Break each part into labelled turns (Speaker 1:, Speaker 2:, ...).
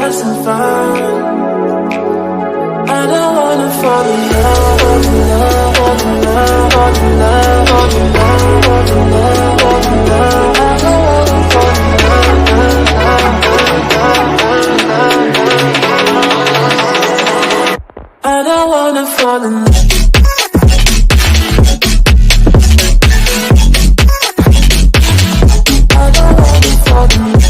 Speaker 1: have some fun. I don't wanna fall in love, fall in love, fall in love, fall in love, fall in love, fall in love, fall in love. I don't wanna fall in love. I don't wanna fall in love.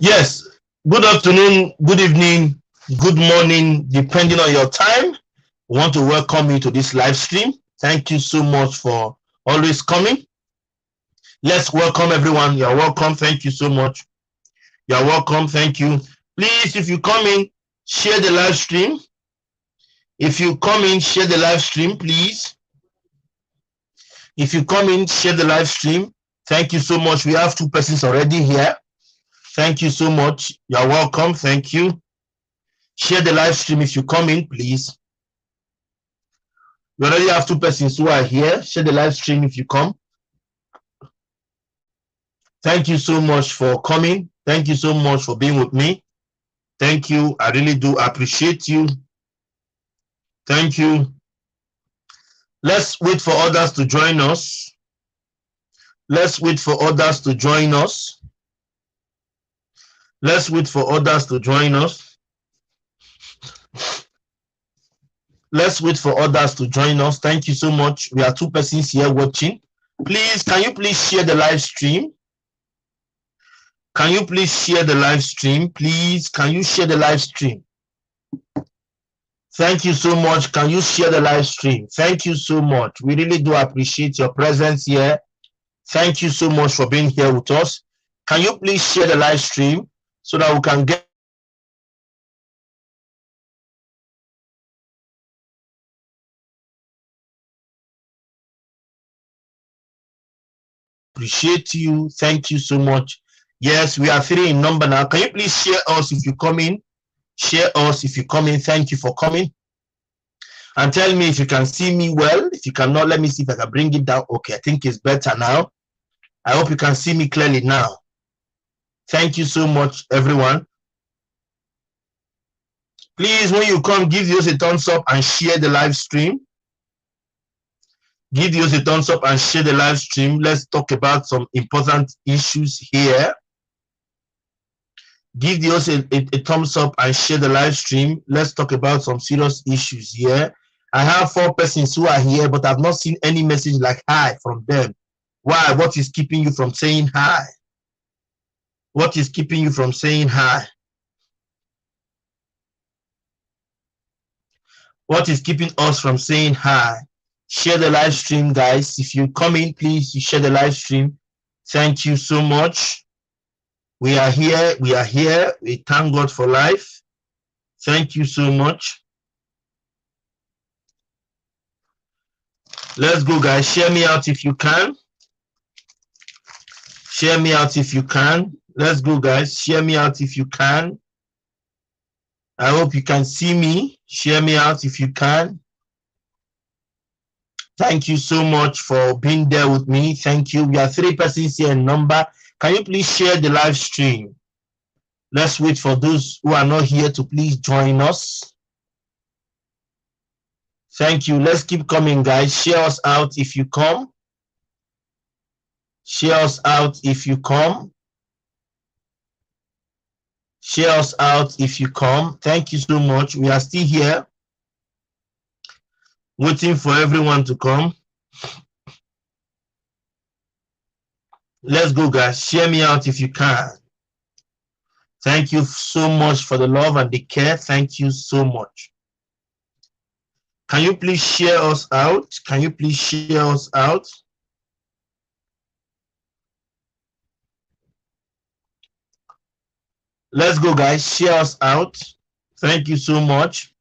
Speaker 2: Yes, good afternoon, good evening, good morning, depending on your time. We want to welcome you to this live stream. Thank you so much for always coming. Let's welcome everyone. You're welcome. Thank you so much. You're welcome. Thank you. Please, if you come in, share the live stream. If you come in, share the live stream, please. If you come in, share the live stream. Thank you so much. We have 2 persons already here. Thank you so much. You're welcome. Thank you. Share the live stream if you come in, please. We already have 2 persons who are here. Share the live stream if you come. Thank you so much for coming. Thank you so much for being with me. Thank you. I really do appreciate you. Thank you. Let's wait for others to join us. Let's wait for others to join us. Let's wait for others to join us. Let's wait for others to join us. Thank you so much. We are 2 persons here watching. Please, can you please share the live stream? Can you please share the live stream? Please, can you share the live stream? Thank you so much. Can you share the live stream? Thank you so much. We really do appreciate your presence here. Thank you so much for being here with us. Can you please share the live stream so that we can get appreciate you. Thank you so much. Yes, we are 3 in number now. Can you please share us if you come in? Share us if you come in. Thank you for coming. And tell me if you can see me well. If you cannot, let me see if I can bring it down. Okay, I think it's better now. I hope you can see me clearly now. Thank you so much, everyone. Please, when you come, give us a thumbs up and share the live stream. Give us a thumbs up and share the live stream. Let's talk about some important issues here. Give us a thumbs up and share the live stream. Let's talk about some serious issues here. I have 4 persons who are here, but I've not seen any message like hi from them. Why? What is keeping you from saying hi? What is keeping you from saying hi? What is keeping us from saying hi? Share the live stream, guys. If you come in, please, you share the live stream. Thank you so much. We are here. We are here. We thank God for life. Thank you so much. Let's go, guys. Share me out if you can. Share me out if you can. Let's go, guys. Share me out if you can. I hope you can see me. Share me out if you can. Thank you so much for being there with me. Thank you. We are 3 persons here in number. Can you please share the live stream? Let's wait for those who are not here to please join us. Thank you. Let's keep coming, guys. Share us out if you come. Share us out if you come. Share us out if you come. Thank you so much. We are still here, waiting for everyone to come. Let's go, guys. Share me out if you can. Thank you so much for the love and the care. Thank you so much. Can you please share us out? Can you please share us out? Let's go, guys. Share us out. Thank you so much.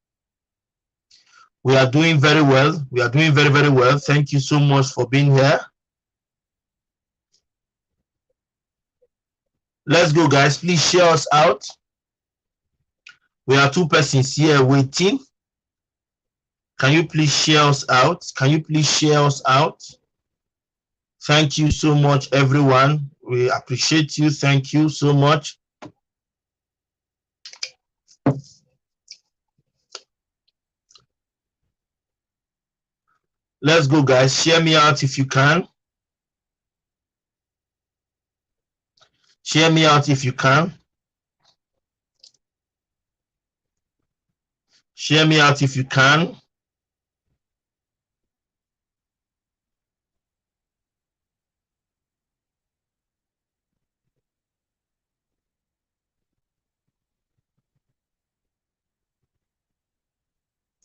Speaker 2: We are doing very well. We are doing very, very well. Thank you so much for being here. Let's go, guys. Please share us out. We are 2 persons here waiting. Can you please share us out? Can you please share us out? Thank you so much, everyone. We appreciate you. Thank you so much. Let's go, guys. Share me out if you can. Share me out if you can. Share me out if you can.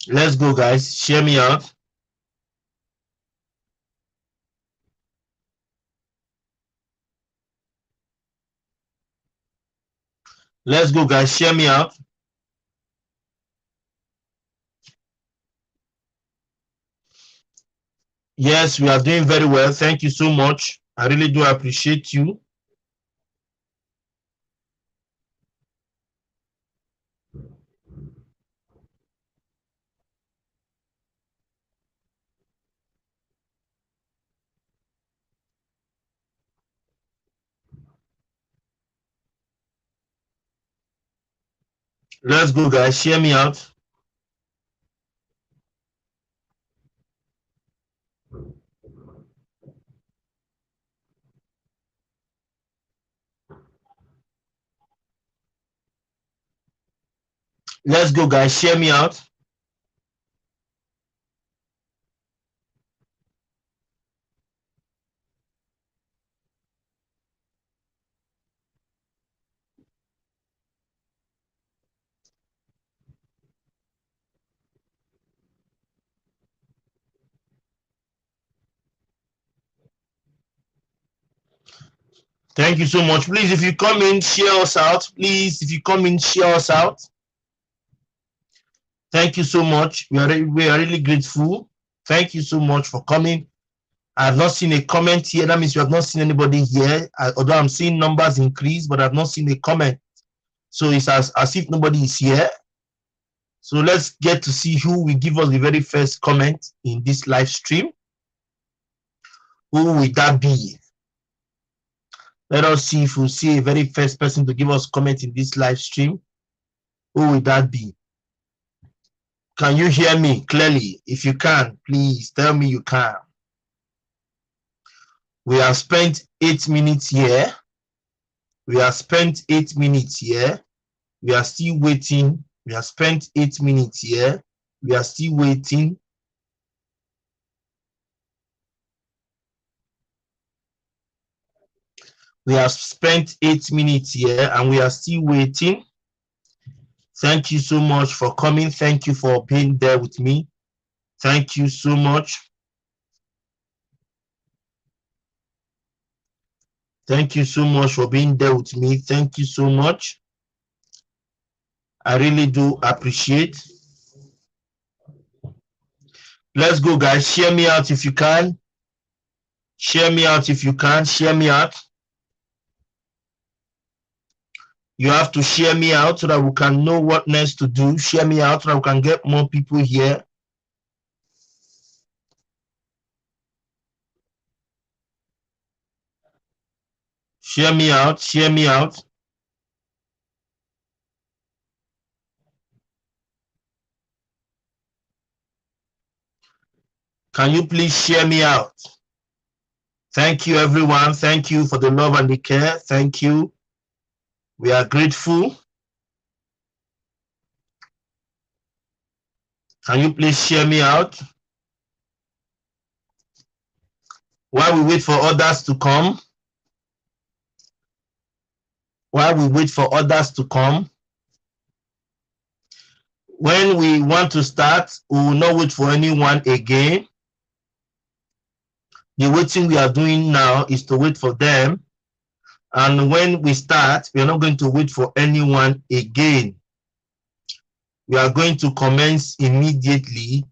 Speaker 2: Let's go, guys. Share me out. Let's go, guys. Share me out. Yes, we are doing very well. Thank you so much. I really do appreciate you. Let's go, guys. Share me out. Let's go, guys. Share me out. Thank you so much. Please, if you come in, share us out. Please, if you come in, share us out. Thank you so much. We are really grateful. Thank you so much for coming. I have not seen a comment here. That means you have not seen anybody here. Although I'm seeing numbers increase, but I've not seen a comment. So it's as if nobody is here. So let's get to see who will give us the very first comment in this live stream. Who will that be? Let us see if we'll see a very first person to give us comment in this live stream. Who will that be? Can you hear me clearly? If you can, please tell me you can. We have spent 8 minutes here. We have spent 8 minutes here. We are still waiting. We have spent 8 minutes here. We are still waiting. We have spent 8 minutes here and we are still waiting. Thank you so much for coming. Thank you for being there with me. Thank you so much. Thank you so much for being there with me. Thank you so much. I really do appreciate. Let's go, guys. Share me out if you can. Share me out if you can. Share me out. You have to share me out so that we can know what next to do. Share me out so that we can get more people here. Share me out. Share me out. Can you please share me out? Thank you, everyone. Thank you for the love and the care. Thank you. We are grateful. Can you please share me out? While we wait for others to come. While we wait for others to come. When we want to start, we will not wait for anyone again. The waiting we are doing now is to wait for them. And when we start, we are not going to wait for anyone again. We are going to commence immediately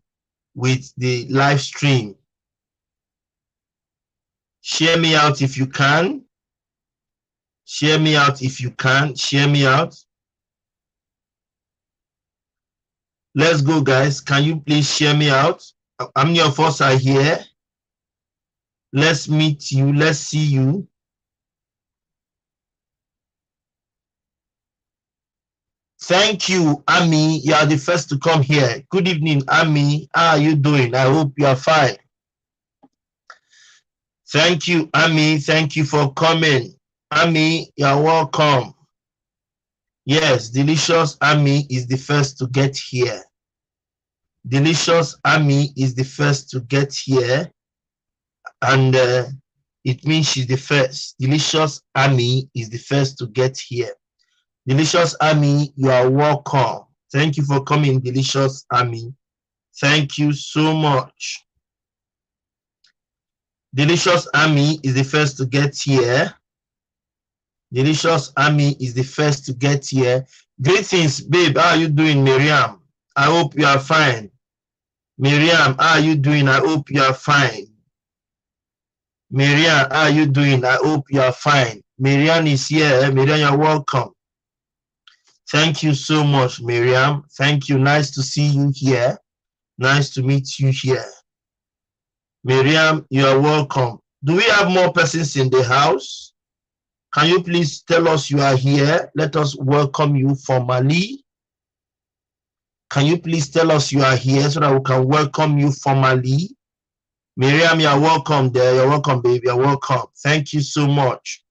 Speaker 2: with the live stream. Share me out if you can. Share me out if you can. Share me out. Let's go, guys. Can you please share me out? How many of us are here? Let's meet you. Let's see you. Thank you, Ami. You are the first to come here. Good evening, Ami. How are you doing? I hope you are fine. Thank you, Ami. Thank you for coming. Ami, you are welcome. Yes, Delicious Ami is the first to get here. Delicious Ami is the first to get here. And it means she's the first. Delicious Ami is the first to get here. Delicious Ami, you are welcome. Thank you for coming, Delicious Ami. Thank you so much. Delicious Ami is the first to get here. Delicious Ami is the first to get here. Greetings, babe. How are you doing, Miriam? I hope you are fine. Miriam, how are you doing? I hope you are fine. Miriam, how are you doing? I hope you are fine. Miriam is here. Miriam, you're welcome. Thank you so much, Miriam. Thank you. Nice to see you here. Nice to meet you here. Miriam, you are welcome. Do we have more persons in the house? Can you please tell us you are here? Let us welcome you formally. Can you please tell us you are here so that we can welcome you formally? Miriam, you are welcome there. You're welcome, baby. You're welcome. Thank you so much.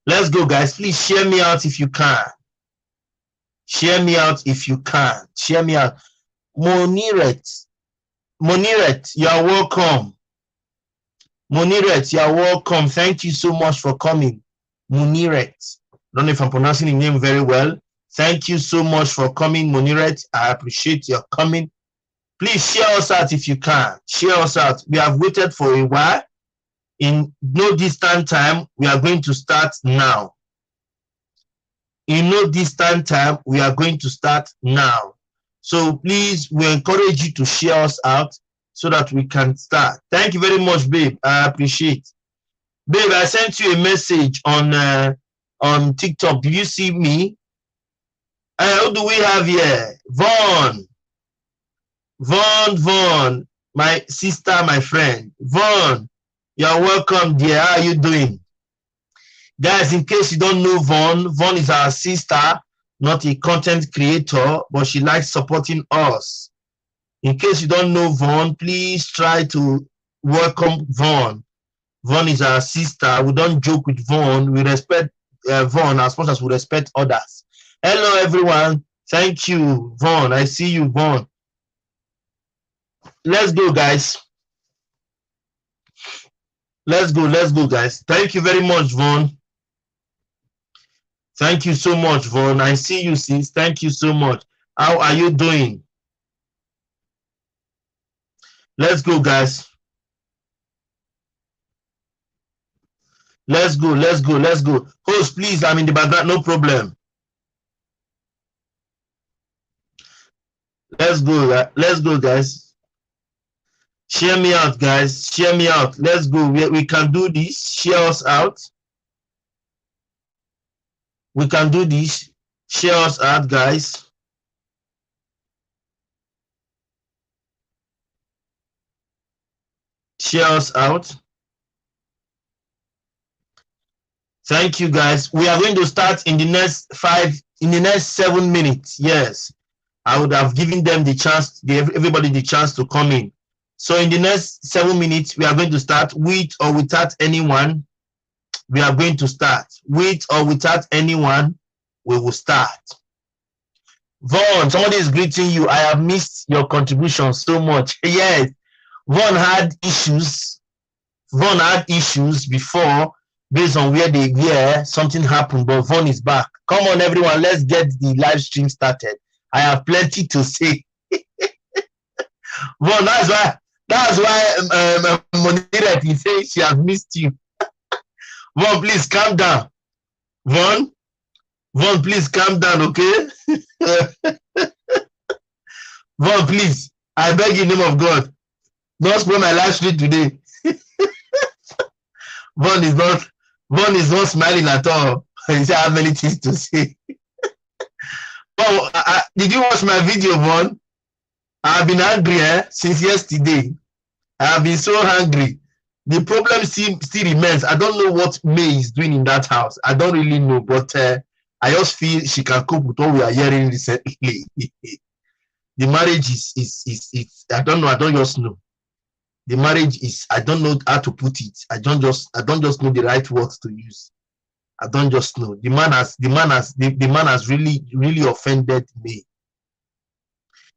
Speaker 2: Let's go, guys. Please share me out if you can. Share me out if you can. Share me out. Moniret, you are welcome. Moniret, you are welcome. Thank you so much for coming. Moniret. I don't know if I'm pronouncing the name very well. Thank you so much for coming, Moniret. I appreciate your coming. Please share us out if you can. Share us out. We have waited for a while. In no distant time, we are going to start now. In no distant time, we are going to start now. So please, we encourage you to share us out so that we can start. Thank you very much, babe. I appreciate. Babe, I sent you a message on TikTok. Did you see me? Who do we have here? Vaughn, my sister, my friend. Vaughn, you're welcome, dear. How are you doing? Guys, in case you don't know Vaughn is our sister, not a content creator, but she likes supporting us. In case you don't know Vaughn, please try to welcome Vaughn. Vaughn is our sister. We don't joke with Vaughn. We respect Vaughn as much as we respect others. Hello, everyone. Thank you, Vaughn. I see you, Vaughn. Let's go, guys. Let's go, guys. Thank you very much, Vaughn. Thank you so much, Vaughn. I see you, sis. Thank you so much. How are you doing? Let's go, guys. Let's go. Host, please, I'm in the background. No problem. Let's go, guys. Share me out, guys. Share me out. Let's go. We can do this. Share us out. We can do this. Share us out, guys. Share us out. Thank you, guys. We are going to start in the next 7 minutes. Yes, I would have given them the chance, everybody the chance to come in. So in the next 7 minutes, we are going to start with or without anyone. We are going to start with or without anyone. We will start. Vaughn, somebody is greeting you. I have missed your contribution so much. Yes, Vaughn had issues. Vaughn had issues before, based on where they were. Something happened, but Vaughn is back. Come on, everyone, let's get the live stream started. I have plenty to say. Vaughn, that's why Monira, he says she has missed you. Vaughn, please calm down. Vaughn, please calm down, okay? Vaughn, please, I beg in the name of God, don't spoil my live stream today. Vaughn is not smiling at all. He said I have many things to say. Oh, did you watch my video, Vaughn? I have been angry since yesterday. I have been so hungry. the problem still remains. I don't know what May is doing in that house. I don't really know, but I just feel she can cope with what we are hearing recently. The marriage is I don't know. I don't just know. The marriage is, I don't know how to put it. I don't just know the right words to use. I don't just know. The man has really offended me.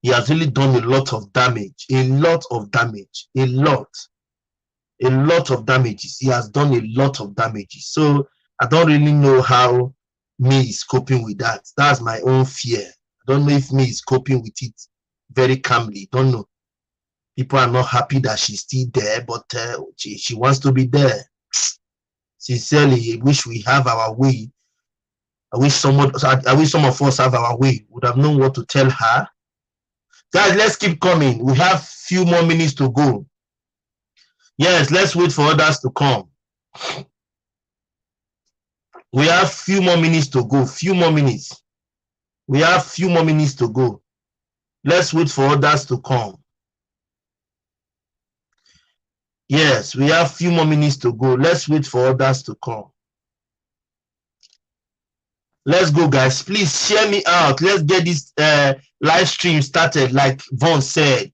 Speaker 2: He has really done a lot of damage. A lot of damages. He has done a lot of damages. So I don't really know how me is coping with that. That's my own fear. I don't know if me is coping with it very calmly. Don't know. People are not happy that she's still there, but she wants to be there. Sincerely, I wish we have our way. I wish some of us have our way. Would have known what to tell her. Guys, let's keep coming. We have few more minutes to go. Yes, let's wait for others to come. We have few more minutes to go. We have few more minutes to go. Let's wait for others to come. Yes, we have few more minutes to go. Let's wait for others to come. Let's go, guys. Please share me out. Let's get this live stream started. Like Vaughn said,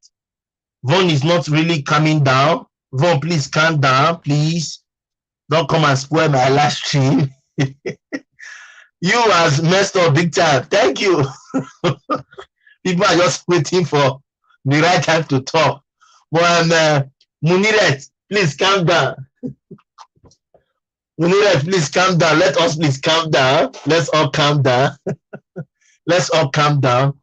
Speaker 2: Vaughn is not really coming down. Vaughn, please calm down, please. Don't come and spoil my live stream. You has messed up big time. Thank you. People are just waiting for the right time to talk. But Muniret, please calm down. Muniret, please calm down. Let us please calm down. Let's all calm down. Let's all calm down.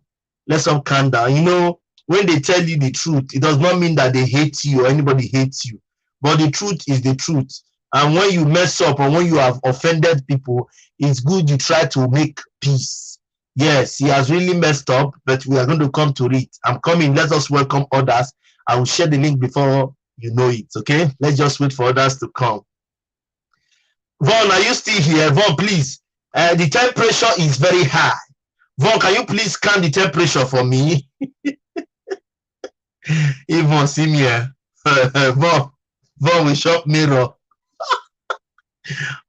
Speaker 2: Let's all calm down. You know, when they tell you the truth, it does not mean that they hate you or anybody hates you. But the truth is the truth. And when you mess up or when you have offended people, it's good you try to make peace. Yes, he has really messed up, but we are going to come to it. I'm coming. Let us welcome others. I will share the link before you know it, okay? Let's just wait for others to come. Vaughn, are you still here? Vaughn, please. The temperature is very high. Vaughn, can you please calm the temperature for me? Yvonne, see me here. Vaughn, we shop mirror.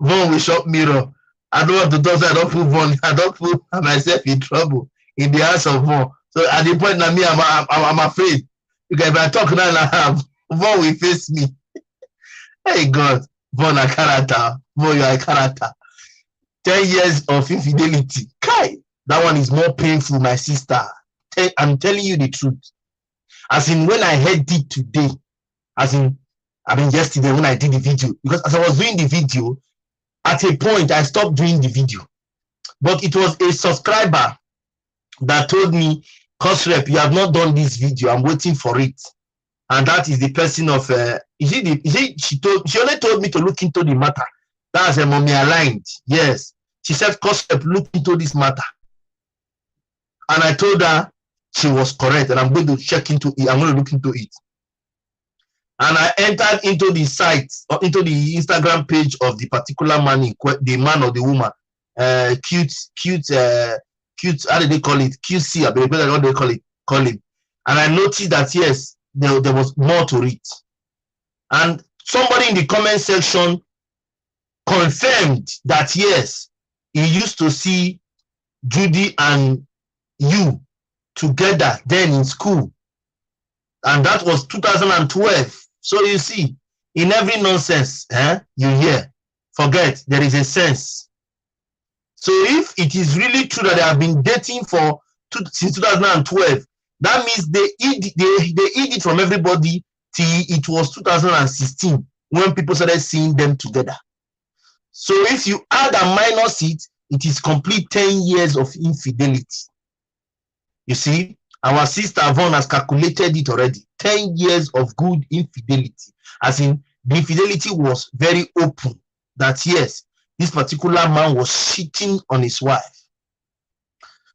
Speaker 2: Vaughn, we shop mirror. I don't want to talk, so I don't put Vaughn. I don't put myself in trouble in the hands of Vaughn. So at the point that me, I'm afraid. Because if I talk now, Vaughn will face me. Hey God, Vaughn a character. Vaughn, you are a character. 10 years of infidelity. Kai, that one is more painful, my sister. I'm telling you the truth. As in, when I heard it today, yesterday when I did the video, because as I was doing the video, at a point I stopped doing the video. But it was a subscriber that told me, Cosrep, you have not done this video. I'm waiting for it. And that is the person of she only told me to look into the matter. That's a mommy aligned. Yes. She said, Cosrep, look into this matter. And I told her she was correct, and I'm going to check into it. I'm going to look into it. And I entered into the site, or into the Instagram page of the particular man, the man or the woman. Cute, how do they call it? QC, I believe what they call it. And I noticed that, yes, there was more to it. And somebody in the comment section confirmed that, yes, he used to see Judy and you together then in school. And that was 2012. So you see, in every nonsense you hear, forget, there is a sense. So if it is really true that they have been dating since 2012, that means they eat it from everybody till it was 2016 when people started seeing them together. So if you add and minus it, it is complete 10 years of infidelity. You see, our sister Vaughn has calculated it already. 10 years of good infidelity. As in, the infidelity was very open. That yes, this particular man was cheating on his wife.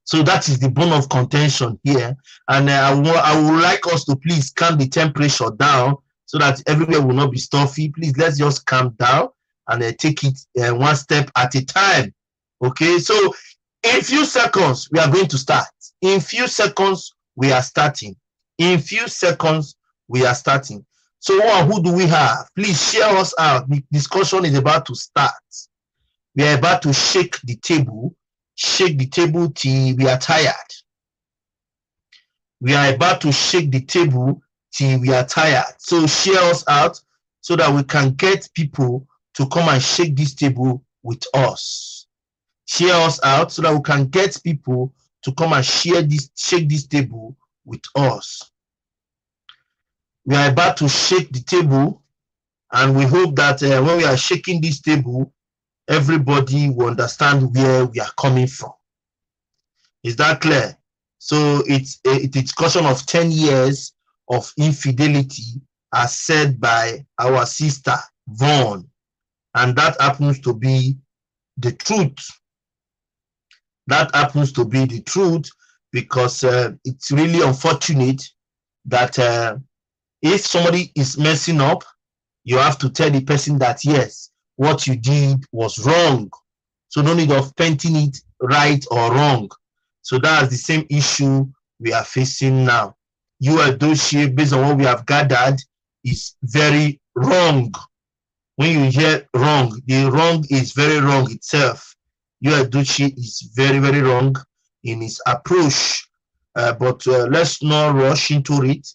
Speaker 2: So that is the bone of contention here. And I would like us to please calm the temperature down so that everywhere will not be stuffy. Please, let's just calm down and take it one step at a time. Okay, so in few seconds, we are going to start. In few seconds, we are starting. In few seconds, we are starting. So who do we have? Please share us out. The discussion is about to start. We are about to shake the table till we are tired. We are about to shake the table till we are tired. So share us out so that we can get people to come and shake this table with us. Share us out so that we can get people to come and shake this table with us. We are about to shake the table, and we hope that when we are shaking this table, everybody will understand where we are coming from. Is that clear? So it's a discussion of 10 years of infidelity, as said by our sister Vaughn, and that happens to be the truth. That happens to be the truth, because it's really unfortunate that if somebody is messing up, you have to tell the person that yes, what you did was wrong. So no need of painting it right or wrong. So that's the same issue we are facing now. Yul Edochie, based on what we have gathered, is very wrong. When you hear wrong, the wrong is very wrong itself. Yul Edochie is very, very wrong in his approach. But let's not rush into it.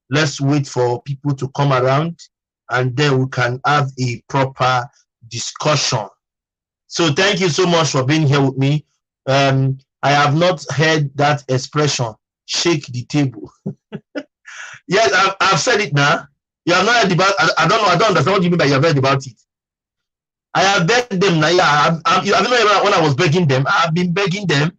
Speaker 2: Let's wait for people to come around, and then we can have a proper discussion. So thank you so much for being here with me. I have not heard that expression, shake the table. Yes, I've said it now. You have not heard about it. I don't understand what you mean by you have heard about it. I have begged them now. Yeah, I don't know when I was begging them. I've been begging them.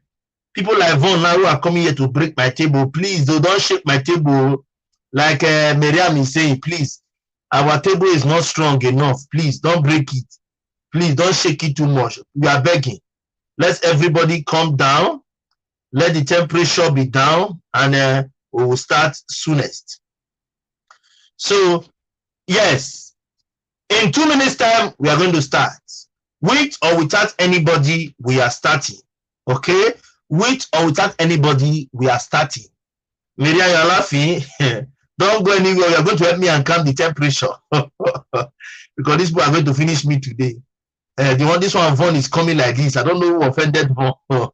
Speaker 2: People like Vaughn now who are coming here to break my table, please don't shake my table. Like Miriam is saying, please, our table is not strong enough. Please don't break it. Please don't shake it too much. We are begging. Let everybody come down. Let the temperature be down, and we will start soonest. So, yes, in 2 minutes time, we are going to start. With or without anybody, we are starting. Okay? With or without anybody, we are starting. Miriam, you're laughing. Don't go anywhere. You're going to help me and calm the temperature. Because these people are going to finish me today. This one, Vaughn, is coming like this. I don't know who offended Vaughn.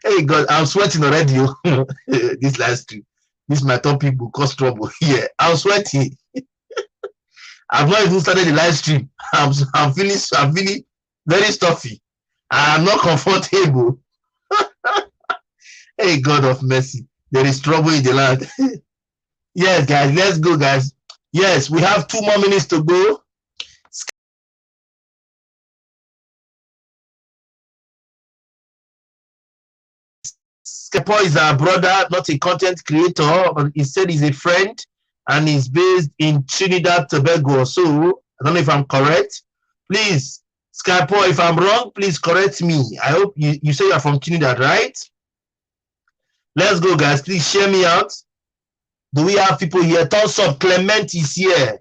Speaker 2: Hey, God, I'm sweating already. This live stream. This my top people cause trouble here. I'm sweating. I've not even started the live stream. I'm feeling very stuffy. I'm not comfortable. Hey, God of mercy. There is trouble in the land. Yes, guys, let's go, guys. Yes, we have 2 more minutes to go. Skepo is our brother, not a content creator, but he said he's a friend, and he's based in Trinidad, Tobago. So, I don't know if I'm correct. Please, Skepo, if I'm wrong, please correct me. I hope you say you're from Trinidad, right? Let's go, guys. Please share me out. Do we have people here? Thumbs up. Clement is here.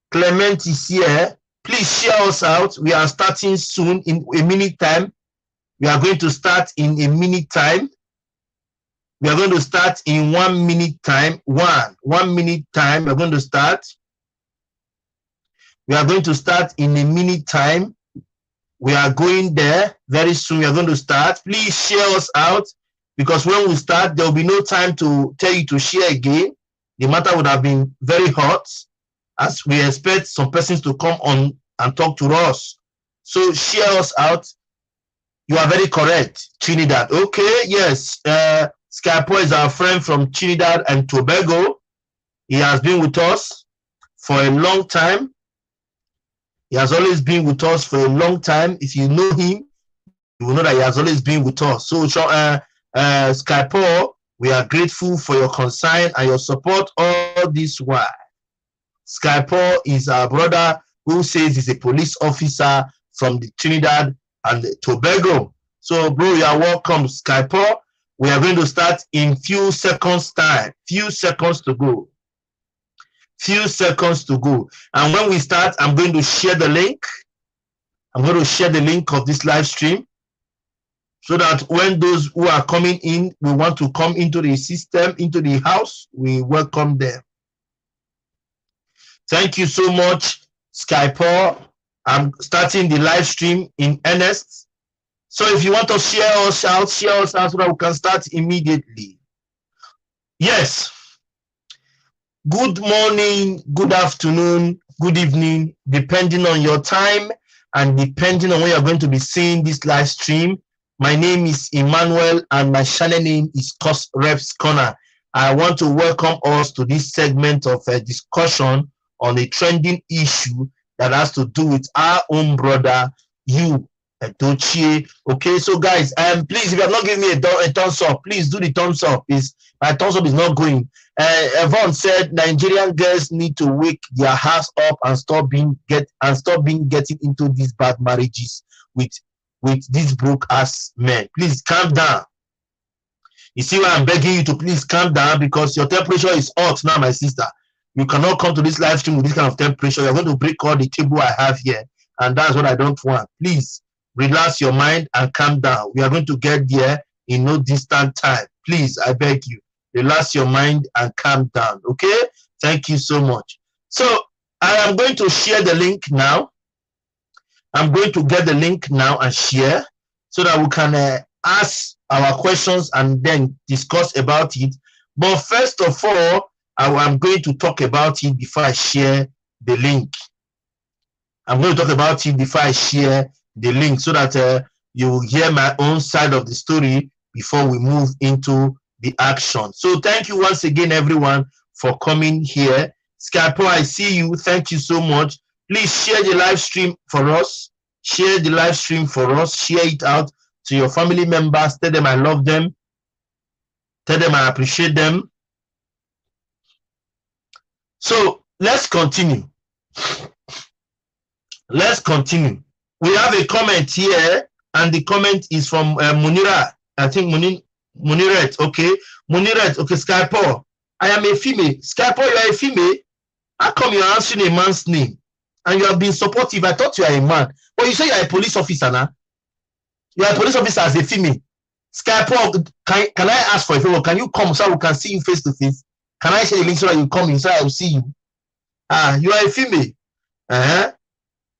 Speaker 2: Clement is here. Please share us out. We are starting soon, in a minute time. We are going to start in a minute time. We are going to start in 1 minute time. One minute time. We're going to start. We are going to start in a minute time. We are going there very soon. We are going to start. Please share us out, because when we start, there will be no time to tell you to share again. The matter would have been very hot, as we expect some persons to come on and talk to us. So share us out. You are very correct, Trinidad. Okay, yes. Skypo is our friend from Trinidad and Tobago. He has been with us for a long time. He has always been with us for a long time. If you know him, you will know that he has always been with us. So, Skypo, we are grateful for your concern and your support all this while. Skypo is our brother who says he's a police officer from the Trinidad and Tobago. So, bro, you are welcome, Skypo. We are going to start in few seconds time. Few seconds to go. Few seconds to go. And when we start, I'm going to share the link. I'm going to share the link of this live stream. so that when those who are coming in, we want to come into the system, into the house, we welcome them. Thank you so much, Skype. I'm starting the live stream in earnest. So if you want to share us out so that we can start immediately. Yes. Good morning, good afternoon, good evening, depending on your time and depending on when you're going to be seeing this live stream. My name is Emmanuel and my channel name is Cost Reps Corner. I want to welcome us to this segment of a discussion on a trending issue that has to do with our own brother, Yul Edochie. Okay, so guys, please, if you have not given me a thumbs up, please do the thumbs up. My thumbs up is not going. Yvonne said Nigerian girls need to wake their hearts up and stop getting into these bad marriages with these broke ass men. Please calm down. You see why I'm begging you to please calm down, because your temperature is hot now, my sister. You cannot come to this live stream with this kind of temperature. You're going to break all the table I have here, and that's what I don't want. Please relax your mind and calm down. We are going to get there in no distant time. Please, I beg you, relax your mind and calm down. Okay? Thank you so much. So I am going to share the link now. I'm going to get the link now and share so that we can ask our questions and then discuss about it. But first of all, I'm going to talk about it before I share the link. I'm going to talk about it before I share the link so that you will hear my own side of the story before we move into the action. So thank you once again, everyone, for coming here. Skype, I see you. Thank you so much. Please share the live stream for us. Share the live stream for us. Share it out to your family members. Tell them I love them. Tell them I appreciate them. So let's continue. Let's continue. We have a comment here, and the comment is from Munira. I think Muniret. Okay, Muniret. Okay, Skype. I am a female. Skype, you are a female. How come you are answering a man's name? And you have been supportive. I thought you are a man. But you say you are a police officer now. You are a police officer as a female. Skype, can I ask for a favor? Can you come so we can see you face to face? Can I share the link so that you come in so I will see you? You are a female.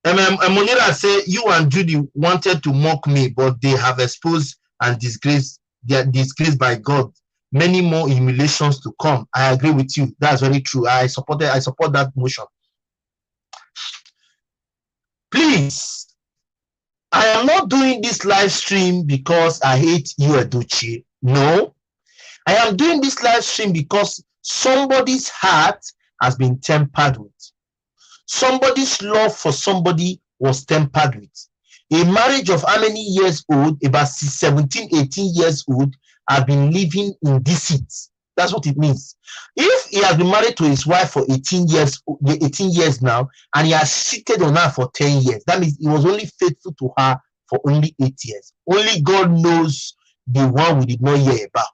Speaker 2: Monira said you and Judy wanted to mock me, but they have exposed and disgraced. They are disgraced by God. Many more humiliations to come. I agree with you. That's very true. I support that motion. Please, I am not doing this live stream because I hate Yul Edochie. No, I am doing this live stream because somebody's heart has been tampered with. Somebody's love for somebody was tampered with. A marriage of how many years old, about 17, 18 years old, have been living in deceit. That's what it means. If he has been married to his wife for 18 years now, and he has cheated on her for 10 years, that means he was only faithful to her for only 8 years. Only God knows the one we did not hear about.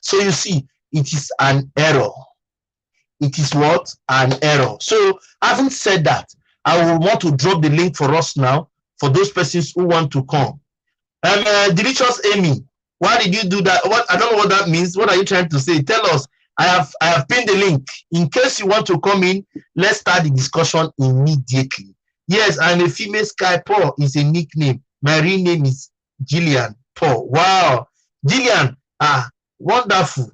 Speaker 2: So you see, it is an error. It is what? An error. So having said that, I will want to drop the link for us now for those persons who want to come. Delicious Amy, why did you do that? I don't know what that means. What are you trying to say? Tell us. I have pinned the link. In case you want to come in, let's start the discussion immediately. Yes, I'm a female. Sky Paul is a nickname. My real name is Gillian Paul. Wow. Gillian, wonderful.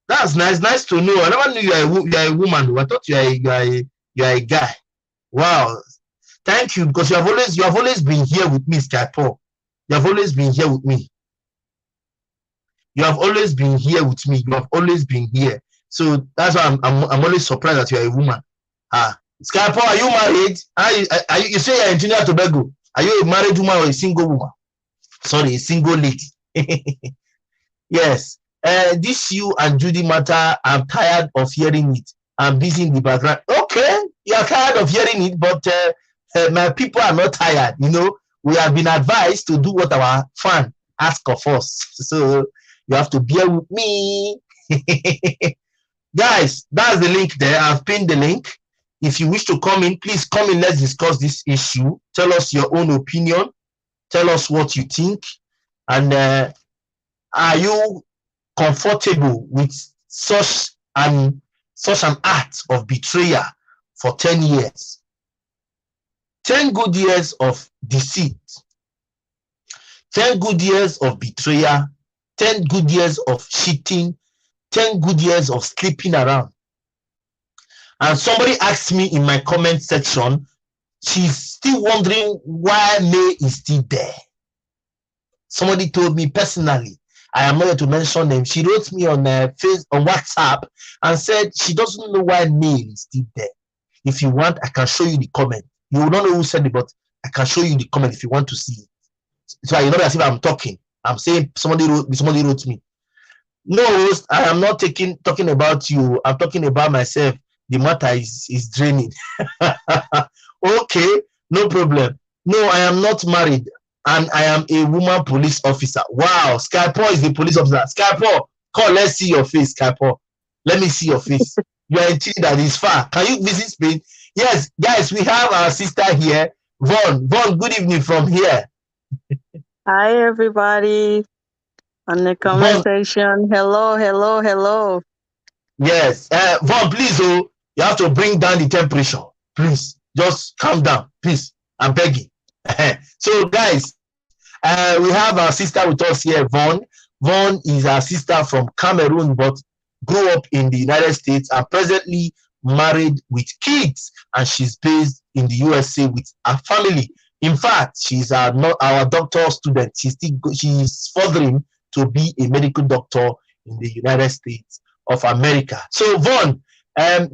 Speaker 2: That's nice. Nice to know. I never knew you are a woman. I thought you are a guy. Wow. Thank you, because you have always been here with me, Sky Paul. You have always been here with me. You have always been here with me. You have always been here. So that's why I'm always surprised that you are a woman. Sky Paul, are you married? Are you say you're in Trinidad and Tobago? Are you a married woman or a single woman? Sorry, a single lady. Yes. This you and Judy matter, I'm tired of hearing it. I'm busy in the background. Okay, you're tired of hearing it, but my people are not tired. You know, we have been advised to do what our fan ask of us. So you have to bear with me. Guys, that's the link there. I've pinned the link. If you wish to come in, please come in. Let's discuss this issue. Tell us your own opinion. Tell us what you think. And are you comfortable with such an act of betrayal for 10 years? 10 good years of deceit, 10 good years of betrayal, 10 good years of cheating, 10 good years of sleeping around. And somebody asked me in my comment section, she's still wondering why May is still there. Somebody told me personally, I am not going to mention them. She wrote me on on WhatsApp and said she doesn't know why May is still there. If you want, I can show you the comment. You will not know who said it, but I can show you the comment if you want to see it. So you know as if I'm talking. I'm saying somebody wrote me. No, I am not talking about you. I'm talking about myself. The matter is draining. Okay, no problem. No, I am not married, and I am a woman police officer. Wow, Skypo is the police officer. Skypo, come, let's see your face, Skypo. Let me see your face. You are in that is far. Can you visit Spain? Yes, guys, we have our sister here, Vaughn. Vaughn, good evening from here.
Speaker 3: Hi, everybody on the comment section. Hello, hello, hello.
Speaker 2: Yes, Vaughn, please, you have to bring down the temperature. Please, just calm down, please. I'm begging. So, guys, we have our sister with us here, Vaughn. Vaughn is our sister from Cameroon, but grew up in the United States and presently married with kids, and she's based in the USA with her family. In fact, she's our doctor student. She's furthering to be a medical doctor in the United States of America. So, Vaughn,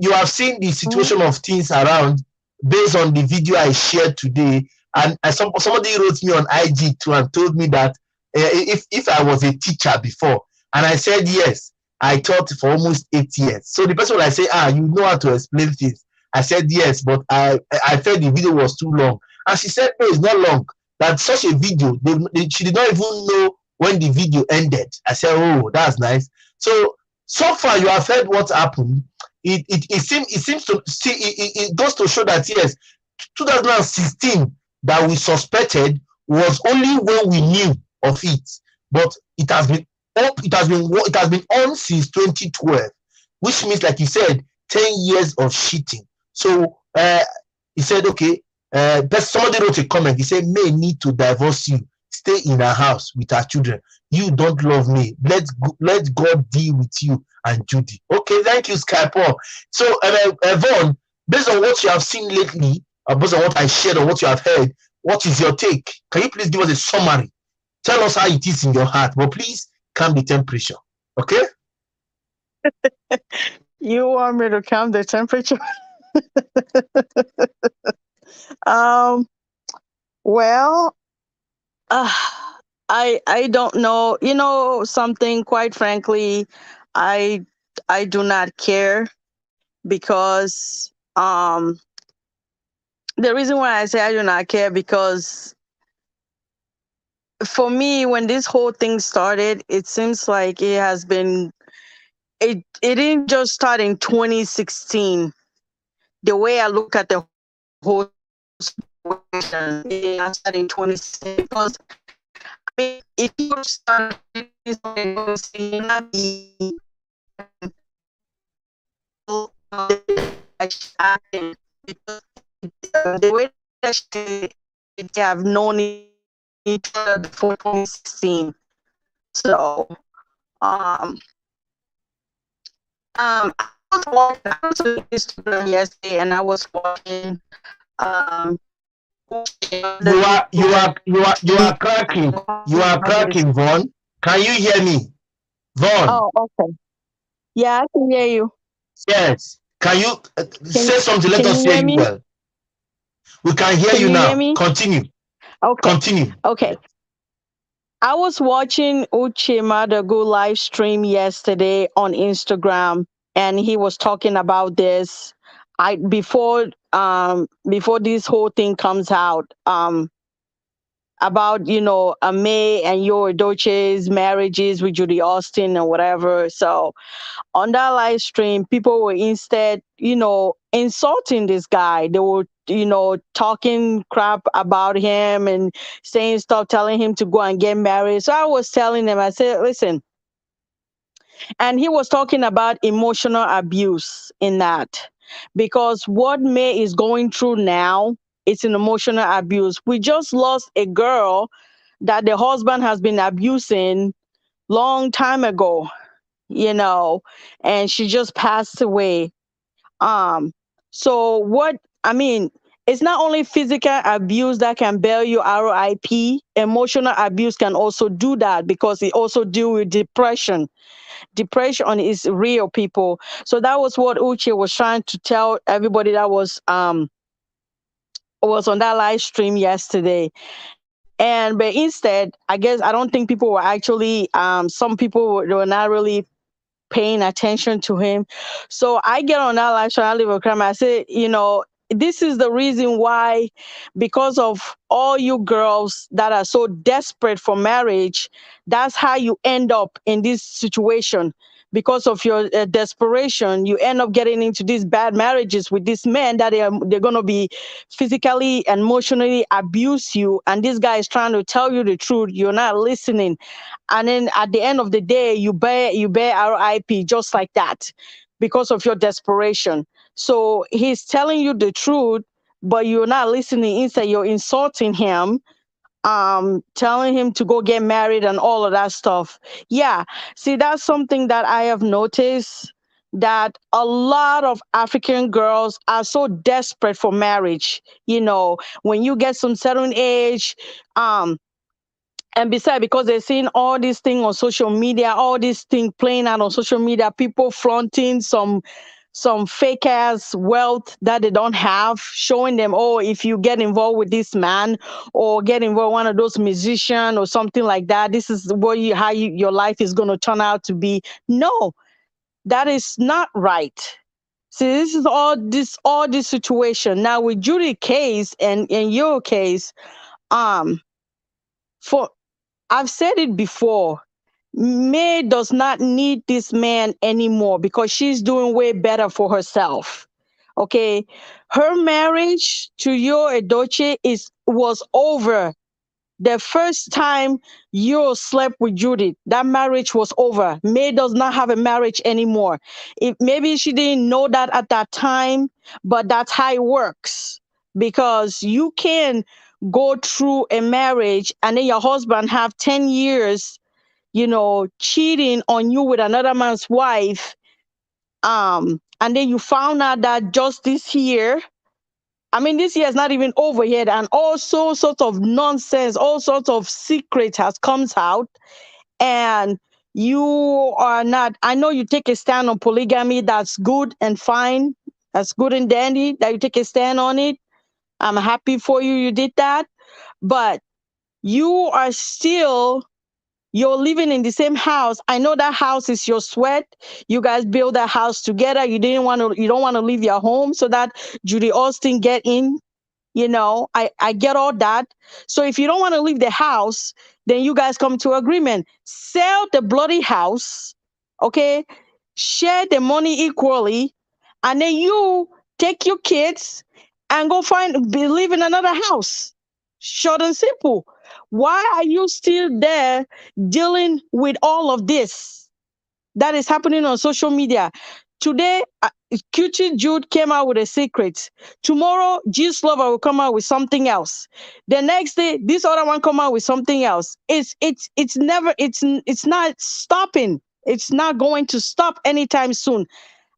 Speaker 2: you have seen the situation of things around based on the video I shared today. And somebody wrote me on IG too and told me that if I was a teacher before, and I said yes, I taught for almost 8 years. So the person will say, you know how to explain things. I said yes, but I felt the video was too long. And she said, no, it's not long. That such a video, she did not even know when the video ended. I said, oh, that's nice. So far you have heard what happened. It seems to see it goes to show that yes, 2016 that we suspected was only when we knew of it, but it has been on since 2012, which means, like you said, 10 years of cheating. So he said, okay, somebody wrote a comment. He said, May need to divorce you, stay in her house with her children. You don't love me. Let God deal with you and Judy. Okay, thank you, Skype. So, Vaughn, based on what you have seen lately, based on what I shared or what you have heard, what is your take? Can you please give us a summary? Tell us how it is in your heart, but please calm the temperature. Okay?
Speaker 3: You want me to calm the temperature? Well, I don't know. You know something, quite frankly, I do not care because the reason why I say I do not care because for me, when this whole thing started, it seems like it has been it didn't just start in 2016. The way I look at the whole situation, it started in 2016 because I mean, if you start the way that they have known each other before 2016. So, I was on Instagram yesterday, and I was watching.
Speaker 2: You are cracking. You are cracking, Vaughn. Can you hear me, Vaughn?
Speaker 3: Oh, okay. Yeah, I can hear you.
Speaker 2: Yes. Can you say something? Let us hear you well. We can hear you now. Continue.
Speaker 3: Okay.
Speaker 2: Continue.
Speaker 3: Okay. I was watching Uche Madagu live stream yesterday on Instagram, and he was talking about this. Before this whole thing comes out, about, May and Yul Edochie's marriages with Judy Austin and whatever. So on that live stream, people were instead, insulting this guy. They were, talking crap about him and saying stuff, telling him to go and get married. So I was telling them, I said, listen, and he was talking about emotional abuse in that, because what May is going through now, it's an emotional abuse. We just lost a girl that the husband has been abusing long time ago, and she just passed away. Um, so what I mean, it's not only physical abuse that can bail you RIP, emotional abuse can also do that, because it also deal with depression. Depression is real, people. So that was what Uche was trying to tell everybody that was on that live stream yesterday. And but instead, I guess I don't think people were actually some people they were not really paying attention to him. So I get on that live show, I leave a comment. I say, this is the reason why, because of all you girls that are so desperate for marriage, that's how you end up in this situation. Because of your desperation, you end up getting into these bad marriages with these men that they're going to be physically and emotionally abuse you. And this guy is trying to tell you the truth. You're not listening, and then at the end of the day, you bear RIP just like that, because of your desperation. So he's telling you the truth, but you're not listening. Instead, you're insulting him, telling him to go get married and all of that stuff. Yeah, see, that's something that I have noticed, that a lot of African girls are so desperate for marriage. When you get some certain age, um and besides, because they're seeing all these things on social media, all these things playing out on social media, people flaunting some fake ass wealth that they don't have, showing them, oh, if you get involved with this man or get involved with one of those musicians or something like that, this is what your life is going to turn out to be. No, that is not right. See, this is all this situation now with Judy case and in your case. For I've said it before. May does not need this man anymore, because she's doing way better for herself. Okay. Her marriage to Yul Edochie was over. The first time you slept with Judith, that marriage was over. May does not have a marriage anymore. Maybe she didn't know that at that time, but that's how it works. Because you can go through a marriage and then your husband have 10 years, cheating on you with another man's wife. And then you found out that just this year, I mean, this year is not even over yet, and also sorts of nonsense, all sorts of secrets has comes out, and you are not. I know you take a stand on polygamy. That's good and fine. That's good and dandy that you take a stand on it. I'm happy for you. You did that, but you are still. You're living in the same house. I know that house is your sweat. You guys build that house together. You don't want to leave your home so that Judy Austin get in. I get all that. So if you don't want to leave the house, then you guys come to agreement. Sell the bloody house, okay? Share the money equally, and then you take your kids and live in another house. Short and simple. Why are you still there dealing with all of this that is happening on social media? Today, Cutie Jude came out with a secret. Tomorrow, G's Lover will come out with something else. The next day, this other one come out with something else. It's not stopping. It's not going to stop anytime soon.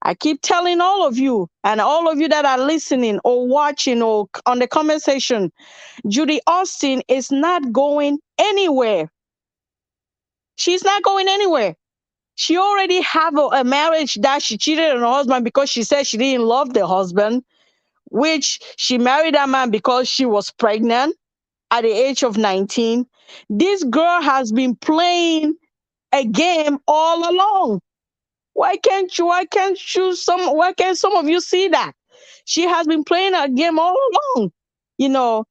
Speaker 3: I keep telling all of you, and all of you that are listening or watching or on the comment section, Judy Austin is not going anywhere. She's not going anywhere. She already have a marriage that she cheated on her husband because she said she didn't love the husband, which she married that man because she was pregnant at the age of 19. This girl has been playing a game all along. Why can't some of you see that? She has been playing a game all along. You know,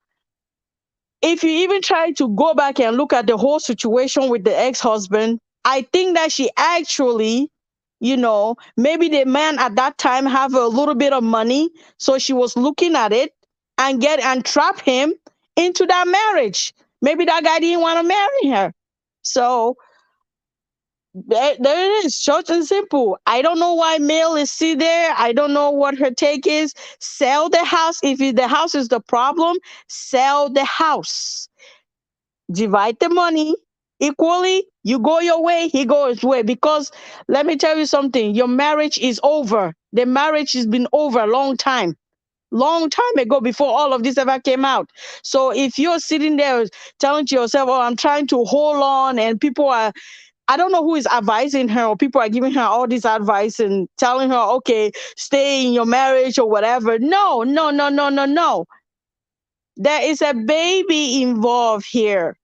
Speaker 3: if you even try to go back and look at the whole situation with the ex-husband, I think that she actually, maybe the man at that time have a little bit of money, so she was looking at it and trap him into that marriage. Maybe that guy didn't want to marry her. So there it is, short and simple. I don't know why Mel is still there. I don't know what her take is. Sell the house. If the house is the problem, sell the house. Divide the money equally. You go your way, he goes his way. Because let me tell you something, your marriage is over. The marriage has been over a long time ago, before all of this ever came out. So if you're sitting there telling to yourself, oh, I'm trying to hold on, and people are, I don't know who is advising her, or people are giving her all this advice and telling her, okay, stay in your marriage or whatever. No. There is a baby involved here.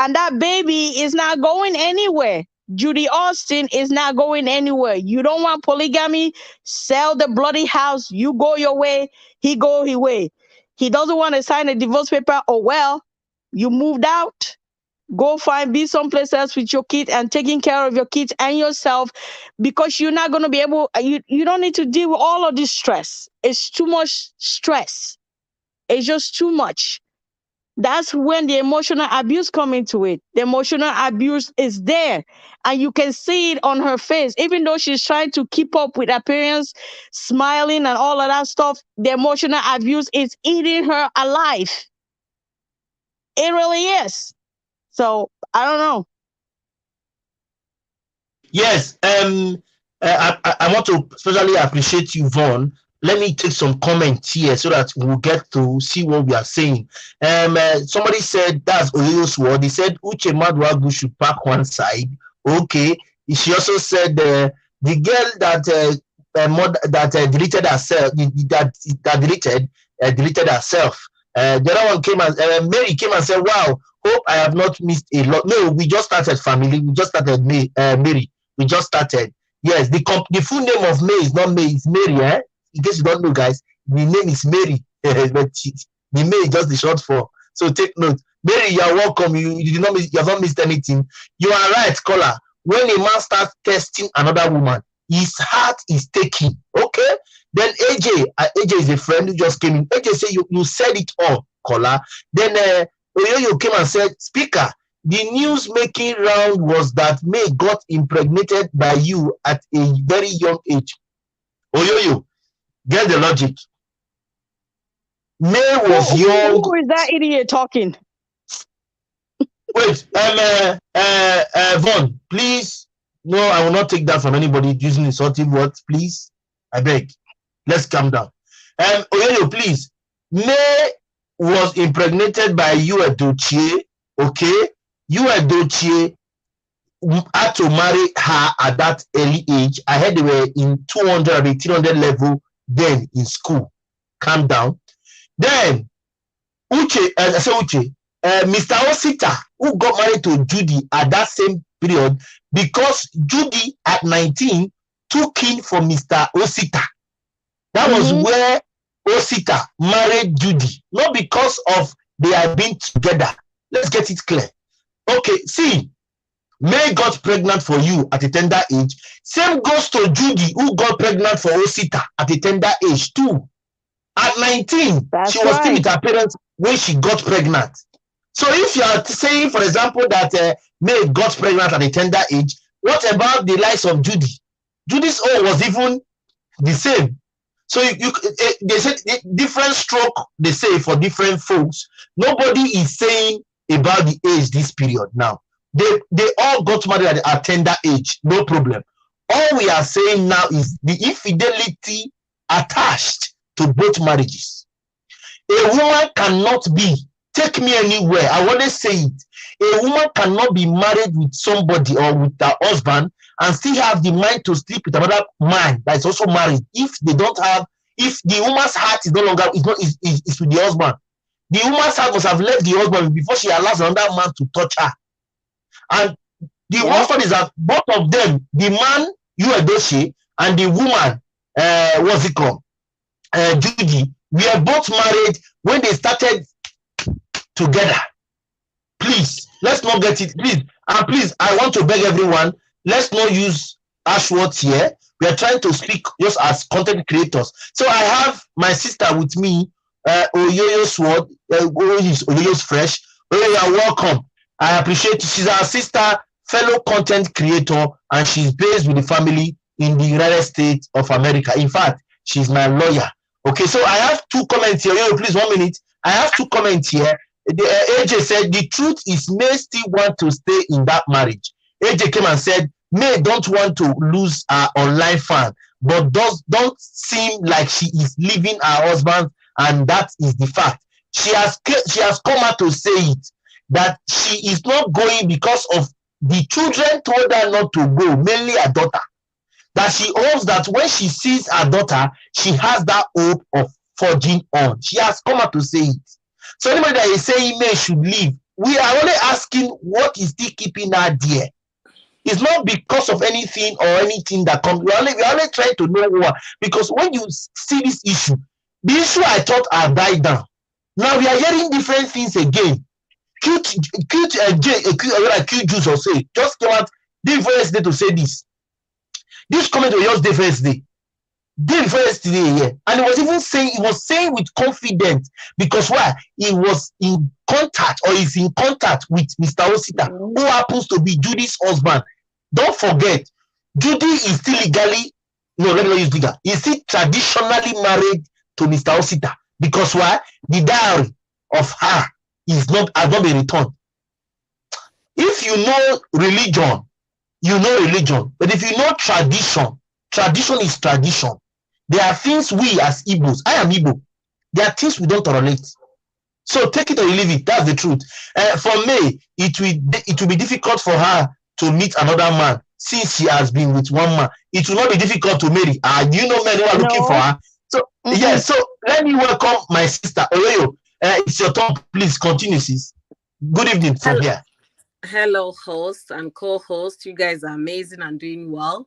Speaker 3: And that baby is not going anywhere. Judy Austin is not going anywhere. You don't want polygamy? Sell the bloody house. You go your way, he go his way. He doesn't want to sign a divorce paper. Oh, well, you moved out. Go be someplace else with your kids and taking care of your kids and yourself, because you're not going to be able, you don't need to deal with all of this stress. It's too much stress. It's just too much. That's when the emotional abuse come into it. The emotional abuse is there, and you can see it on her face. Even though she's trying to keep up with appearance, smiling and all of that stuff, the emotional abuse is eating her alive. It really is. So I don't know.
Speaker 2: Yes, I want to especially appreciate you, Vaughn. Let me take some comments here so that we'll get to see what we are saying. Somebody said, that's Oyoyo's word. He said Uche Maduagu should park one side. Okay. She also said the girl that deleted herself, deleted herself. The other one came and Mary came and said, wow, hope I have not missed a lot. No, we just started, family. We just started, Mary. We just started. Yes, the full name of May is not May, it's Mary, eh? In case you don't know, guys, the name is Mary, but the May is just the short form. So take note. Mary, you are welcome. You have not missed anything. You are right, caller. When a man starts testing another woman, his heart is taking. Okay? Then AJ is a friend who just came in. AJ said you said it all, caller. Then Oyoyo came and said, speaker, the news making round was that May got impregnated by you at a very young age. Oyoyo, get the logic. May was young.
Speaker 3: Who is that idiot talking?
Speaker 2: Wait, Vaughn, please. No, I will not take that from anybody using insulting words, please. I beg. Let's calm down. Oyoyo, please. May was impregnated by Yul Edochie, okay? Yul Edochie had to marry her at that early age. I heard they were in 200 or 1800 level then in school. Calm down. Then Mr. Osita, who got married to Judy at that same period, because Judy at 19 took in for Mr. Osita. That was where Osita married Judy, not because of they had been together. Let's get it clear. Okay, see, May got pregnant for you at a tender age. Same goes to Judy, who got pregnant for Osita at a tender age too. At 19, she was still with her parents when she got pregnant. So if you are saying, for example, that May got pregnant at a tender age, what about the likes of Judy? Judy's own was even the same. So they said different stroke, they say, for different folks. Nobody is saying about the age this period now. They all got married at a tender age, no problem. All we are saying now is the infidelity attached to both marriages. A woman cannot be, take me anywhere, I want to say it, a woman cannot be married with somebody or with her husband and still have the mind to sleep with another man that is also married if they don't have, if the woman's heart is no longer, is with the husband. The woman's heart must have left the husband before she allows another man to touch her. And the worst one is that both of them, the man, Yul Edochie, and the woman, what's it called? Judy, we are both married when they started together. Please, let's not get it. Please, and please, I want to beg everyone, let's not use harsh words here. We are trying to speak just as content creators. So I have my sister with me, Oyoyo Sword, Oyoyo's Fresh. Oyoyo, welcome. I appreciate you. She's our sister, fellow content creator, and she's based with the family in the United States of America. In fact, she's my lawyer. Okay, so I have two comments here. Oyoyo, please, 1 minute. I have two comments here. AJ said the truth is May still want to stay in that marriage. AJ came and said May don't want to lose her online fan, but don't seem like she is leaving her husband, and that is the fact. She has come out to say it, that she is not going because of the children told her not to go, mainly her daughter. That she hopes that when she sees her daughter, she has that hope of forging on. She has come out to say it. So anybody that is saying May should leave, we are only asking what is still keeping her there. It's not because of anything or anything that comes. We're only trying to know why. Because when you see this issue, the issue I thought had died down. Now we are hearing different things again. Q Juice or say just came out the first day to say this. This comment was just the first day. The first day, yeah. And he was saying with confidence, because why? He was in contact, or is in contact with Mr. Osita, who happens to be Judy's husband. Don't forget, Judy is still legally, no, let me not use legal. He's still traditionally married to Mr. Osita. Because why? The diary of her has not been returned. If you know religion, you know religion. But if you know tradition, tradition is tradition. There are things we as Igbos, I am Igbo, there are things we don't tolerate. So take it or you leave it. That's the truth. For May, it will be difficult for her to meet another man since she has been with one man. It will not be difficult to marry. You know men who are looking for her. So yes, so let me welcome my sister Oyoyo. It's your turn. Please continue, sis. Good evening from here.
Speaker 4: Hello, host and co-host. You guys are amazing and doing well.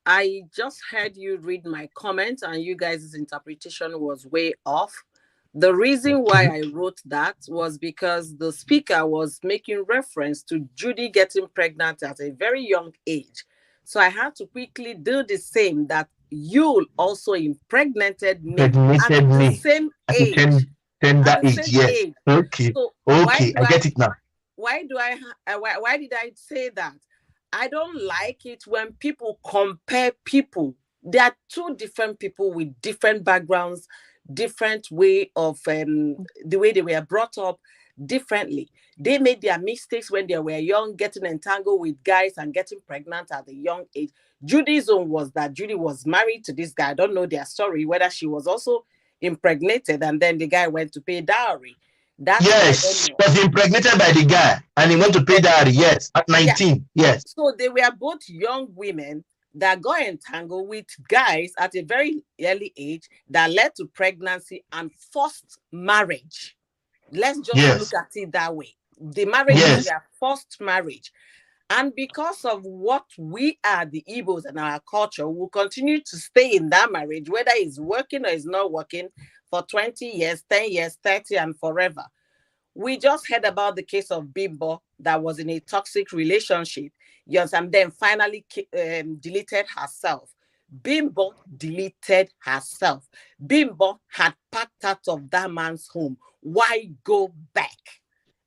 Speaker 4: I just heard you read my comment, and you guys' interpretation was way off. The reason why I wrote that was because the speaker was making reference to Judy getting pregnant at a very young age. So I had to quickly do the same, that Yul also impregnated me at the same age.
Speaker 2: Tender age, yes. Okay. So okay, I get it now.
Speaker 4: Why did I say that? I don't like it when people compare people. There are two different people with different backgrounds, different way of the way they were brought up differently. They made their mistakes when they were young, getting entangled with guys and getting pregnant at a young age. Judy's own was that Judy was married to this guy. I don't know their story, whether she was also impregnated and then the guy went to pay dowry.
Speaker 2: Yes, she was impregnated by the guy and he went to pay dowry, yes, at 19, yes.
Speaker 4: So they were both young women that got entangled with guys at a very early age that led to pregnancy and forced marriage. Let's just look at it that way. The marriage is their forced marriage. And because of what we are, the Igbos and our culture, will continue to stay in that marriage, whether it's working or it's not working, for 20 years, 10 years, 30, and forever. We just heard about the case of Bimbo that was in a toxic relationship, and then finally deleted herself. Bimbo deleted herself. Bimbo had packed out of that man's home. Why go back?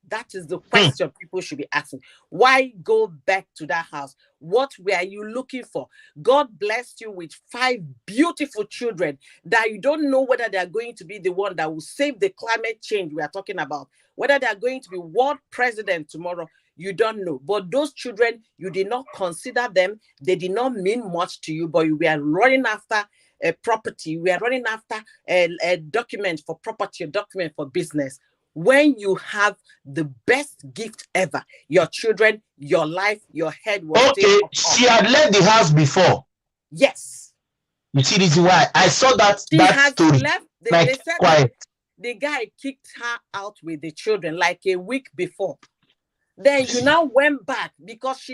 Speaker 4: That is the question people should be asking. Why go back to that house? What were you looking for? God blessed you with 5 beautiful children that you don't know whether they are going to be the one that will save the climate change we are talking about. Whether they are going to be world president tomorrow, you don't know. But those children, you did not consider them. They did not mean much to you, but you were running after a property. We are running after a document for property, a document for business. When you have the best gift ever, your children, your life, your head was
Speaker 2: okay. She had left the house before.
Speaker 4: Yes.
Speaker 2: You see, this is why I saw that story.
Speaker 4: They said quiet. The guy kicked her out with the children like a week before. Then you now went back because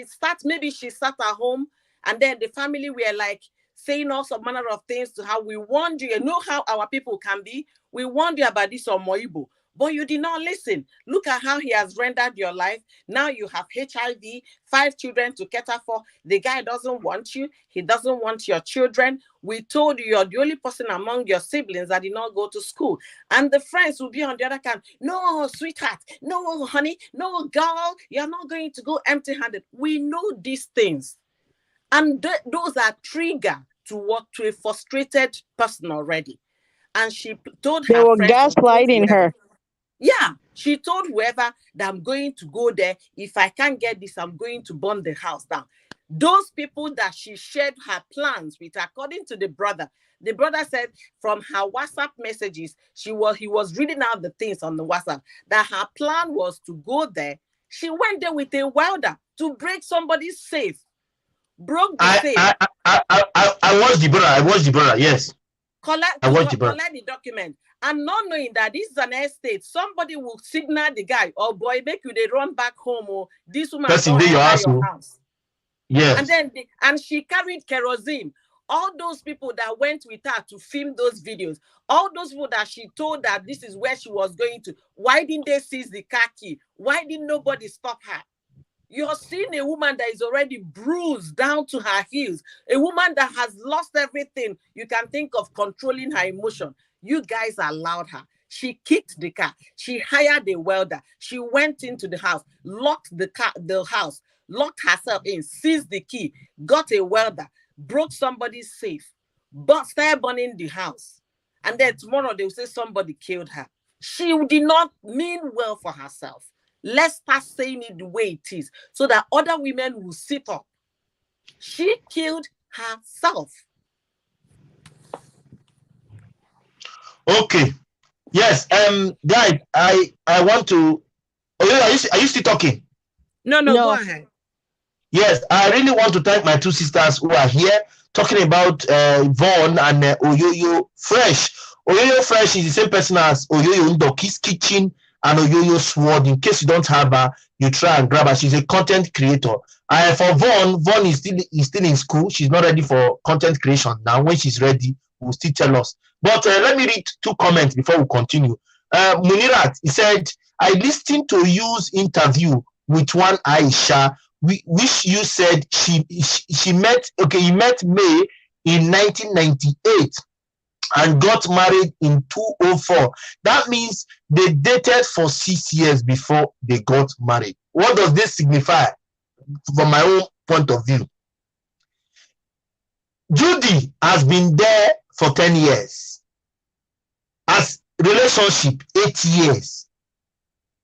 Speaker 4: maybe she sat at home, and then the family were like saying all some manner of things to her. We warned you. You know how our people can be. We warned you about this on Moibo. But you did not listen. Look at how he has rendered your life. Now you have HIV, 5 children to cater for. The guy doesn't want you. He doesn't want your children. We told you you're the only person among your siblings that did not go to school. And the friends will be on the other hand. No, sweetheart. No, honey. No, girl. You're not going to go empty-handed. We know these things. And those are trigger to what to a frustrated person already. And she told her
Speaker 3: They were
Speaker 4: friends,
Speaker 3: gaslighting her.
Speaker 4: Yeah, she told whoever that I'm going to go there. If I can't get this, I'm going to burn the house down. Those people that she shared her plans with, according to the brother said from her WhatsApp messages, he was reading out the things on the WhatsApp, that her plan was to go there. She went there with a welder to break somebody's safe. Broke the safe.
Speaker 2: I watched the brother. I watched the brother. Yes.
Speaker 4: Collect the document. And not knowing that this is an estate, somebody will signal the guy, oh boy, make you they run back home, or this woman don't enter your house.
Speaker 2: Yes.
Speaker 4: And she carried kerosene. All those people that went with her to film those videos, all those people that she told that this is where she was going to, why didn't they seize the car key? Why didn't nobody stop her? You're seeing a woman that is already bruised down to her heels, a woman that has lost everything you can think of controlling her emotion. You guys allowed her. She kicked the car. She hired a welder. She went into the house, locked the house, locked herself in, seized the key, got a welder, broke somebody's safe, but started burning the house. And then tomorrow they will say somebody killed her. She did not mean well for herself. Let's start saying it the way it is, so that other women will sit up. She killed herself.
Speaker 2: Okay. Yes. Guys, I want to. Are you still talking?
Speaker 4: No, go ahead.
Speaker 2: Yes, I really want to thank my two sisters who are here talking about Vaughn and Oyoyo Fresh. Oyoyo Fresh is the same person as Oyoyo Ndokis Kitchen and Oyoyo Sword. In case you don't have her, you try and grab her. She's a content creator. For Vaughn is still in school. She's not ready for content creation now. When she's ready, we'll still tell us. But let me read 2 comments before we continue. Munirat, he said, I listened to Yu's interview with one Aisha, which you said he met May in 1998 and got married in 2004. That means they dated for 6 years before they got married. What does this signify from my own point of view? Judy has been there for 10 years. As relationship, 8 years.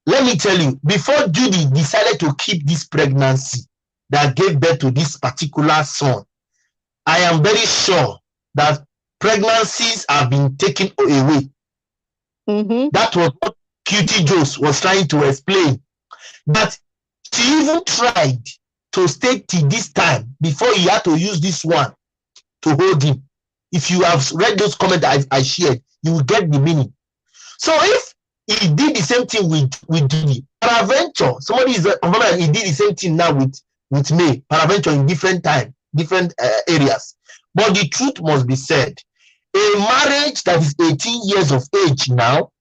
Speaker 2: Let me tell you, before Judy decided to keep this pregnancy that gave birth to this particular son, I am very sure that pregnancies have been taken away. That was what Cutie Jose was trying to explain. That she even tried to stay till this time before he had to use this one to hold him. If you have read those comments I shared, you will get the meaning. So if he did the same thing with Judy, peradventure, somebody is he did the same thing now with May, peradventure in different time, different areas. But the truth must be said. A marriage that is 18 years of age now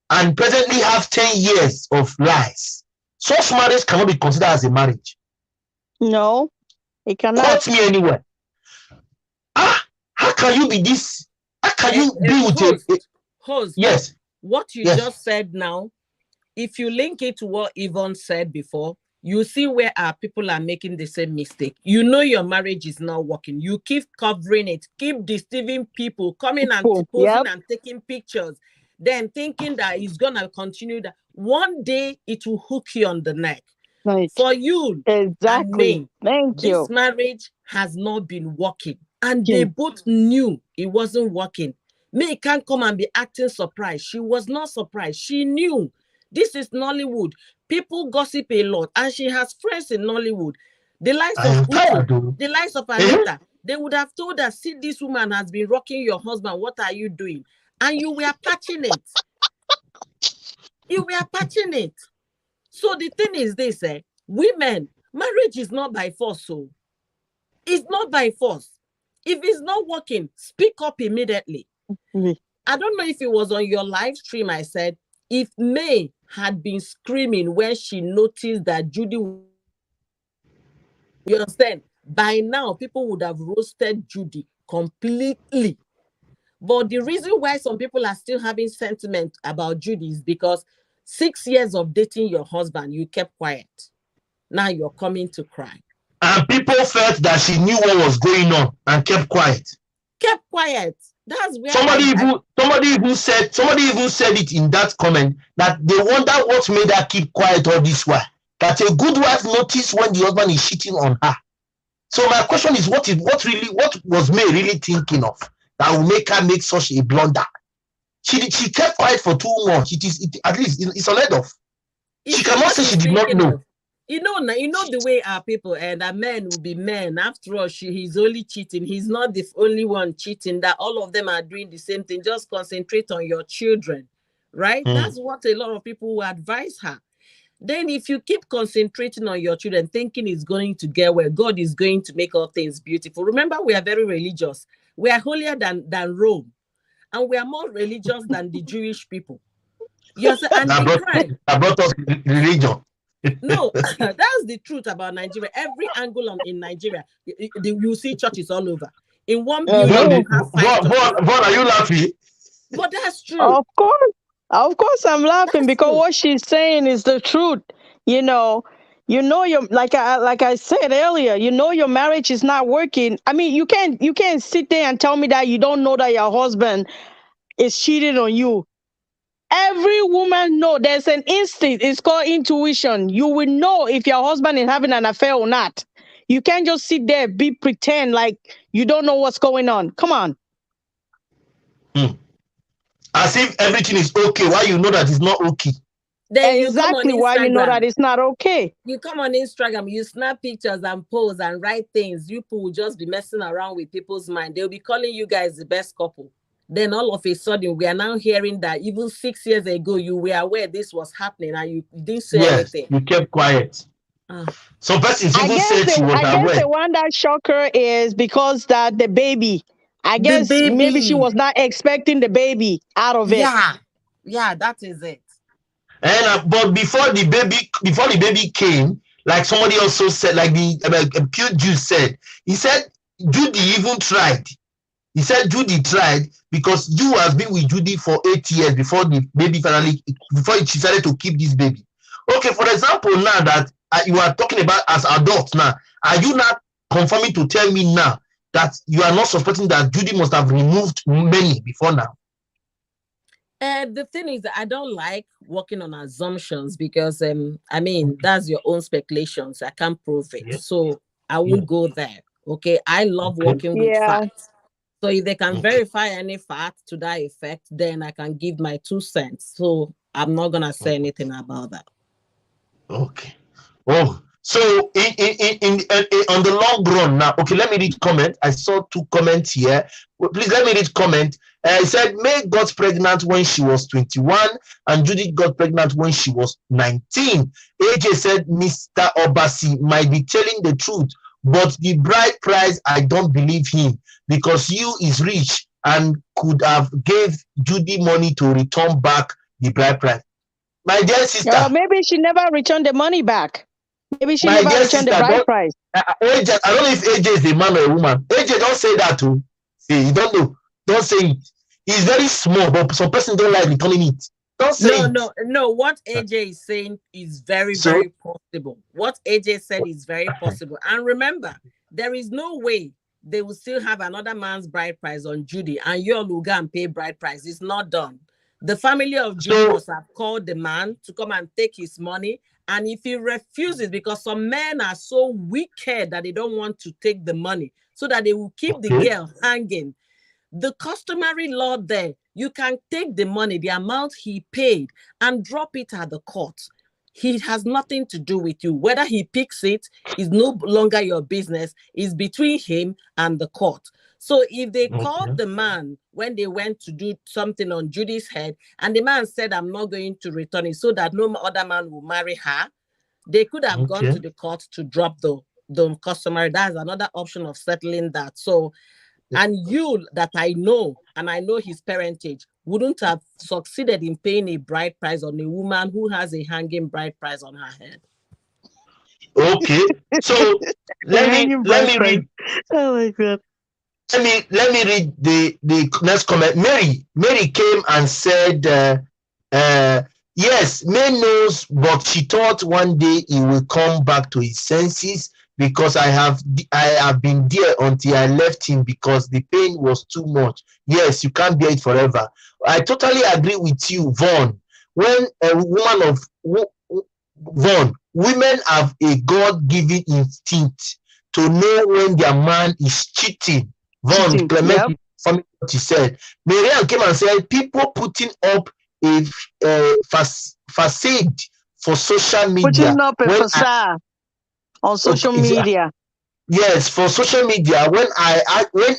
Speaker 2: and presently have 10 years of lies, such marriage cannot be considered as a marriage.
Speaker 3: No, it cannot.
Speaker 2: Quote me anywhere. How can you be this? How can you be with a
Speaker 4: host?
Speaker 2: Yes.
Speaker 4: What you just said now, if you link it to what Yvonne said before, you see where our people are making the same mistake. You know your marriage is not working. You keep covering it, keep deceiving people, coming and posing and taking pictures, then thinking that it's gonna continue. That one day it will hook you on the neck.
Speaker 3: Right.
Speaker 4: For you,
Speaker 3: exactly. Thank you.
Speaker 4: This marriage has not been working, and they both knew it wasn't working. May can't come and be acting surprised. She was not surprised. She knew. This is Nollywood. People gossip a lot, and she has friends in Nollywood. The likes of Uche, the likes of Anita, they would have told her, see, this woman has been rocking your husband. What are you doing? And you were patching it. You were patching it. So the thing is this, women, marriage is not by force. So it's not by force. If it's not working, speak up immediately. I don't know if it was on your live stream. I said, If May had been screaming when she noticed that Judy, you understand, by now people would have roasted Judy completely. But the reason why some people are still having sentiment about Judy is because 6 years of dating your husband, you kept quiet. Now you're coming to cry.
Speaker 2: And people felt that she knew what was going on and kept quiet.
Speaker 4: Kept quiet. That's where
Speaker 2: somebody even said it in that comment that they wonder what made her keep quiet all this while. That a good wife notices when the husband is cheating on her. So my question is, what was May really thinking of that will make her make such a blunder? She kept quiet for 2 months. At least it's unheard of. She cannot say she did not know.
Speaker 4: You know the way our people and our men will be men. After all, he's only cheating. He's not the only one cheating. That all of them are doing the same thing. Just concentrate on your children, right? That's what a lot of people will advise her. Then if you keep concentrating on your children, thinking it's going to get well, God is going to make all things beautiful. Remember, we are very religious. We are holier than Rome. And we are more religious than the Jewish people. Yes, and they cry.
Speaker 2: I brought us religion.
Speaker 4: No, that's the truth about Nigeria. Every angle in Nigeria, you see churches all over. In one building,
Speaker 2: what are you laughing?
Speaker 4: But that's true.
Speaker 3: Of course, I'm laughing because what she's saying is the truth. You know, your like I said earlier. You know, your marriage is not working. I mean, you can't sit there and tell me that you don't know that your husband is cheating on you. Every woman knows. There's an instinct. It's called intuition. You will know if your husband is having an affair or not. You can't just sit there pretend like you don't know what's going on. Come on.
Speaker 2: As if everything is okay. Why you know that it's not okay?
Speaker 4: Then
Speaker 3: exactly why you know that it's not okay.
Speaker 4: You come on Instagram, you snap pictures and pose and write things. You people will just be messing around with people's mind. They'll be calling you guys the best couple. Then all of a sudden, we are now hearing that even 6 years ago, you were aware this was happening and you didn't say anything.
Speaker 2: You kept quiet. Some persons even said she was aware.
Speaker 3: I guess the one that shocked her is because that the baby. I guess maybe she was not expecting the baby out of it.
Speaker 4: Yeah, that is it.
Speaker 2: And but before the baby came, like somebody also said, like the Pure Juice said, he said Judy even tried. He said Judy tried because you has been with Judy for 8 years before the baby before she decided to keep this baby. Okay, for example, now that you are talking about as adults now, are you not confirming to tell me now that you are not suspecting that Judy must have removed many before now?
Speaker 4: The thing is that I don't like working on assumptions because I mean that's your own speculations. I can't prove it, so I won't go there. Okay, I love working with facts. So if they can verify any fact to that effect, then I can give my 2 cents. So I'm not gonna say anything about that. Okay.
Speaker 2: Oh, so in on the long run now. Okay, let me read comment. I saw 2 comments here. Please let me read comment. It said May got pregnant when she was 21 and Judy got pregnant when she was 19. AJ said Mr. Obasi might be telling the truth, but the bride price, I don't believe him because you is rich and could have gave Judy money to return back the bride price. My dear sister.
Speaker 3: Maybe she never returned the money back. Maybe she never returned the bride price.
Speaker 2: AJ, I don't know if AJ is a man or a woman. AJ, don't say that too. See, you don't know. Don't say it. It's very small, but some person don't like returning it. Don't say it.
Speaker 4: No. What AJ is saying is very possible. What AJ said is very possible. And remember, there is no way they will still have another man's bride price on Judy and you will go and pay bride price. It's not done. The family of Judy must have called the man to come and take his money. And if he refuses, because some men are so wicked that they don't want to take the money, so that they will keep the girl hanging. The customary law there, you can take the money, the amount he paid, and drop it at the court. He has nothing to do with you. Whether he picks it is no longer your business. It's between him and the court. So if they called the man when they went to do something on Judy's head, and the man said, I'm not going to return it so that no other man will marry her, they could have gone to the court to drop the customary. That's another option of settling that. So, and you that I know, and I know his parentage, wouldn't have succeeded in paying a bride price on a woman who has a hanging bride price on her head.
Speaker 2: Okay, so let me read.
Speaker 3: Oh my God.
Speaker 2: Let me read the next comment. Mary came and said, yes, May knows, but she thought one day he will come back to his senses, because I have been there until I left him because the pain was too much. Yes, you can't bear it forever. I totally agree with you, Vaughn. When a woman of Vaughn, women have a God-given instinct to know when their man is cheating. Vaughn, Clement, from what he said. Marianne came and said, people putting up a facade for social media.
Speaker 3: Putting up a facade on social media.
Speaker 2: Yes, for social media, when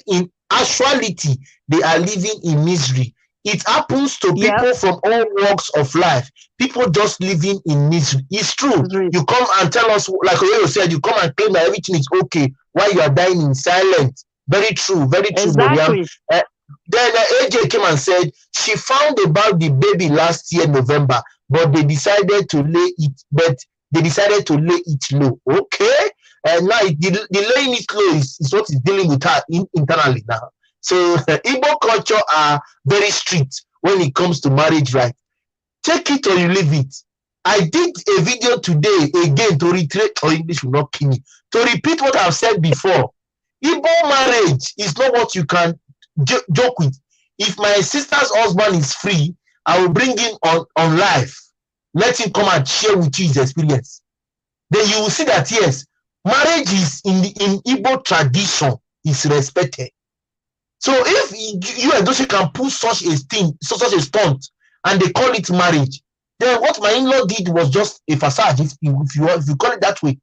Speaker 2: in actuality they are living in misery. It happens to people from all walks of life. People just living in misery. It's true. You come and tell us, like you said, you come and claim that everything is okay while you are dying in silence. Very true, very true.
Speaker 3: Exactly.
Speaker 2: Then AJ came and said she found about the baby last year November, but they decided to lay it low. Okay, and now the laying it low is what is dealing with her internally now. So Igbo culture are very strict when it comes to marriage right. Take it or you leave it. I did a video today again to reiterate, or English will not kill me, to repeat what I've said before. Igbo marriage is not what you can joke with. If my sister's husband is free, I will bring him on live. Let him come and share with you his experience. Then you will see that yes, marriage is in Igbo tradition is respected. So if you and Edochie can pull such a stunt, and they call it marriage, then what my in-law did was just a facade, if you call it that way.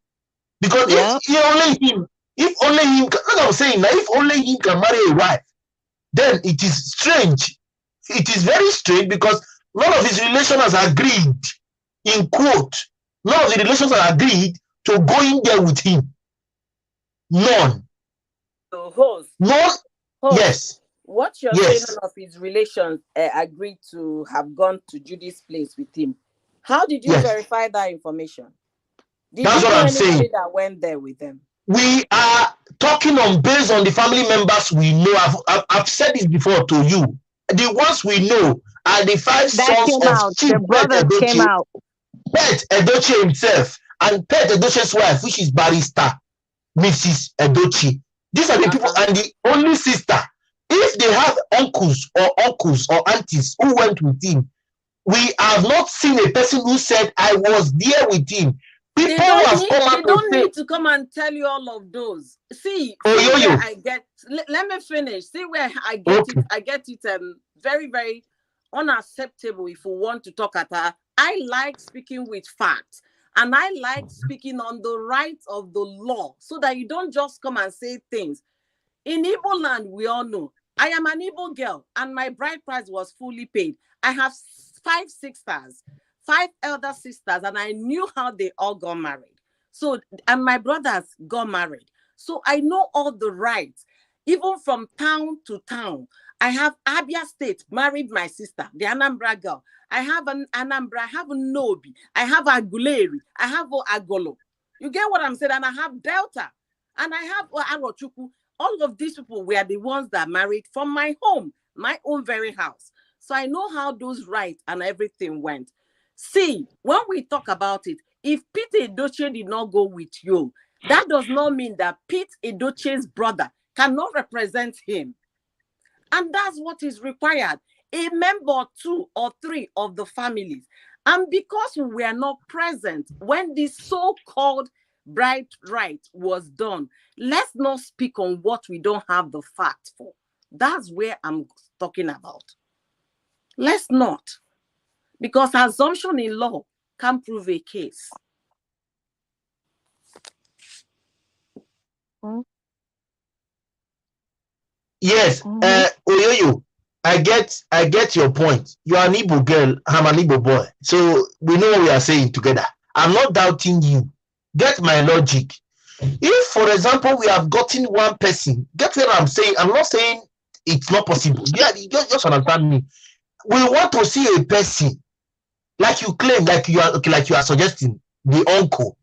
Speaker 2: Because if only him, like I'm saying, now if only him can marry a wife, then it is strange. It is very strange because none of his relations has agreed, in quote, none of the relations have agreed to go in there with him. None.
Speaker 4: So host.
Speaker 2: None.
Speaker 4: Host,
Speaker 2: yes.
Speaker 4: What you're saying, none of his relations agreed to have gone to Judy's place with him. How did you verify that information?
Speaker 2: That's what I'm saying.
Speaker 4: That went there with them?
Speaker 2: We are talking based on the family members we know. I've said this before to you. The ones we know are the 5 sons of Chief
Speaker 3: the brothers came out.
Speaker 2: Pet Edochie himself and Pet Edochie's wife, which is barrister Mrs. Edochie. These are the people, and the only sister. If they have uncles or aunties who went with him, we have not seen a person who said, I was there with him.
Speaker 4: They don't need to come and tell you all of those. See where I get. Let me finish. See where I get it. I get it. Very, very unacceptable. If we want to talk at her, I like speaking with facts, and I like speaking on the rights of the law, so that you don't just come and say things. In Igbo land, we all know. I am an Igbo girl, and my bride price was fully paid. I have 5 sisters. 5 elder sisters, and I knew how they all got married. So, and my brothers got married. So I know all the rights, even from town to town. I have Abia State, married my sister, the Anambra girl. I have an Anambra, I have a Nobi, I have Aguleri, I have Agolo. You get what I'm saying? And I have Delta, and I have Arochukwu. All of these people were the ones that married from my home, my own very house. So I know how those rights and everything went. See, when we talk about it, if Pete Edochie did not go with you, that does not mean that Pete Edochie's brother cannot represent him. And that's what is required. A member 2 or 3 of the families. And because we are not present when this so-called bride right was done, let's not speak on what we don't have the facts for. That's where I'm talking about. Let's not. Because assumption in law can prove a case.
Speaker 2: Yes, Oyoyo, I get your point. You are an Igbo girl, I'm an Igbo boy. So we know what we are saying together. I'm not doubting you. Get my logic. If, for example, we have gotten one person, get what I'm saying. I'm not saying it's not possible. Yeah, just understand me. we want to see a person, like you claim, like you are suggesting, the uncle.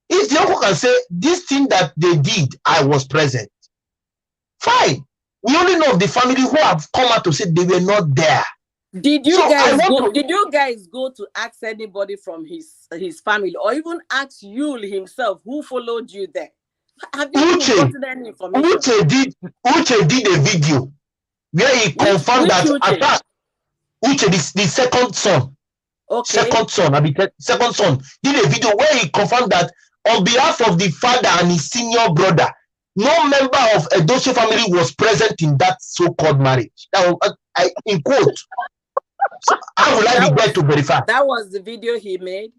Speaker 2: If the uncle can say, this thing that they did, I was present, fine. We only know of the family who have come out to say they were not there.
Speaker 4: Did you guys go to ask anybody from his family, or even ask Yul himself who followed you there? Have you gotten any information?
Speaker 2: Uche did a video where he confirmed that Uche, the second son, second son, did a video where he confirmed that on behalf of the father and his senior brother, no member of Edochie family was present in that so-called marriage. That was, in quote. So how will I be there to verify?
Speaker 4: That was the video he made?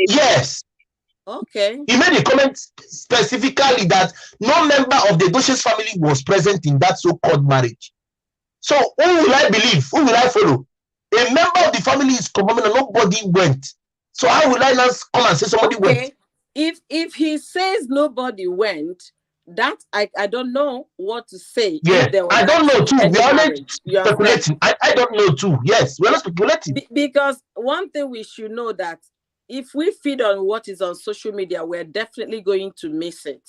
Speaker 2: Yes.
Speaker 4: Okay.
Speaker 2: He made a comment specifically that no member of the Edochie's family was present in that so-called marriage. So who will I believe? Who will I follow? A member of the family is confirming that nobody went. So how will I now come and say somebody went?
Speaker 4: If he says nobody went, that I don't know what to say.
Speaker 2: Yeah, I don't know too. We are only speculating. I don't know too. Yes, we're not speculating.
Speaker 4: Because one thing we should know, that if we feed on what is on social media, we're definitely going to miss it.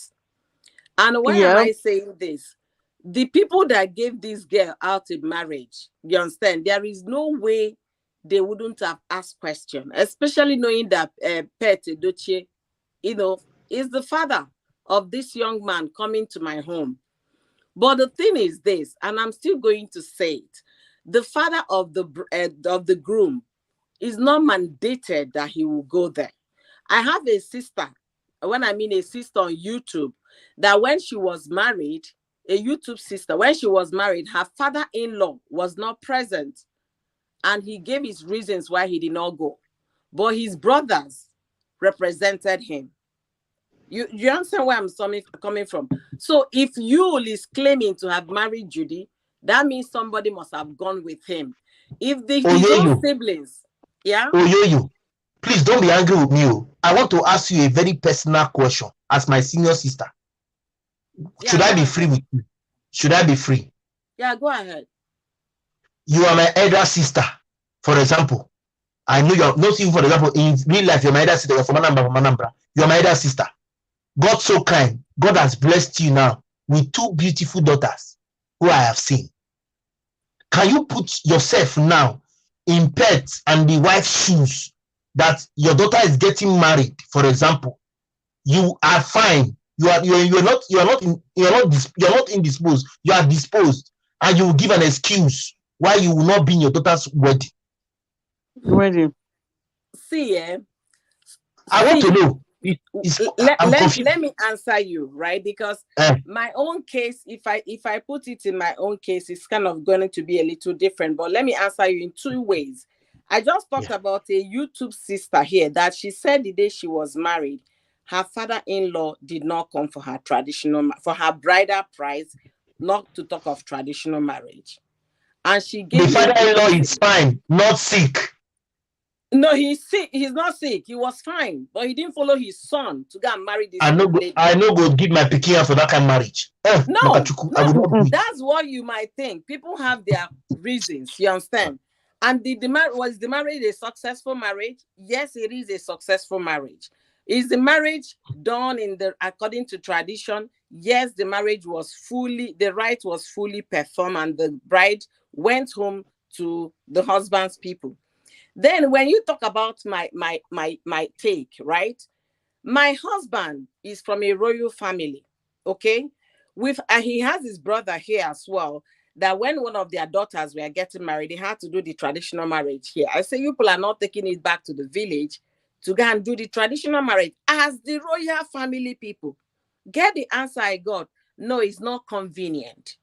Speaker 4: And why am I saying this? The people that gave this girl out in marriage, you understand, there is no way they wouldn't have asked questions, especially knowing that Pet Edochie, is the father of this young man coming to my home. But the thing is this, and I'm still going to say it, the father of the groom is not mandated that he will go there. I have a sister, when I mean a sister on YouTube, that when she was married, a YouTube sister, when she was married, her father-in-law was not present, and he gave his reasons why he did not go. But his brothers represented him. You understand where I'm coming from? So if Yul is claiming to have married Judy, that means somebody must have gone with him. If his own siblings,
Speaker 2: please don't be angry with me. I want to ask you a very personal question as my senior sister. Should I be free with you? Should I be free?
Speaker 4: Yeah, go ahead.
Speaker 2: You are my elder sister, for example. I know you're not even, for example, in real life, you're my elder sister. You're from Anambra. You're my elder sister. God so kind. God has blessed you now with two beautiful daughters who I have seen. Can you put yourself now in Pet and the wife's shoes that your daughter is getting married, for example? You are fine. You're not indisposed. You are disposed, and you will give an excuse why you will not be in your daughter's wedding.
Speaker 4: See,
Speaker 2: I want to know.
Speaker 4: Let me answer you, right? Because my own case, if I put it in my own case, it's kind of going to be a little different. But let me answer you in two ways. I just talked about a YouTube sister here that she said the day she was married, her father-in-law did not come for her bridal price, not to talk of traditional marriage. And she gave
Speaker 2: the father-in-law is fine, not sick.
Speaker 4: No, he's sick. He's not sick. He was fine, but he didn't follow his son to go and marry this lady.
Speaker 2: I know go give my pikin for that kind of marriage.
Speaker 4: No, that's what you might think. People have their reasons. You understand? And was the marriage a successful marriage? Yes, it is a successful marriage. Is the marriage done according to tradition? Yes, the rite was fully performed, and the bride went home to the husband's people. Then when you talk about my take, right? My husband is from a royal family, okay? He has his brother here as well, that when one of their daughters were getting married, they had to do the traditional marriage here. I say, you people are not taking it back to the village to go and do the traditional marriage as the royal family people. Get the answer I got. No, it's not convenient.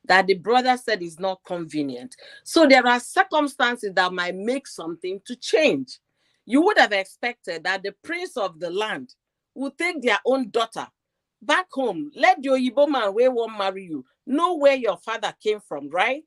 Speaker 4: That the brother said is not convenient. So there are circumstances that might make something to change. You would have expected that the prince of the land would take their own daughter back home. Let the Oyibo man where won't marry you. Know where your father came from, right?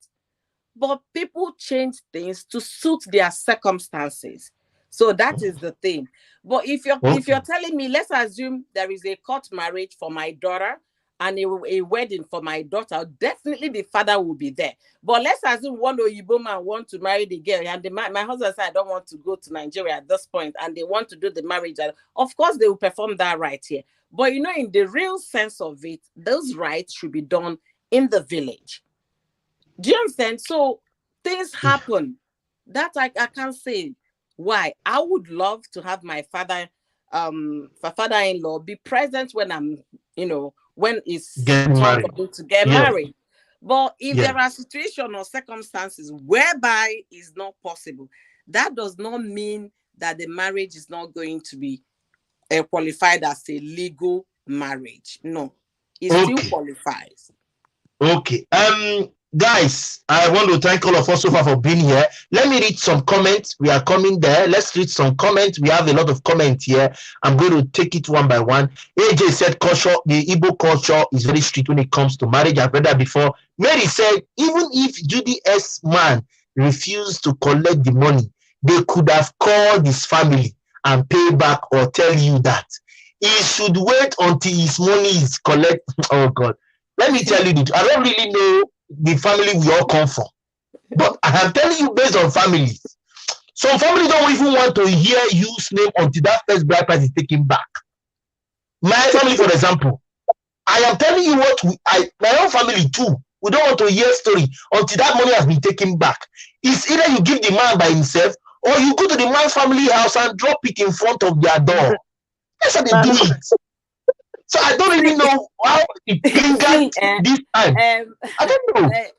Speaker 4: But people change things to suit their circumstances. So that is the thing. But if you're telling me, let's assume there is a court marriage for my daughter, and a wedding for my daughter, definitely the father will be there. But let's assume one Oyibo man want to marry the girl, and my husband said, I don't want to go to Nigeria at this point, and they want to do the marriage. And of course, they will perform that right here. But you know, in the real sense of it, those rites should be done in the village. Do you understand? So things happen that I can't say why. I would love to have my father-in-law be present when I'm, when it's time for me to get married. But if there are situations or circumstances whereby it's not possible, that does not mean that the marriage is not going to be qualified as a legal marriage. No, it still qualifies.
Speaker 2: Okay. Guys, I want to thank all of us so far for being here. Let me read some comments. We are coming there. Let's read some comments. We have a lot of comments here. I'm going to take it one by one. AJ said the Igbo culture is very strict when it comes to marriage. I've read that before. Mary said, even if Judy S. man refused to collect the money, they could have called his family and pay back or tell you that. He should wait until his money is collected. Oh, God. Let me tell you, I don't really know the family we all come from. But I am telling you based on families. Some families don't even want to hear you's name until that first bride price is taken back. My family, for example, I am telling you what my own family too. We don't want to hear story until that money has been taken back. It's either you give the man by himself or you go to the man's family house and drop it in front of their door. That's how they do it. So I don't really know how it lingered this time. I don't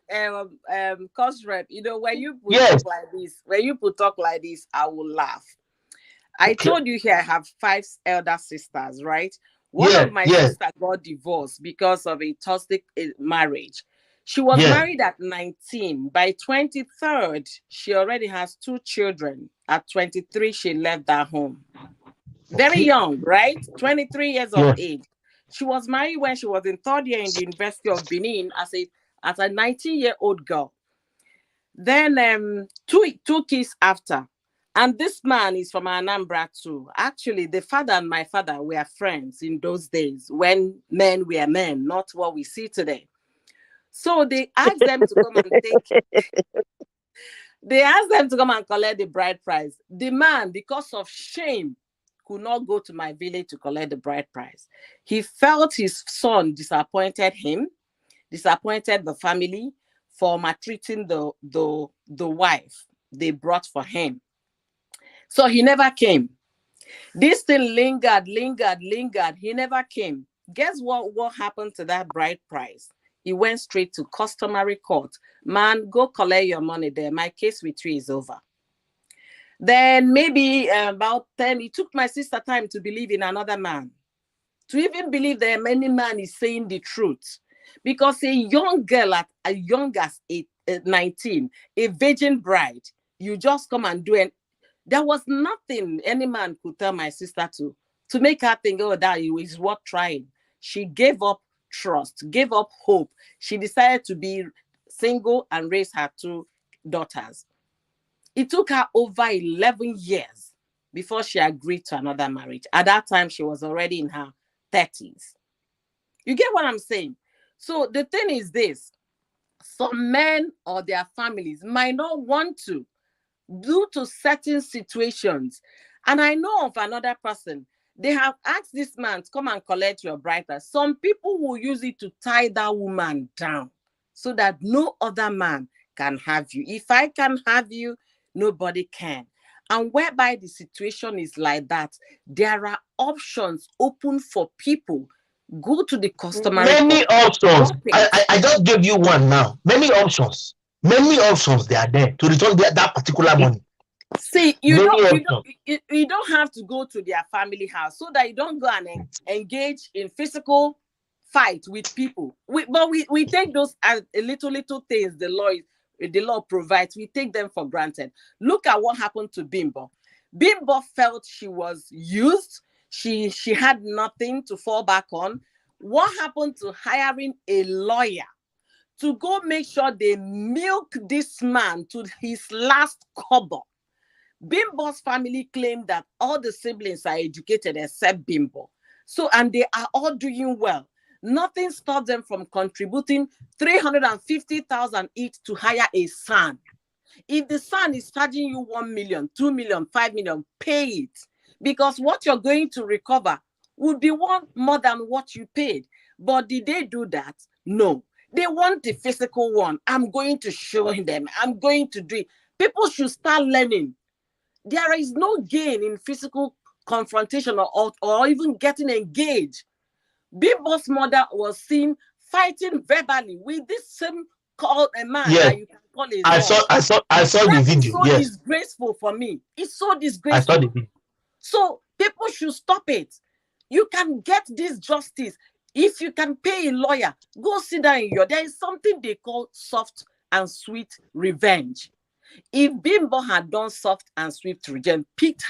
Speaker 2: know.
Speaker 4: Cost rep, when you talk like this, I will laugh. I told you here I have 5 elder sisters, right? One of my sisters got divorced because of a toxic marriage. She was married at 19. By 23rd, she already has 2 children. At 23, she left that home. Very young, right? 23 years of age. She was married when she was in 3rd year in the University of Benin as a 19-year-old girl. Then 2 kids after. And this man is from Anambra too. Actually, the father and my father were friends in those days when men were men, not what we see today. So they asked them to come and they asked them to come and collect the bride price. The man, because of shame, could not go to my village to collect the bride price. He felt his son disappointed him, disappointed the family for maltreating the wife they brought for him. So he never came. This thing lingered. He never came. Guess what happened to that bride price? He went straight to customary court. Man, go collect your money there. My case with you is over. Then maybe about 10, it took my sister time to believe in another man. To even believe that any man is saying the truth. Because a young girl as young as 19, a virgin bride, you just come and do it. There was nothing any man could tell my sister to make her think, oh, that is worth trying. She gave up trust, gave up hope. She decided to be single and raise her 2 daughters. It took her over 11 years before she agreed to another marriage. At that time, she was already in her 30s. You get what I'm saying? So the thing is this. Some men or their families might not want to due to certain situations. And I know of another person. They have asked this man to come and collect your bride price. Some people will use it to tie that woman down so that no other man can have you. If I can have you, nobody can. And whereby the situation is like that, there are options open for people. Go to the customary.
Speaker 2: Many options. I just gave you one now. Many options. They are there to return that particular money.
Speaker 4: See, you don't have to go to their family house so that you don't go and engage in physical fight with people. But we take those as little things the law provides. We take them for granted. Look at what happened to Bimbo. Bimbo felt she was used. She had nothing to fall back on. What happened to hiring a lawyer to go make sure they milk this man to his last kobo? Bimbo's family claimed that all the siblings are educated except Bimbo. So, and they are all doing well. Nothing stops them from contributing 350,000 each to hire a son. If the son is charging you 1 million, 2 million, 5 million, pay it, because what you're going to recover would be more than what you paid. But did they do that? No. They want the physical one. I'm going to show them. I'm going to do it. People should start learning. There is no gain in physical confrontation or even getting engaged. Bimbo's mother was seen fighting verbally with this same called a man that you can call a
Speaker 2: I saw the video.
Speaker 4: So disgraceful for me. It's so disgraceful.
Speaker 2: I saw the video.
Speaker 4: So people should stop it. You can get this justice. If you can pay a lawyer, go sit down in there is something they call soft and sweet revenge. If Bimbo had done soft and sweet revenge, picked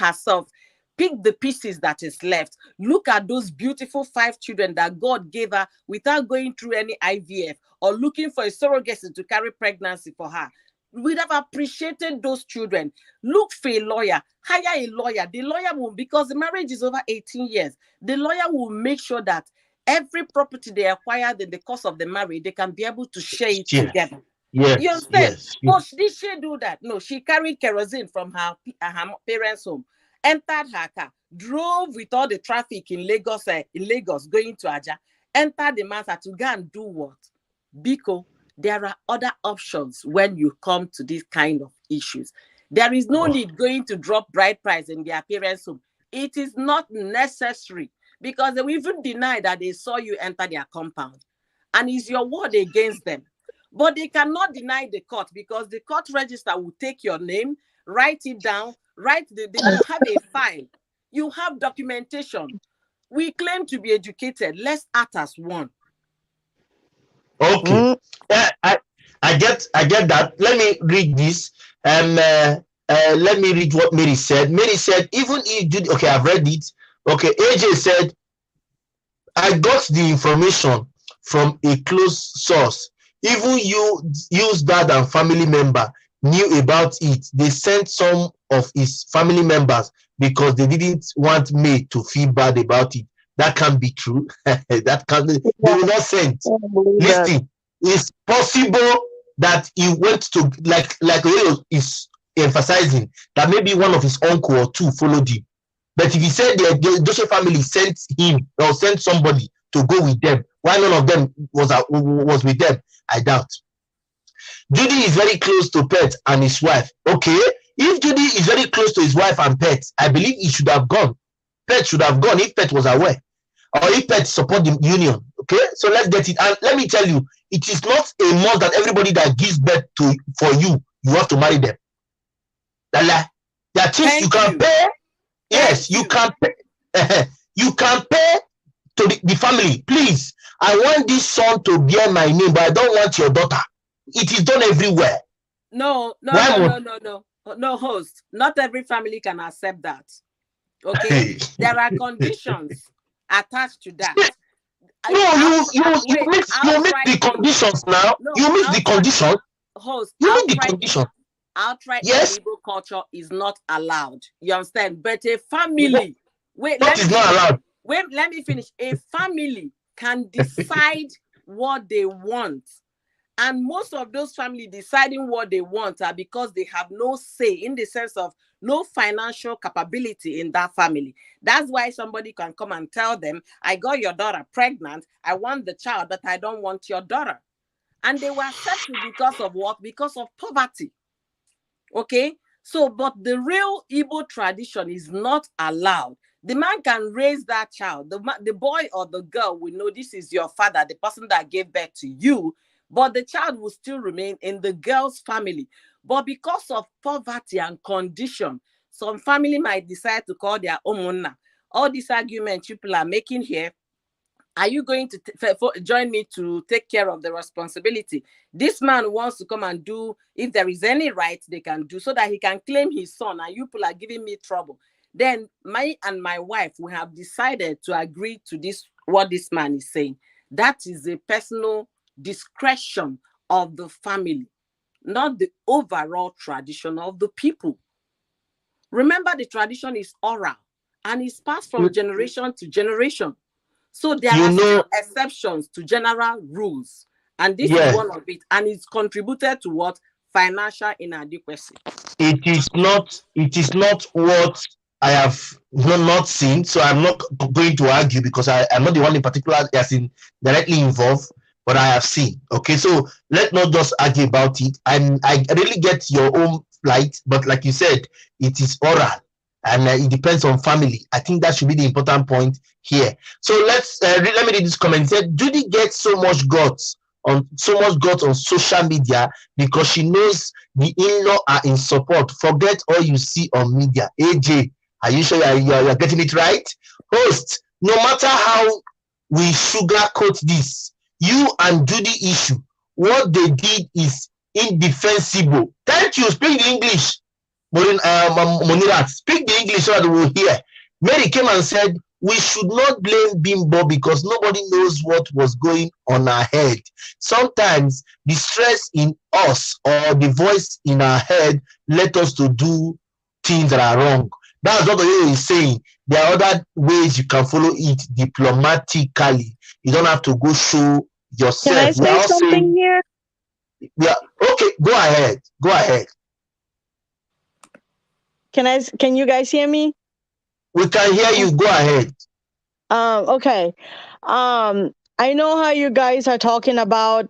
Speaker 4: the pieces that is left, look at those beautiful 5 children that God gave her without going through any IVF or looking for a surrogate to carry pregnancy for her. We'd have appreciated those children. Look for a lawyer, hire a lawyer. The lawyer will, because the marriage is over 18 years, the lawyer will make sure that every property they acquired in the course of the marriage, they can be able to share it together.
Speaker 2: Yes,
Speaker 4: you understand?
Speaker 2: Yes.
Speaker 4: But did she do that? No, she carried kerosene from her parents' home, entered her car, drove with all the traffic in Lagos going to Aja, entered the man's house to go and do what? Because there are other options when you come to these kind of issues. There is no need going to drop bride price in their parents' home. It is not necessary, because they will even deny that they saw you enter their compound. And it's your word against them. But they cannot deny the court, because the court register will take your name, write it down, you have a file, you have documentation. We claim to be educated. Let's act as one.
Speaker 2: Okay. I get that. Let me read this. Let me read what Mary said. Mary said, even if Judy, okay, I've read it. Okay, AJ said, I got the information from a close source. Even Yul's dad and family member knew about it. They sent some of his family members because they didn't want May to feel bad about it. That can't be true. That can't. They will not send. Listen, it's possible that he went to, like Leo is emphasizing, that maybe one of his uncle or two followed him. But if he said the Edochie family sent him or sent somebody to go with them, why none of them was with them, I doubt. Judy is very close to Pet and his wife. Okay, if Judy is very close to his wife and Pet, I believe he should have gone. Pet should have gone if Pet was aware, or if Pet support the union. Okay, so let's get it. And let me tell you, it is not a must that everybody that gives birth to for you have to marry them. There are things you can pay. Yes, you can pay. You can pay to the family. Please, I want this son to bear my name, but I don't want your daughter. It is done everywhere.
Speaker 4: No, host. Not every family can accept that. Okay, there are conditions attached to that.
Speaker 2: No, you mix the conditions now. No, you mix the conditions.
Speaker 4: Host,
Speaker 2: you mix the conditions.
Speaker 4: Outright
Speaker 2: Igbo
Speaker 4: culture is not allowed. You understand? But a family,
Speaker 2: not allowed.
Speaker 4: Wait, let me finish. A family can decide what they want. And most of those families deciding what they want are because they have no say, in the sense of no financial capability in that family. That's why somebody can come and tell them, I got your daughter pregnant. I want the child, but I don't want your daughter. And they were accepted because of what? Because of poverty. Okay? So, but the real Igbo tradition is not allowed. The man can raise that child. The boy or the girl will know this is your father, the person that gave birth to you, but the child will still remain in the girl's family. But because of poverty and condition, some family might decide to call their omuna. All these arguments people are making here, are you going to join me to take care of the responsibility? This man wants to come and do, if there is any right they can do, so that he can claim his son, and you people are giving me trouble. Then me and my wife, we have decided to agree to this, what this man is saying. That is a personal discretion of the family, not the overall tradition of the people. Remember, the tradition is oral and it's passed from generation to generation. So there are still exceptions to general rules, and this is one of it, and it's contributed to what? Financial inadequacy.
Speaker 2: It is not what I have not seen, so I'm not going to argue because I'm not the one in particular that's directly involved, but I have seen. Okay, so let's not just argue about it. I really get your own plight, but like you said, it is oral and it depends on family. I think that should be the important point here. So let me read this comment. It said Judy gets so much guts on social media because she knows the in-law are in support. Forget all you see on media. AJ, are you sure you're getting it right? Host, no matter how we sugarcoat this, you and Judy issue, what they did is indefensible. Thank you. Speak the English. Monirat, speak the English so that we'll hear. Mary came and said, we should not blame Bimbo because nobody knows what was going on her head. Sometimes the stress in us or the voice in our head let us to do things that are wrong. That's what the way is saying. There are other ways you can follow it diplomatically. You don't have to go show yourself.
Speaker 3: Can I say something here?
Speaker 2: Yeah. Okay. Go ahead. Go ahead.
Speaker 3: Can you guys hear me?
Speaker 2: We can hear you. Go ahead.
Speaker 3: Okay. I know how you guys are talking about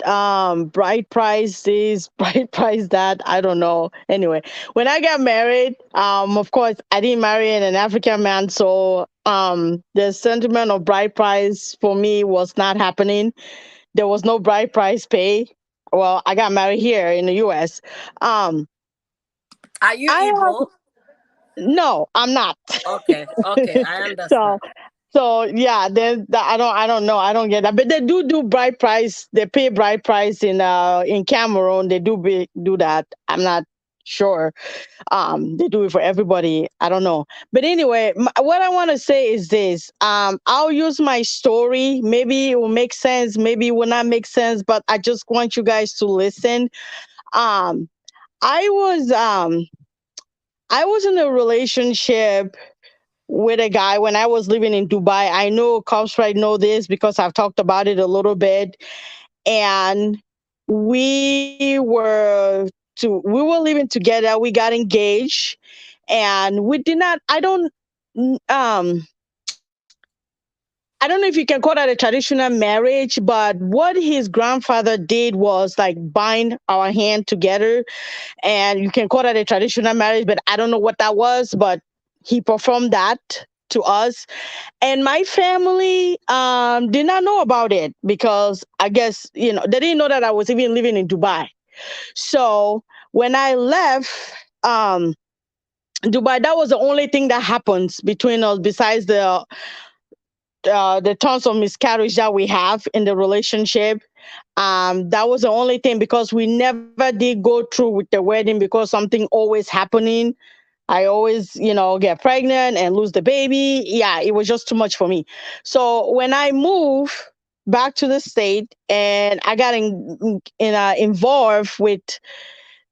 Speaker 3: bride price this, bride price that. I don't know. Anyway, when I got married, of course, I didn't marry an African man, so the sentiment of bride price for me was not happening. There was no bride price pay. Well, I got married here in the U.S.
Speaker 4: Are you Igbo?
Speaker 3: No, I'm not.
Speaker 4: Okay, I understand.
Speaker 3: So yeah, I don't know. I don't get that. But they do bride price. They pay bride price in Cameroon. They do that. I'm not sure. They do it for everybody. I don't know. But anyway, what I want to say is this. I'll use my story. Maybe it will make sense. Maybe it will not make sense. But I just want you guys to listen. I was in a relationship with a guy when I was living in Dubai. I know cops right know this because I've talked about it a little bit. And we were living together. We got engaged, and we did not. I don't know if you can call that a traditional marriage, but what his grandfather did was like bind our hand together, and you can call that a traditional marriage, but I don't know what that was, but he performed that to us. And my family did not know about it because I guess, they didn't know that I was even living in Dubai. So when I left Dubai, that was the only thing that happens between us besides the tons of miscarriage that we have in the relationship. That was the only thing because we never did go through with the wedding because something always happening. I always, get pregnant and lose the baby. Yeah, it was just too much for me. So when I moved back to the state and I got involved with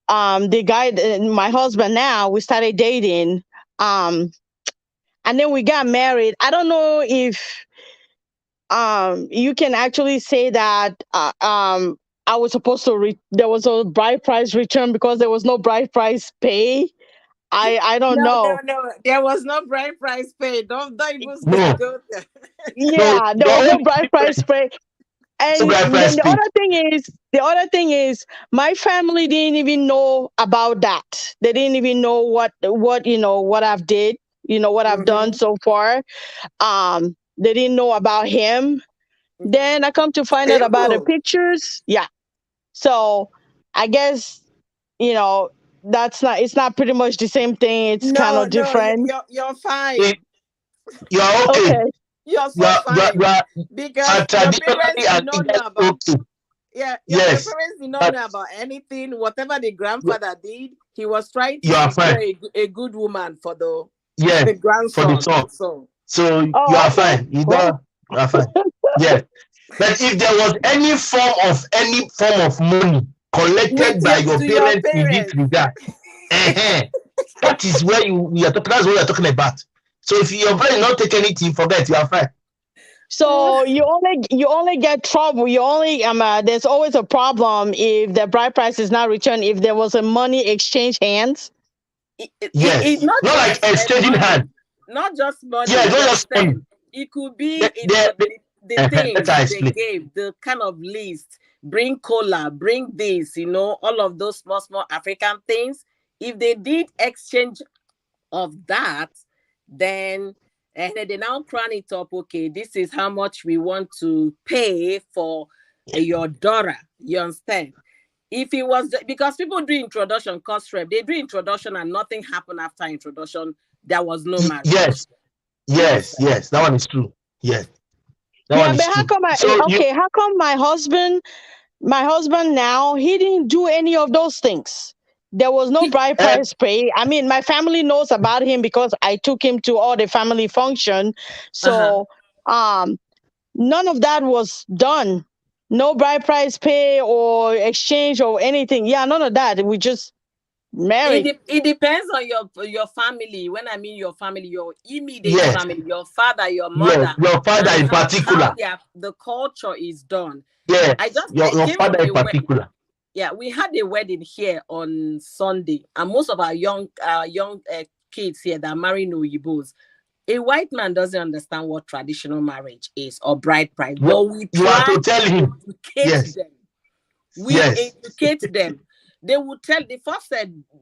Speaker 3: the guy, my husband now, we started dating. And then we got married. I don't know if you can actually say that I was supposed to, there was a bride price return because there was no bride price pay. I don't know.
Speaker 4: No, there was no bride price pay. Don't even
Speaker 2: No.
Speaker 3: Yeah, there was no bride price pay. And then the other thing is, my family didn't even know about that. They didn't even know what I've did, what I've done so far. They didn't know about him. Then I come to find out about the pictures. Yeah. So I guess, it's not pretty much the same thing. It's kind of different.
Speaker 4: You're fine.
Speaker 2: You're okay.
Speaker 4: You're so fine. Because your parents did not know about your parents did not know about anything. Whatever the grandfather did, he was trying to secure a good woman for the grandson.
Speaker 2: For the son. So you are fine. You are fine. Yes. But if there was any form of money collected by your parents in this regard, that is where that's what we are talking about. So if your parents not take anything, forget, you are fine.
Speaker 3: So you only get trouble. You only there's always a problem if the bride price is not returned. If there was a money exchange hands.
Speaker 4: It's
Speaker 2: Yes.
Speaker 4: not
Speaker 2: Not like
Speaker 4: just
Speaker 2: exchanging
Speaker 4: money,
Speaker 2: hand.
Speaker 4: not just money.
Speaker 2: Yeah,
Speaker 4: You
Speaker 2: not just money.
Speaker 4: understand? It could be the
Speaker 2: Let
Speaker 4: things
Speaker 2: I
Speaker 4: they
Speaker 2: explain.
Speaker 4: gave, the kind of list. Bring cola, bring this, all of those small African things. If they did exchange of that, then and they now crown it up. Okay, this is how much we want to pay for your daughter. You understand? If it was because people do introduction, cost rep, they do introduction and nothing happened after introduction. There was no marriage.
Speaker 2: Yes, that one is true. Yes, that
Speaker 3: Yeah,
Speaker 2: one
Speaker 3: but
Speaker 2: is
Speaker 3: how
Speaker 2: true.
Speaker 3: come
Speaker 2: So
Speaker 3: how come my husband now, he didn't do any of those things. There was no bride
Speaker 2: uh,
Speaker 3: price pay. I mean, my family knows about him because I took him to all the family function. So none of that was done. No bride price pay or exchange or anything. Yeah, none of that. We just married.
Speaker 4: It depends on your family. When I mean your family, your immediate
Speaker 2: yes,
Speaker 4: family, your father, your
Speaker 2: yes,
Speaker 4: mother,
Speaker 2: your father
Speaker 4: and
Speaker 2: in
Speaker 4: how
Speaker 2: particular.
Speaker 4: the culture is done.
Speaker 2: Yes,
Speaker 4: I
Speaker 2: your
Speaker 4: came
Speaker 2: father
Speaker 4: from
Speaker 2: in particular.
Speaker 4: yeah, we had a wedding here on Sunday, and most of our young kids here that are marrying Oyibos, a white man doesn't understand what traditional marriage is or bride price, but
Speaker 2: Well,
Speaker 4: we
Speaker 2: you have
Speaker 4: try
Speaker 2: to tell
Speaker 4: to
Speaker 2: him.
Speaker 4: educate
Speaker 2: Yes,
Speaker 4: them. We
Speaker 2: yes.
Speaker 4: educate them. They would tell the first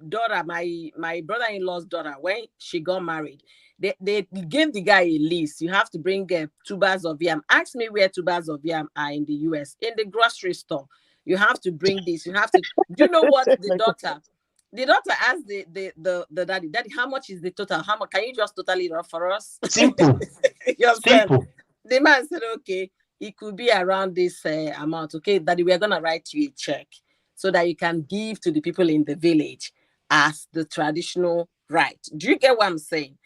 Speaker 4: daughter, my brother-in-law's daughter, when she got married, they gave the guy a list. You have to bring 2 bags of yam. Ask me where 2 bags of yam are in the US. In the grocery store. You have to bring this. You have to. Do you know what the daughter? The daughter asked the daddy, how much is the total? How much? Can you just totally it for us?
Speaker 2: Simple.
Speaker 4: You understand?
Speaker 2: Simple.
Speaker 4: The man said, okay, it could be around this amount. Okay, daddy, we're going to write you a check so that you can give to the people in the village as the traditional right. Do you get what I'm saying?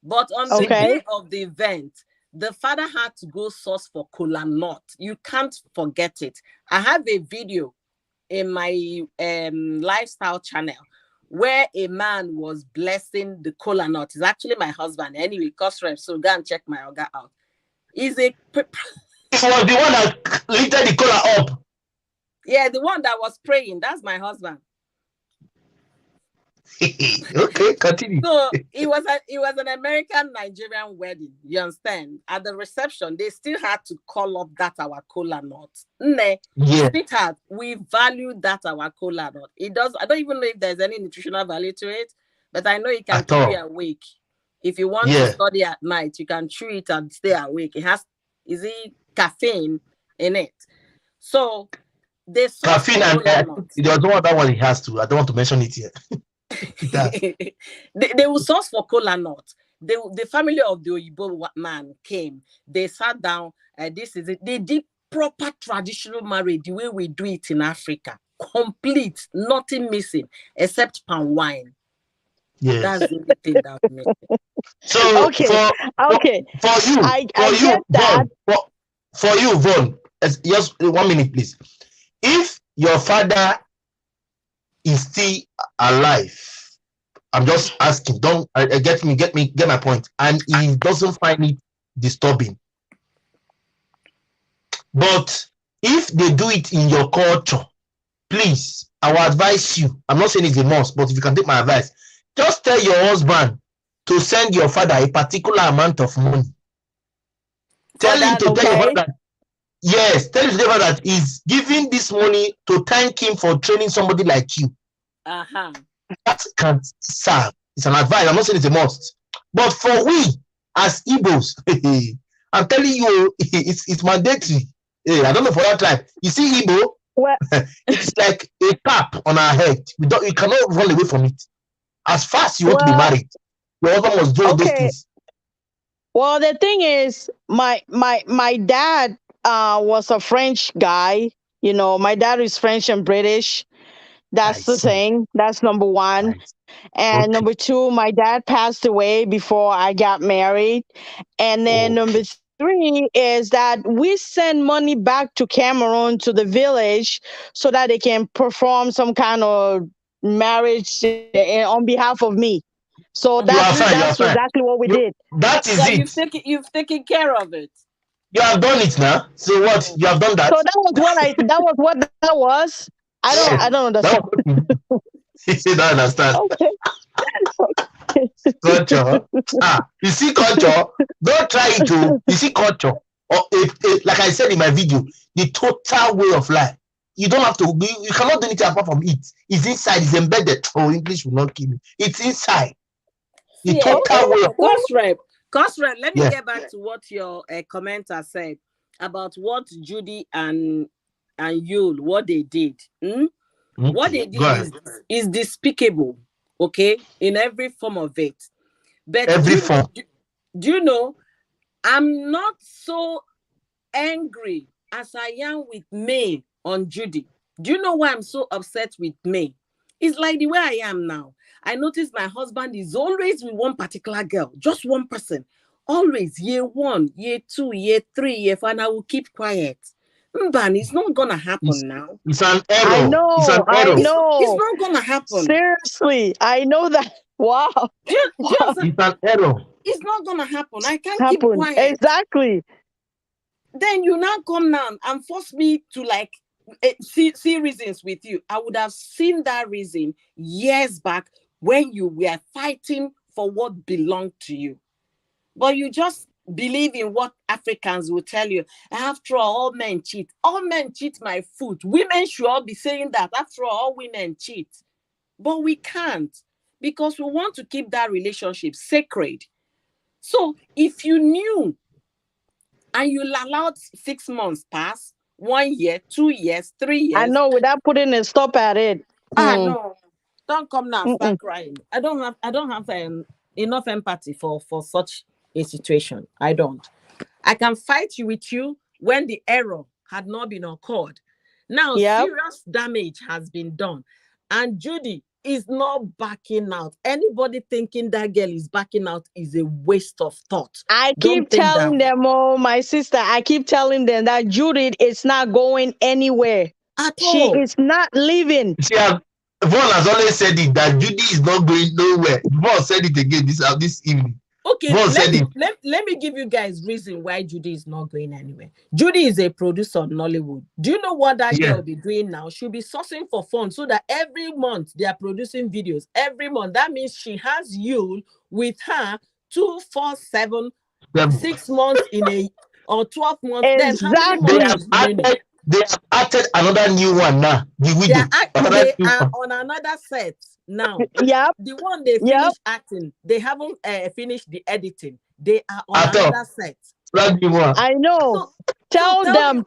Speaker 4: But on the day of the event, the father had to go source for kola nut. You can't forget it. I have a video in my lifestyle channel where a man was blessing the kola nut. It's actually my husband. Anyway, cost rep, so go and check my organ out. He's a...
Speaker 2: It was the one that lifted the collar up.
Speaker 4: Yeah, the one that was praying. That's my husband.
Speaker 2: Okay, continue.
Speaker 4: So it was an American Nigerian wedding. You understand? At the reception, they still had to call up that our kola nut. Sweetheart, we value that our kola nut. It does. I don't even know if there's any nutritional value to it, but I know it can keep you awake. If you want to study at night, you can chew it and stay awake. It has caffeine in it. So they
Speaker 2: caffeine and there was no other one he has to. I don't want to mention it here.
Speaker 4: they will source for kola nut. The family of the Oyibo man came. They sat down. This is it. They did proper traditional marriage the way we do it in Africa. Complete, nothing missing except palm wine.
Speaker 2: Yes.
Speaker 4: That's the only thing that we missing.
Speaker 2: So for you, Vaughn, just 1 minute, please. If your father is still alive, I'm just asking, don't get my point, and he doesn't find it disturbing. But if they do it in your culture, please, I will advise you. I'm not saying it's a must, but if you can take my advice, just tell your husband to send your father a particular amount of money. Tell him to tell your father. Yes, tell him that he's giving this money to thank him for training somebody like you. That can serve. It's an advice. I'm not saying it's a must. But for we as Igbos, I'm telling you, it's mandatory. I don't know for that tribe. You see, Igbo, it's like a cap on our head. You cannot run away from it. As fast as you want to be married, your husband must do those things.
Speaker 3: Well, the thing is, my dad was a French guy. You know, my dad is French and British. That's the thing. That's number one. And number two, my dad passed away before I got married. And then number three is that we send money back to Cameroon, to the village, so that they can perform some kind of marriage on behalf of me. So that's exactly what we did.
Speaker 2: That is
Speaker 4: it. You've taken care of it.
Speaker 2: You have done it now. So what? You have done that.
Speaker 3: So that was what that was.
Speaker 2: Yes.
Speaker 3: I don't understand.
Speaker 2: He said, I understand.
Speaker 3: Okay.
Speaker 2: Culture. You see culture. Don't try it to. You see culture. Or if, like I said in my video, the total way of life. You don't have to. You cannot do anything apart from it. It's inside. It's embedded. Oh, English will not kill me. It's inside. The total way of.
Speaker 4: Cosrep, let me get back to what your commenter said about what Judy and Yul, what they did. Okay, what they did is despicable, okay, in every form of it. But do you know, I'm not so angry as I am with May on Judy. Do you know why I'm so upset with May? It's like the way I am now. I notice my husband is always with one particular girl, just one person. Always year 1, year 2, year 3, year 4, and I will keep quiet. But it's not gonna happen now.
Speaker 2: It's an error.
Speaker 3: I know.
Speaker 2: It's an error.
Speaker 4: It's not gonna happen.
Speaker 3: Seriously, I know that. Wow.
Speaker 2: It's an error.
Speaker 4: It's not gonna happen. I can't keep quiet.
Speaker 3: Exactly.
Speaker 4: Then you now come down and force me to like see reasons with you. I would have seen that reason years back when you were fighting for what belonged to you. But you just believe in what Africans will tell you. After all men cheat. All men cheat my foot. Women should all be saying that. After all women cheat. But we can't, because we want to keep that relationship sacred. So if you knew and you allowed 6 months pass, 1 year, 2 years, 3 years.
Speaker 3: I know, without putting a stop at it.
Speaker 4: No, don't come now and start crying. I don't have enough empathy for such a situation. I don't. I can fight with you when the error had not been occurred. Now, serious damage has been done, and Judy is not backing out. Anybody thinking that girl is backing out is a waste of thought.
Speaker 3: I keep telling them, my sister, I keep telling them that Judy is not going anywhere. She is not leaving.
Speaker 2: Vaughn has always said it, that Judy is not going nowhere. Vaughn said it again this evening.
Speaker 4: Okay, let me give you guys reason why Judy is not going anywhere. Judy is a producer on Nollywood. Do you know what that girl will be doing now? She'll be sourcing for funds so that every month they are producing videos. Every month. That means she has Yul with her 2, 4, 7, 6 months or 12 months.
Speaker 3: Exactly.
Speaker 2: They have added another new one now. The widow.
Speaker 4: They are on another set now. The one they finished acting, they haven't finished the editing. They are on another set.
Speaker 3: I know. Tell them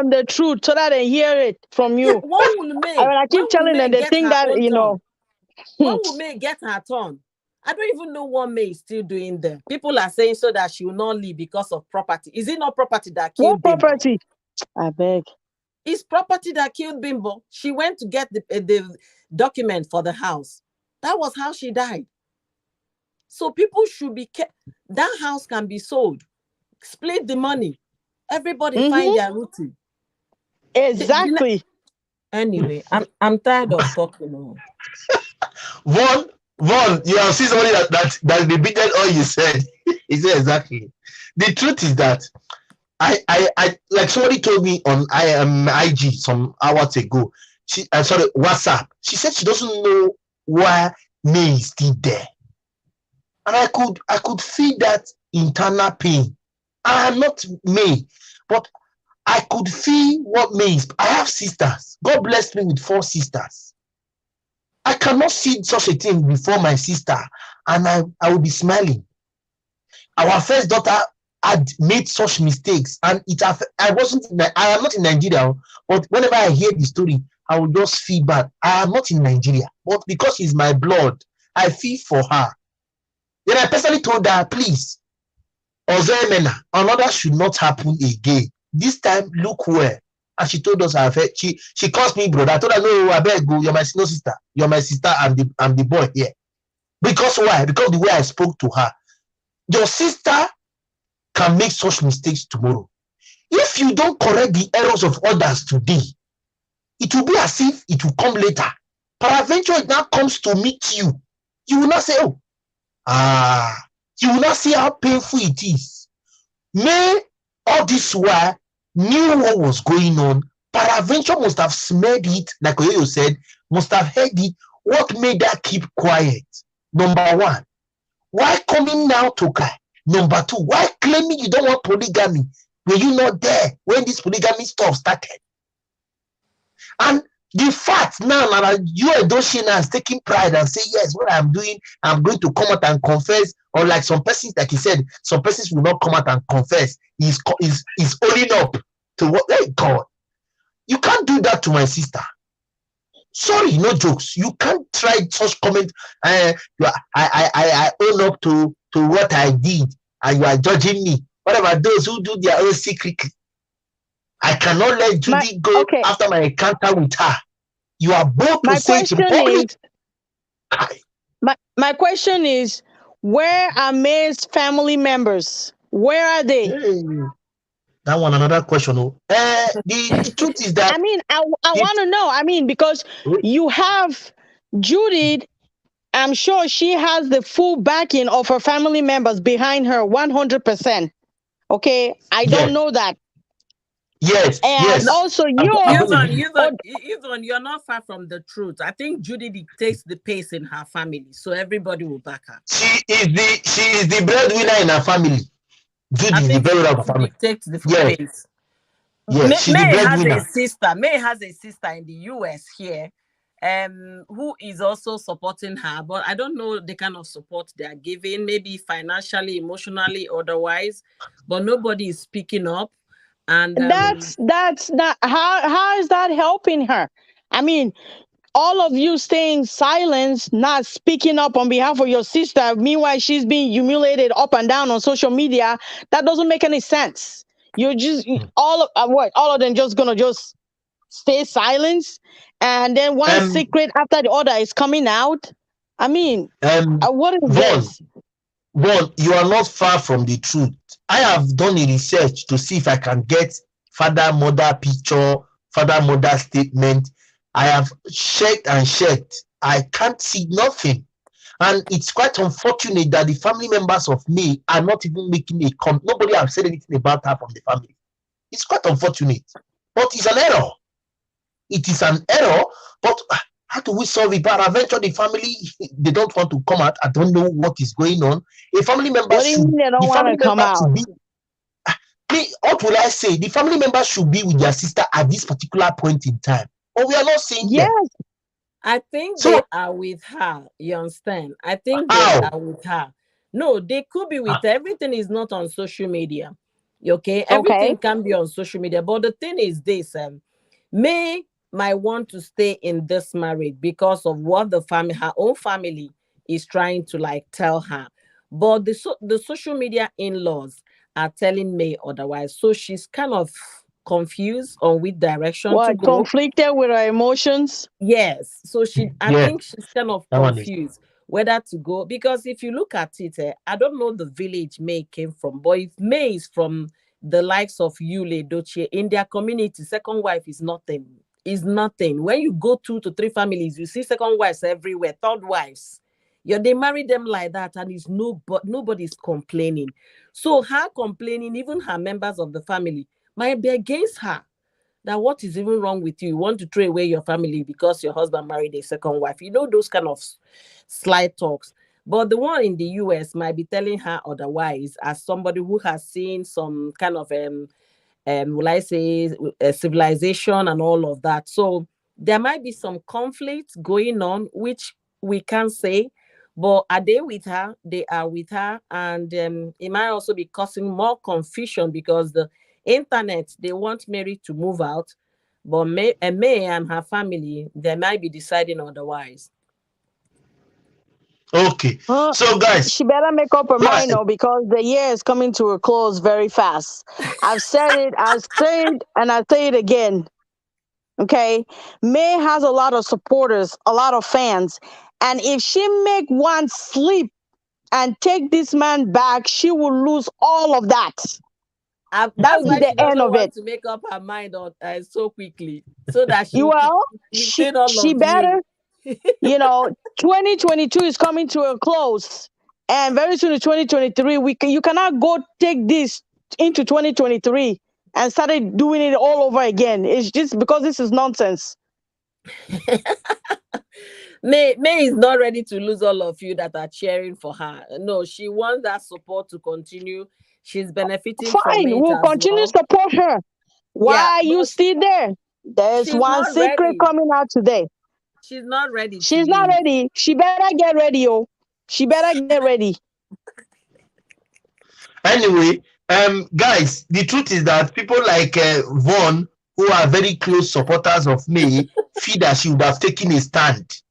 Speaker 3: the truth so that they hear it from you. I keep telling them the thing that
Speaker 4: When will May get her turn? I don't even know what May is still doing there. People are saying so that she will not leave because of property. Is it not property that killed Bimbo?
Speaker 3: What property? I beg.
Speaker 4: It's property that killed Bimbo. She went to get the document for the house. That was how she died. So people should be that house can be sold. Split the money. Everybody find their routine.
Speaker 3: Exactly.
Speaker 4: Anyway, I'm tired of talking.
Speaker 2: Vaughn, you have seen somebody that repeated all you said. He said exactly. The truth is that I like somebody told me on IG some hours ago. WhatsApp. She said she doesn't know why May is still there, and I could feel that internal pain. I am not May, but I could feel what May is. I have sisters. God blessed me with 4 sisters. I cannot see such a thing before my sister, and I will be smiling. Our first daughter had made such mistakes, and I am not in Nigeria, but whenever I hear the story, I will just feel bad. I am not in Nigeria, but because she's my blood, I feel for her. Then I personally told her, please, Ozemena, another should not happen again. This time, look where. And she told us she calls me brother. I told her, no, I beg you, you're my senior sister. You're my sister, I'm the boy here. Because why? Because the way I spoke to her. Your sister can make such mistakes tomorrow. If you don't correct the errors of others today, it will be as if it will come later. Peradventure, it now comes to meet you. You will not say, you will not see how painful it is. May all this while knew what was going on. Paraventure must have smelled it, like Oyoyo said, must have heard it. What made her keep quiet? Number one, why coming now to cry? Number two, why claiming you don't want polygamy? Were you not there when this polygamy stuff started? And the fact now that Yul Edochie now is taking pride and say, yes, what I'm doing, I'm going to come out and confess. Or like some persons, like he said, some persons will not come out and confess. He's owning up to what? Hey, God, you can't do that to my sister. Sorry, no jokes. You can't try such comment. I own up to what I did, and you are judging me. What about those who do their own secretly? I cannot let Judy go after my encounter with her. You are both to say it in public.
Speaker 3: My question is, where are May's family members? Where are they?
Speaker 2: That one, another question. The truth is that
Speaker 3: I mean, I want to know. I mean, because you have Judy, I'm sure she has the full backing of her family members behind her 100%. Okay, I don't know that.
Speaker 2: Yes,
Speaker 3: and
Speaker 2: yes.
Speaker 3: Also,
Speaker 4: Yvonne, you're not far from the truth. I think Judy dictates the pace in her family, so everybody will back her.
Speaker 2: She is the breadwinner in her family. Judy is the breadwinner of her family.
Speaker 4: Dictates the pace.
Speaker 2: Yes, she's the breadwinner.
Speaker 4: May has a sister in the US here, who is also supporting her, but I don't know the kind of support they are giving, maybe financially, emotionally, otherwise, but nobody is speaking up. And
Speaker 3: that's not how is that helping her? I mean, all of you staying silent, not speaking up on behalf of your sister, meanwhile she's being humiliated up and down on social media. That doesn't make any sense. You're just all of them just gonna just stay silent, and then one secret after the other is coming out. I mean, what is this?
Speaker 2: One, you are not far from the truth. I have done a research to see if I can get father-mother picture, father-mother statement. I have checked and checked. I can't see nothing. And it's quite unfortunate that the family members of me are not even making a comment. Nobody has said anything about her from the family. It's quite unfortunate. But it's an error. It is an error, but how do we solve it? But eventually the family, they don't want to come out. I don't know what is going on. A family member should be. What will I say? The family member should be with their sister at this particular point in time. Or we are not saying
Speaker 3: yes.
Speaker 2: That.
Speaker 4: I think they are with her. You understand? I think they are with her. No, they could be with her. Everything is not on social media. Okay? Everything can be on social media. But the thing is this, May might want to stay in this marriage because of what her own family is trying to like tell her. But the social media in-laws are telling May otherwise. So she's kind of confused on which direction to go.
Speaker 3: Conflicted with her emotions.
Speaker 4: Yes. So I think she's kind of confused whether to go, because if you look at it, I don't know the village May came from, but if May is from the likes of Yul Edochie, in their community, second wife is nothing. When you go 2 to 3 families, you see second wives everywhere, third wives. They marry them like that, and it's nobody's complaining. So her complaining, even her members of the family might be against her. That what is even wrong with you? You want to throw away your family because your husband married a second wife. Those kind of slight talks. But the one in the US might be telling her otherwise, as somebody who has seen some kind of will I say civilization and all of that. So there might be some conflict going on, which we can't say. But are they with her? They are with her. And it might also be causing more confusion because the internet, they want Mary to move out. But May and her family, they might be deciding otherwise.
Speaker 2: Okay. So guys,
Speaker 3: she better make up her mind now, because the year is coming to a close very fast. I've said it, and I'll say it again. Okay. May has a lot of supporters, a lot of fans. And if she make one slip and take this man back, she will lose all of that. That will be the end of it.
Speaker 4: To make up her mind so quickly, so that
Speaker 3: she better. 2022 is coming to a close, and very soon in 2023, you cannot go take this into 2023 and started doing it all over again. It's just because this is nonsense.
Speaker 4: May is not ready to lose all of you that are cheering for her. No, she wants that support to continue. She's benefiting from
Speaker 3: Fine,
Speaker 4: it
Speaker 3: we'll
Speaker 4: as
Speaker 3: continue
Speaker 4: well.
Speaker 3: support her. Why
Speaker 4: Yeah,
Speaker 3: are you
Speaker 4: but
Speaker 3: still there? There's
Speaker 4: she's
Speaker 3: one
Speaker 4: not
Speaker 3: secret
Speaker 4: ready.
Speaker 3: coming out today.
Speaker 4: She's not ready to
Speaker 3: She's not
Speaker 4: leave.
Speaker 3: ready. She better get ready, oh. She better get ready.
Speaker 2: Anyway, guys, the truth is that people like Vaughn, who are very close supporters of May, feel that she would have taken a stand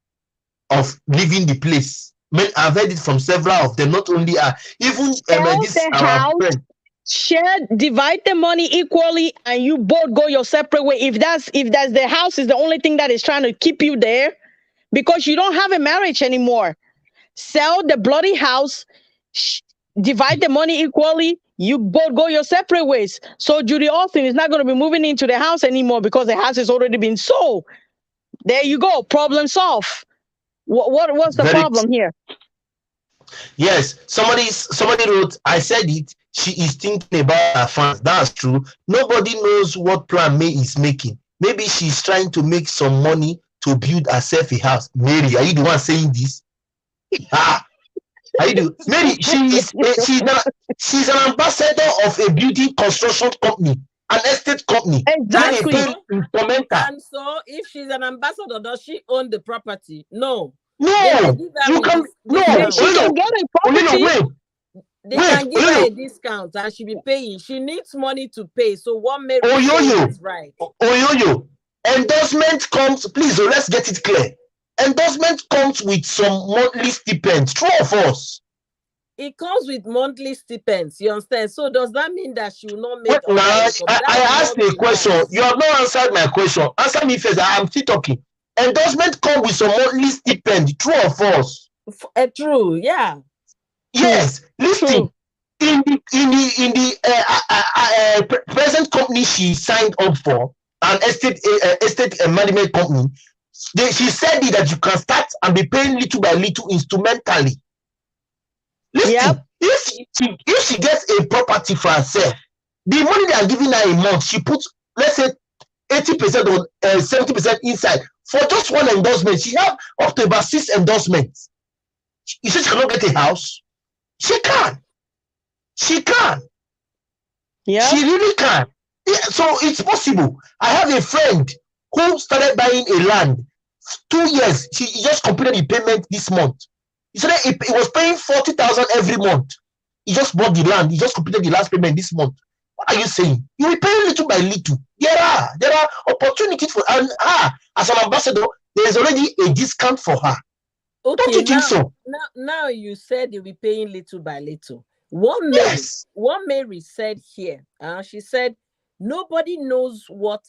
Speaker 2: of leaving the place. I've heard it from several of them, not only even this
Speaker 3: the
Speaker 2: our
Speaker 3: house,
Speaker 2: friend.
Speaker 3: share, divide the money equally, and you both go your separate way. If that's the house is the only thing that is trying to keep you there, because you don't have a marriage anymore. Sell the bloody house, divide the money equally. You both go your separate ways. So Judy Austin is not going to be moving into the house anymore because the house has already been sold. There you go. Problem solved. What's the problem here?
Speaker 2: Yes, somebody wrote, I said it, she is thinking about her fans. That's true. Nobody knows what plan May is making. Maybe she's trying to make some money to build herself a house. Mary, are you the one saying this? Are you the Mary? She's an ambassador of a building construction company, an estate company.
Speaker 3: Exactly.
Speaker 4: And so, if she's an ambassador, does she own the property? No.
Speaker 2: No, you can
Speaker 3: she can get a property.
Speaker 4: They can give her a discount and she'll be paying. She needs money to pay. So what Mary is right.
Speaker 2: Oyoyo, endorsement comes, please, let's get it clear. Endorsement comes with some monthly stipends. True or false?
Speaker 4: It comes with monthly stipends, you understand? So does that mean that she will not make
Speaker 2: I asked a question. You have not answered my question. Answer me first. I am still talking. Endorsement come with some monthly stipend. True or false?
Speaker 4: True, yeah.
Speaker 2: Yes. Listen. In the present company she signed up for, an estate management company, she said that you can start and be paying little by little instrumentally. Listen, if she gets a property for herself, the money they are giving her a month, she puts, let's say, 80% or 70% inside. For just one endorsement, she have up to about 6 endorsements. You say she cannot get a house? She can. She can.
Speaker 3: Yeah.
Speaker 2: She really can. Yeah, so it's possible. I have a friend who started buying a land. 2 years. He just completed the payment this month. He said he was paying 40,000 every month. He just bought the land. He just completed the last payment this month. What are you saying? You will pay little by little. There are opportunities for her. As an ambassador, there is already a discount for her.
Speaker 4: Okay,
Speaker 2: don't you think so?
Speaker 4: Now you said you'll be paying little by little. What Mary said here, she said nobody knows what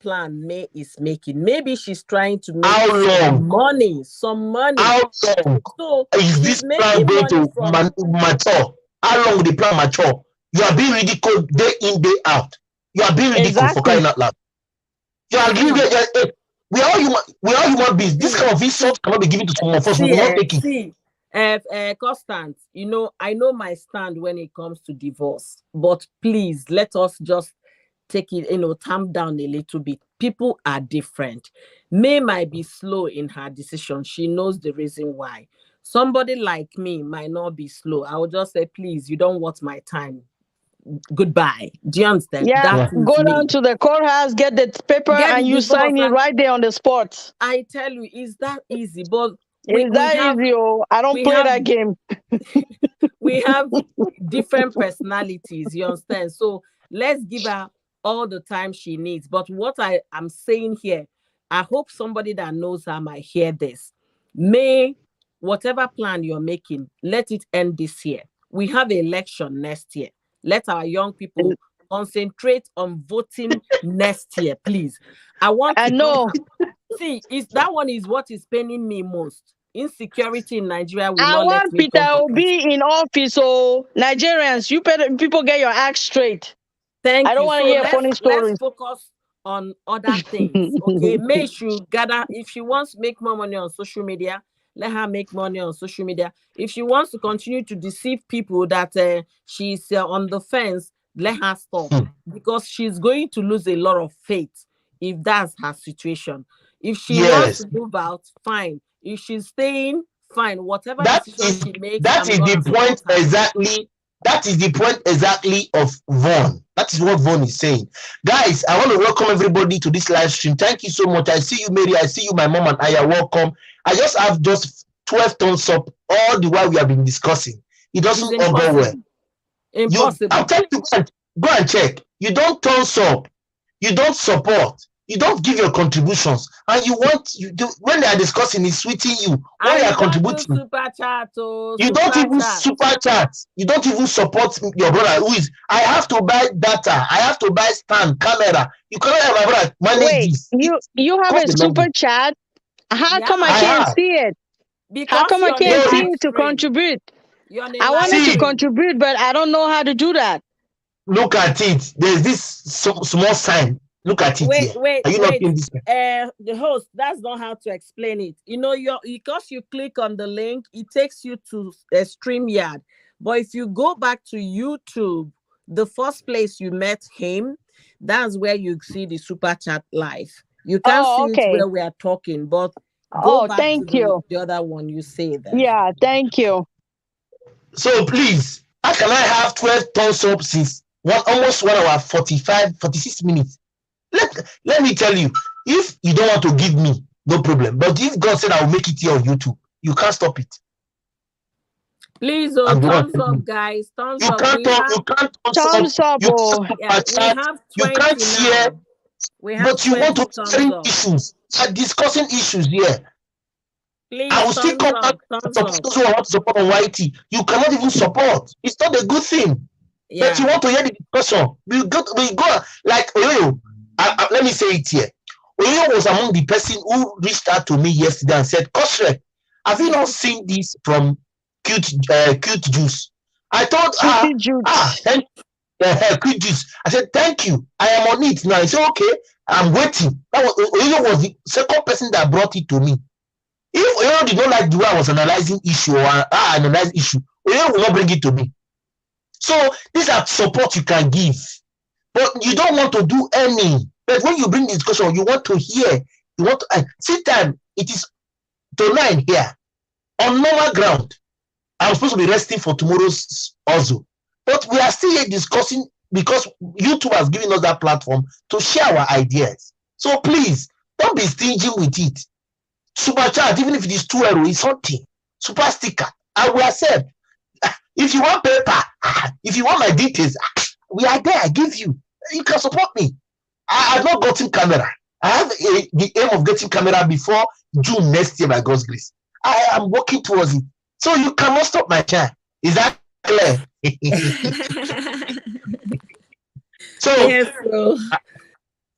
Speaker 4: plan May is making. Maybe she's trying to make some money.
Speaker 2: How long
Speaker 4: so
Speaker 2: is this plan going to mature? How long will the plan mature? You are being ridiculed day in, day out. You are being ridiculed for crying out loud. You are giving we are all human beings. This kind of insult cannot be given to someone first. We will not take it.
Speaker 4: Constant, I know my stand when it comes to divorce, but please let us just take it, calm down a little bit. People are different. May might be slow in her decision. She knows the reason why. Somebody like me might not be slow. I will just say, please, you don't want my time. Goodbye. Do you understand?
Speaker 3: Yeah, go down to the courthouse, get the paper, and you sign it right there on the spot.
Speaker 4: I tell you, is that easy? But
Speaker 3: easy? I don't play that game.
Speaker 4: We have different personalities, you understand? So let's give her all the time she needs. But what I am saying here, I hope somebody that knows her might hear this. May, whatever plan you're making, let it end this year. We have an election next year. Let our young people concentrate on voting next year, please. I know. See, that one is what is paining me most. Insecurity in Nigeria will not let me
Speaker 3: Peter Obi in office. So Nigerians, people get your act straight.
Speaker 4: Thank you.
Speaker 3: I don't want to hear funny stories.
Speaker 4: Let's focus on other things. Okay, May should gather. If she wants to make more money on social media, let her make money on social media. If she wants to continue to deceive people that she's on the fence, let her stop,
Speaker 2: Hmm.
Speaker 4: because she's going to lose a lot of faith if that's her situation. If she wants
Speaker 2: Yes.
Speaker 4: to move out, fine. If she's staying, fine. Whatever
Speaker 2: That
Speaker 4: decision
Speaker 2: is
Speaker 4: she makes,
Speaker 2: that
Speaker 4: I'm
Speaker 2: is
Speaker 4: gonna
Speaker 2: the point
Speaker 4: support her.
Speaker 2: exactly. That is the point exactly of Vaughn. That is what Vaughn is saying. Guys, I want to welcome everybody to this live stream. Thank you so much. I see you, Mary. I see you, my mom, and I are welcome. I just have just 12 thumbs up all the while we have been discussing. It doesn't
Speaker 4: It's
Speaker 2: all go well.
Speaker 4: impossible.
Speaker 2: I'm telling you, go and check. You don't thumbs up. You don't support. You don't give your contributions, and you want you do when they are discussing is sweeting you. When
Speaker 4: And
Speaker 2: they are
Speaker 4: you don't do
Speaker 2: contributing,
Speaker 4: super chat, oh,
Speaker 2: you don't
Speaker 4: super
Speaker 2: even
Speaker 4: chat.
Speaker 2: super chat. You don't even support your brother who is. I have to buy data. I have to buy stand camera. You cannot have my brother manage
Speaker 3: Wait,
Speaker 2: this.
Speaker 3: you have
Speaker 2: Cost
Speaker 3: a
Speaker 2: a long
Speaker 3: super
Speaker 2: way.
Speaker 3: chat? How come I
Speaker 2: I
Speaker 3: can't
Speaker 2: have.
Speaker 3: see it? How
Speaker 4: Because
Speaker 3: come I
Speaker 4: you're on a
Speaker 3: can't see
Speaker 4: live
Speaker 3: it to
Speaker 4: stream.
Speaker 3: contribute?
Speaker 4: You're on a
Speaker 3: I
Speaker 4: live
Speaker 3: wanted to
Speaker 2: See.
Speaker 4: stream.
Speaker 3: contribute, but I don't know how to do that.
Speaker 2: Look at it. There's this small sign. Look at it here. Are you not seeing this?
Speaker 4: The host, that's not how to explain it. You know, because you click on the link, it takes you to a StreamYard. But if you go back to YouTube, the first place you met him, that's where you see the super chat live. You can't see it
Speaker 3: Okay.
Speaker 4: where we are talking, but go back to
Speaker 3: thank you.
Speaker 4: the other one you say there.
Speaker 3: Yeah, thank you.
Speaker 2: So please, how can I have 12 thumbs up since almost 1 hour 46 minutes? Let me tell you, if you don't want to give me, no problem. But if God said I will make it here on YouTube, you can't stop it.
Speaker 4: Please, thumbs up, guys. Thumbs up.
Speaker 2: You can't
Speaker 3: thumbs up.
Speaker 2: You
Speaker 4: We
Speaker 2: can't share.
Speaker 4: We have
Speaker 2: but you want to
Speaker 4: thumbs up.
Speaker 2: issues. We are discussing issues here.
Speaker 4: Please,
Speaker 2: I will still come back to support those who want to support on YT. You cannot even support. It's not a good thing.
Speaker 4: Yeah.
Speaker 2: But you want to hear the discussion. We go like Oyoyo. Let me say it here. Oyoyo was among the person who reached out to me yesterday and said, Kosre, have you not seen this from Cute Juice? I thought, thank you. Cute Juice. I said, thank you. I am on it now. He said, okay, I'm waiting. Oyoyo was the second person that brought it to me. If Oyoyo did not like the way I was analyzing issue or analyze issue, Oyoyo will not bring it to me. So these are support you can give, but you don't want to do any. But when you bring discussion, you want to hear. You want to see time. It is to 9 here on normal ground. I'm supposed to be resting for tomorrow's also, but we are still here discussing because YouTube has given us that platform to share our ideas. So please don't be stingy with it. Super chat, even if it is 2 euros, it's something. Super sticker, I will accept. If you want paper, if you want my details, we are there. I give you. You can support me. I have not gotten camera. I have the aim of getting camera before June next year by God's grace. I am working towards it. So you cannot stop my child. Is that clear? So,
Speaker 4: yes, bro.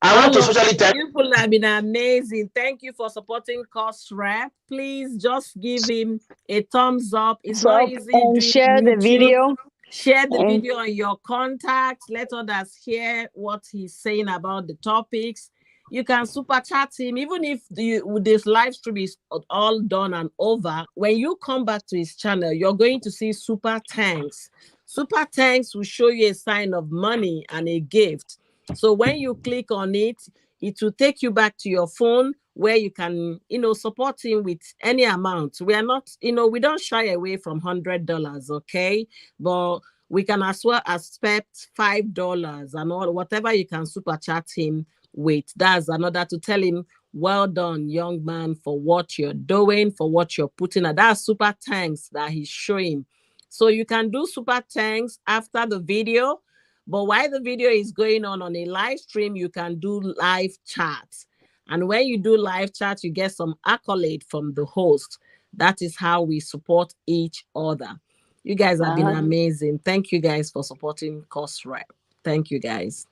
Speaker 2: I want to socially thank
Speaker 4: people have been amazing. Thank you for supporting Cost Rep. Please just give him a thumbs up. It's not easy.
Speaker 3: And share the video.
Speaker 4: Share the video on your contacts. Let others hear what he's saying about the topics. You can super chat him, even if this live stream is all done and over. When you come back to his channel, you're going to see super thanks. Super thanks will show you a sign of money and a gift. So when you click on it, it will take you back to your phone where you can, support him with any amount. We are not, we don't shy away from $100, okay? But we can as well expect $5 and all, whatever you can super chat him with. That's another to tell him, well done, young man, for what you're doing, for what you're putting out. That's super thanks that he's showing. So you can do super thanks after the video. But while the video is going on a live stream, you can do live chats. And when you do live chat, you get some accolade from the host. That is how we support each other. You guys have been amazing. Thank you guys for supporting Cost Rep. Thank you guys.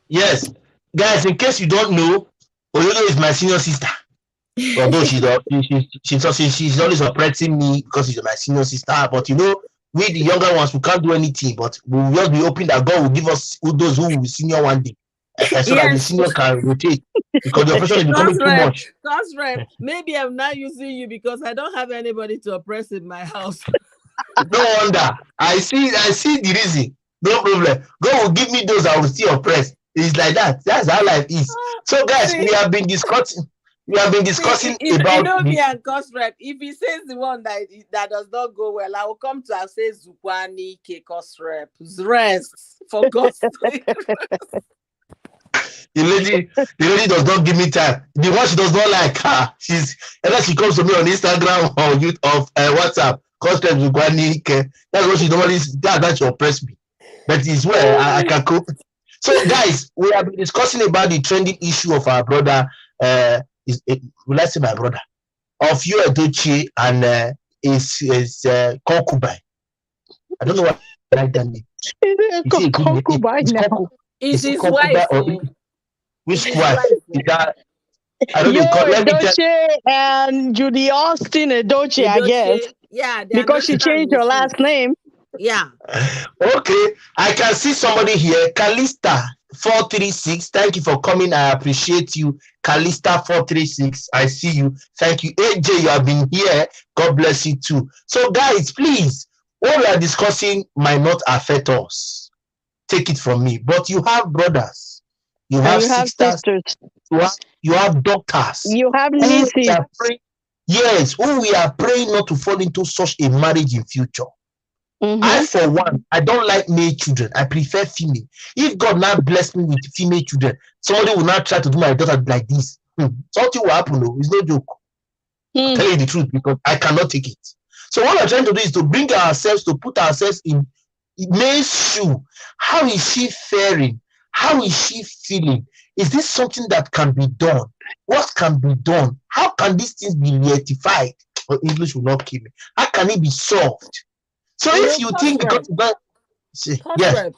Speaker 2: Yes. Guys, in case you don't know, Oyoyo is my senior sister. Although she's always oppressing me because she's my senior sister. But we the younger ones, we can't do anything, but we'll just be hoping that God will give us those who will be senior one day. So that the senior can rotate. Because the oppression is becoming too much.
Speaker 4: That's right. Maybe I'm not using you because I don't have anybody to oppress in my house.
Speaker 2: No wonder. I see the reason. No problem. God will give me those I will still oppress. It's like that. That's how life is. So, guys, we have been discussing. We have been discussing about
Speaker 4: me and Cos Rep. If he says the one that does not go well, I will come to and say Zukwani K Cos Rep. Rest for God's sake.
Speaker 2: The lady does not give me time. The one she does not like her. Either she comes to me on Instagram or WhatsApp. That's what she normally. That she oppress me. But it's where I can cope. So, guys, we have been discussing about the trending issue of our brother. Will I say my brother? Of Yul Edochie and his concubine. I don't know what I like that name.
Speaker 3: Concubine now.
Speaker 4: Is his wife?
Speaker 2: Which wife? Is that? I don't
Speaker 3: Yul
Speaker 2: know.
Speaker 3: Edochie and Judy Austin Edochie, I guess.
Speaker 4: Yeah,
Speaker 3: because she changed her last name.
Speaker 4: Yeah.
Speaker 2: Okay, I can see somebody here. Kalista 436. Thank you for coming. I appreciate you. Kalista 436. I see you. Thank you. AJ, you have been here. God bless you too. So, guys, please, what we are discussing might not affect us. Take it from me. But you have brothers. You have sisters. You have daughters.
Speaker 3: You have nieces.
Speaker 2: Yes, who we are praying not to fall into such a marriage in future. I, for one, I don't like male children. I prefer female. If God now bless me with female children, somebody will not try to do my daughter like this. Something will happen. No, it's no joke. I'll tell you the truth because I cannot take it. So what I'm trying to do is to bring ourselves, to put ourselves in May's shoe. How is she faring? How is she feeling? Is this something that can be done? What can be done? How can these things be rectified? Or English will not kill me. How can it be solved? So if you think because
Speaker 4: yes.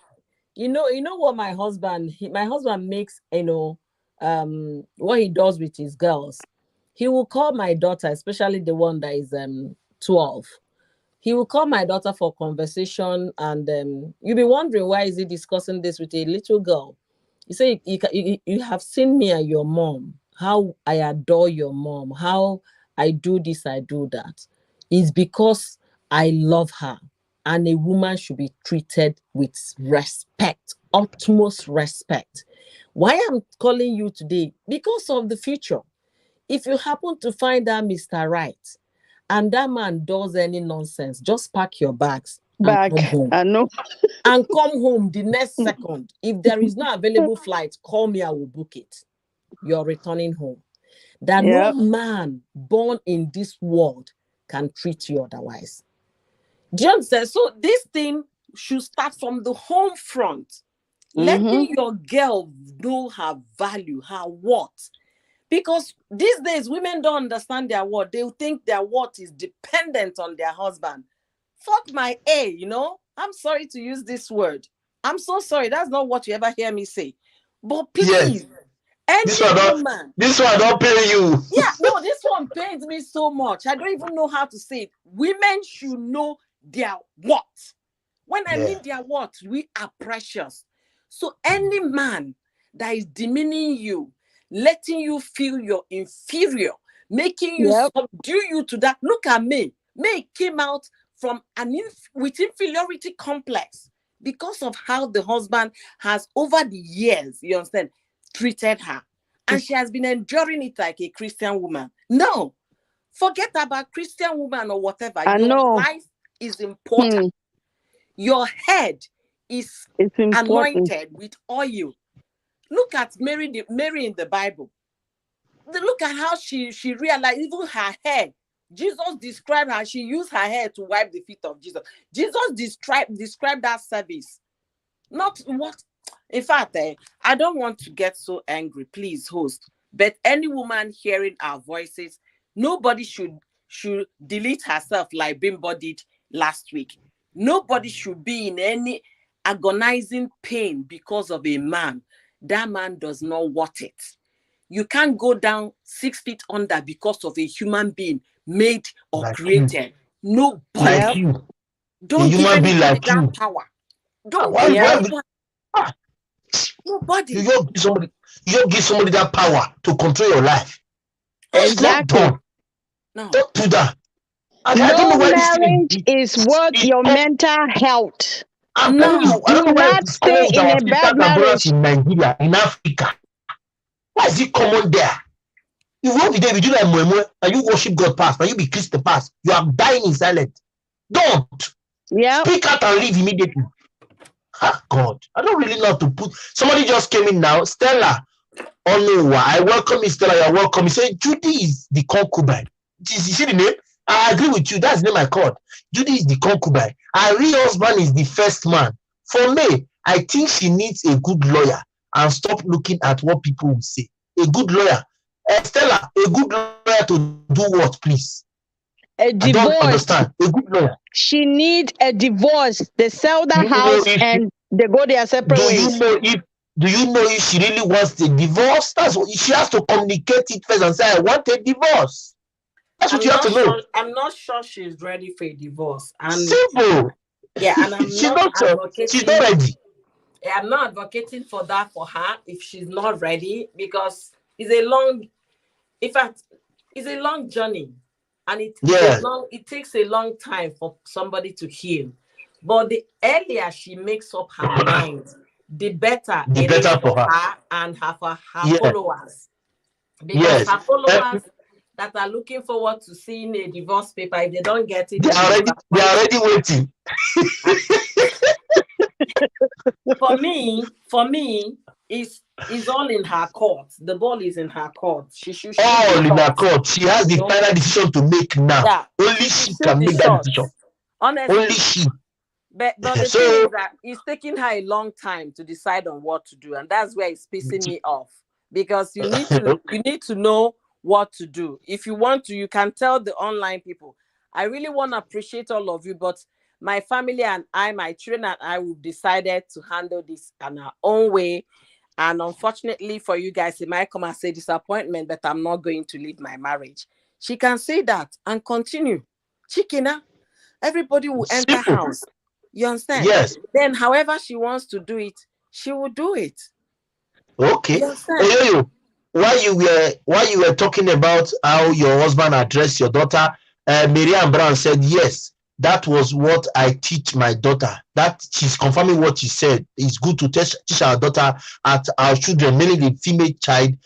Speaker 4: You know what my husband makes, what he does with his girls. He will call my daughter, especially the one that is 12. He will call my daughter for conversation, and you'll be wondering why is he discussing this with a little girl. You say you have seen me and your mom, how I adore your mom, how I do this, I do that. It's because I love her. And a woman should be treated with respect, utmost respect. Why I'm calling you today? Because of the future. If you happen to find that Mr. Right, and that man does any nonsense, just pack your bags and come home.
Speaker 3: I know.
Speaker 4: And come home the next second. If there is no available flight, call me, I will book it. You're returning home. That no man born in this world can treat you otherwise. John says, so this thing should start from the home front. Letting your girl know her value, her worth. Because these days, women don't understand their worth. They think their worth is dependent on their husband. Fuck my A, I'm sorry to use this word. I'm so sorry. That's not what you ever hear me say. But please,
Speaker 2: this one don't pay you.
Speaker 4: Yeah, no, this one pains me so much. I don't even know how to say it. Women should know their worth. When I mean their worth, we are precious. So any man that is demeaning you, letting you feel you're inferior, making you subdue you to that. Look at me. May came out from with inferiority complex because of how the husband has over the years, you understand, treated her. And she has been enduring it like a Christian woman. No, forget about Christian woman or whatever. Your life is important. Your head is anointed with oil. Look at Mary in the Bible. Look at how she realized even her hair. Jesus described her. She used her hair to wipe the feet of Jesus. Jesus described that service. Not what. In fact, I don't want to get so angry, please, host. But any woman hearing our voices, nobody should delete herself like Bimbo did last week. Nobody should be in any agonizing pain because of a man. That man does not want it. You can't go down 6 feet under because of a human being made or like created. Nobody.
Speaker 2: Like you.
Speaker 4: Don't give anybody like that power. Don't give anybody. Nobody.
Speaker 2: You don't give somebody that power to control your life.
Speaker 3: Exactly.
Speaker 2: No. Don't do that.
Speaker 3: No marriage is worth your mental health.
Speaker 2: I'm
Speaker 3: No,
Speaker 2: telling you, I don't know
Speaker 3: do
Speaker 2: why
Speaker 3: not
Speaker 2: it's
Speaker 3: stay
Speaker 2: common with
Speaker 3: in
Speaker 2: our
Speaker 3: a
Speaker 2: sisters
Speaker 3: bad
Speaker 2: and brothers
Speaker 3: marriage.
Speaker 2: in Nigeria, in Africa. Why is it common there? You won't be there, you do like Moemo, and you worship God past, and you be Christ the past. You are dying in silence. Don't
Speaker 3: Yeah.
Speaker 2: speak out and leave immediately. Ah, God, I don't really know how to put. Somebody just came in now, Stella. Oh no, I welcome you, Stella. You're welcome. He said Judy is the concubine. You see the name? I agree with you. That's the name I called. Judy is the concubine. Her real husband is the first man. For me, I think she needs a good lawyer and stop looking at what people will say. A good lawyer. Stella, a good lawyer to do what, please?
Speaker 3: A
Speaker 2: I don't
Speaker 3: divorce.
Speaker 2: understand. A good lawyer.
Speaker 3: She need a divorce. They sell the
Speaker 2: You know
Speaker 3: house
Speaker 2: if
Speaker 3: and they go their separate
Speaker 2: do
Speaker 3: ways.
Speaker 2: you know if she really wants the divorce? That's what she has to communicate it first and say, I want a divorce. That's what you have to know.
Speaker 4: I'm not sure she's ready for a divorce. And
Speaker 2: simple.
Speaker 4: yeah, and I'm
Speaker 2: She's
Speaker 4: not
Speaker 2: not
Speaker 4: advocating.
Speaker 2: She's not ready.
Speaker 4: I'm not advocating for that for her if she's not ready, because it's a long, in fact, it's a long journey, and it takes a long time for somebody to heal. But the earlier she makes up her mind, the better it is for her and her followers. Because her followers that are looking forward to seeing a divorce paper, if they don't get it,
Speaker 2: they are already waiting.
Speaker 4: For me, it's all in her court. The ball is in her court. She should
Speaker 2: all in her court. She has the final decision to make now.
Speaker 4: Yeah,
Speaker 2: only she can make that decision.
Speaker 4: Honestly,
Speaker 2: only she.
Speaker 4: But the thing is that it's taking her a long time to decide on what to do, and that's where it's pissing me off, because you need to know what to do. If you want to, you can tell the online people. I really want to appreciate all of you, but my family and my children and I, we've decided to handle this in our own way. And unfortunately for you guys, it might come and say disappointment, but I'm not going to leave my marriage. She can say that and continue. Chikina, everybody will enter house. You understand?
Speaker 2: Yes.
Speaker 4: Then however she wants to do it, she will do it.
Speaker 2: Okay. While you were talking about how your husband addressed your daughter, Miriam Brown said, yes, that was what I teach my daughter. That she's confirming what she said. It's good to teach our daughter, at our children, mainly the female child,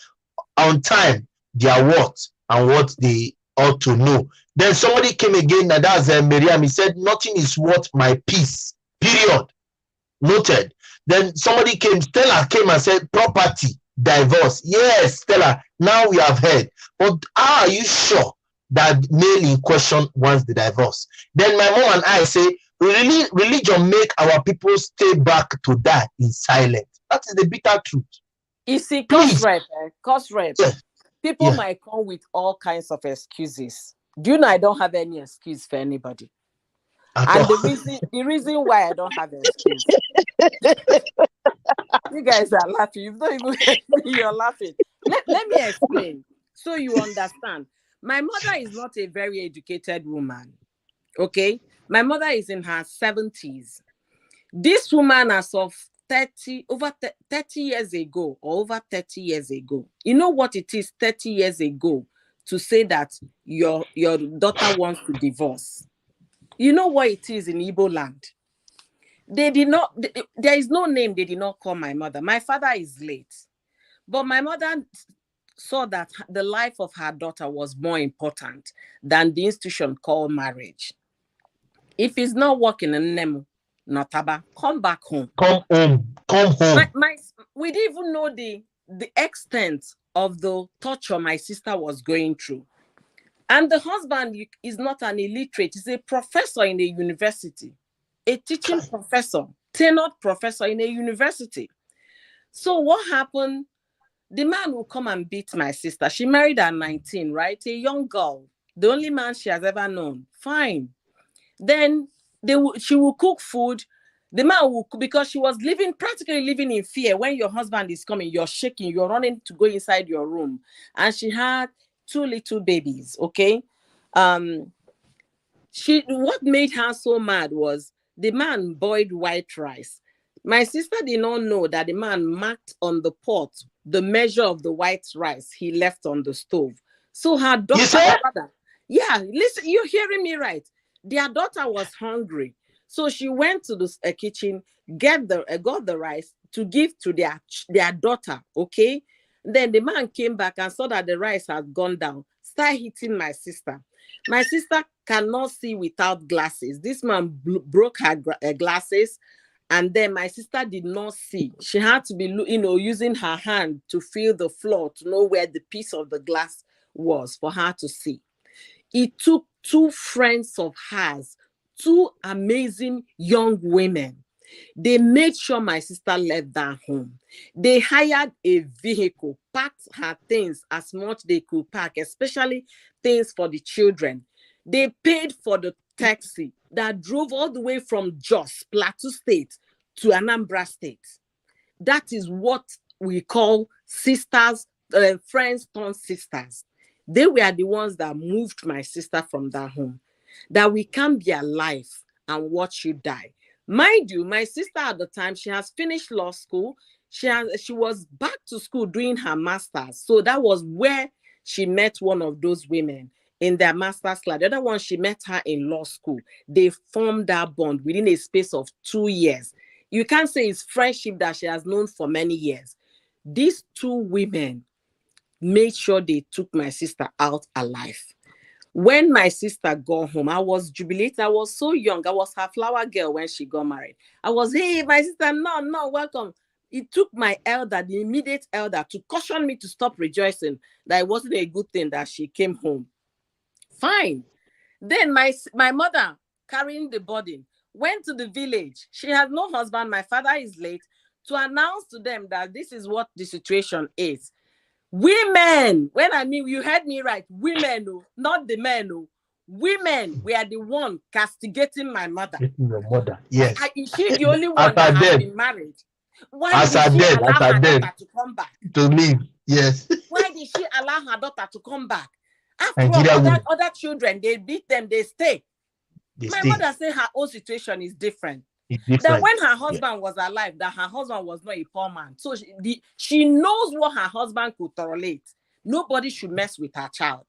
Speaker 2: on time, their what and what they ought to know. Then somebody came again, and that's Miriam. He said, nothing is worth my peace. Period. Noted. Then somebody came, Stella came and said, property, divorce. Yes, Stella, now we have heard. But are you sure that male in question wants the divorce? Then my mom and I say, religion make our people stay back to die in silence. That is the bitter truth.
Speaker 4: You see, cause rep. Yes. People might come with all kinds of excuses. Do you know I don't have any excuse for anybody? And the reason why I don't have an excuse. You guys are laughing. You don't even you're laughing. Let me explain so you understand. My mother is not a very educated woman. Okay? My mother is in her 70s. This woman, as of 30 years ago, or over 30 years ago, you know what it is 30 years ago to say that your daughter wants to divorce? You know what it is in Igbo land? They did not, there is no name they did not call my mother. My father is late. But my mother saw that the life of her daughter was more important than the institution called marriage. If it's not working in Nemu, Notaba, come back home.
Speaker 2: Come home.
Speaker 4: We didn't even know the extent of the torture my sister was going through. And the husband is not an illiterate. He's a professor in a university, a teaching professor, tenured professor in a university. So what happened? The man will come and beat my sister. She married at 19, right? A young girl, the only man she has ever known. Fine. Then she will cook food. The man will, because she was practically living in fear. When your husband is coming, you're shaking, you're running to go inside your room. And she had 2 little babies, okay? What made her so mad was the man boiled white rice. My sister did not know that the man marked on the pot the measure of the white rice he left on the stove. So her daughter, listen, you're hearing me right. Their daughter was hungry. So she went to the kitchen, got the rice to give to their daughter. Okay. Then the man came back and saw that the rice had gone down. Started hitting my sister. My sister cannot see without glasses. This man broke her glasses, and then my sister did not see. She had to be, using her hand to feel the floor to know where the piece of the glass was for her to see. It took two friends of hers, two amazing young women. They made sure my sister left that home. They hired a vehicle, packed her things as much they could pack, especially things for the children. They paid for the taxi that drove all the way from Jos, Plateau State, to Anambra State. That is what we call sisters, friends turned sisters. They were the ones that moved my sister from that home. That we can't be alive and watch you die. Mind you, my sister at the time, she has finished law school. She was back to school doing her master's. So that was where she met one of those women in their master's class. The other one, she met her in law school. They formed that bond within a space of 2 years. You can't say it's friendship that she has known for many years. These two women made sure they took my sister out alive. When my sister got home, I was jubilated. I was so young. I was her flower girl when she got married. I was, hey, my sister, no, welcome. It took my elder, the immediate elder, to caution me to stop rejoicing that it wasn't a good thing that she came home. Fine. Then my mother, carrying the burden, went to the village. She had no husband. My father is late, to announce to them that this is what the situation is. Women, when I mean, you heard me right, women, not the men, women were the one castigating my mother.
Speaker 2: Your mother, yes.
Speaker 4: Is she the only one that has been married? Why did she allow her daughter to come back?
Speaker 2: To leave, yes.
Speaker 4: Why did she allow her daughter to come back? After all, other children, they beat them, they stay. My mother said her own situation is different. That when her husband was alive, that her husband was not a poor man. So she knows what her husband could tolerate. Nobody should mess with her child.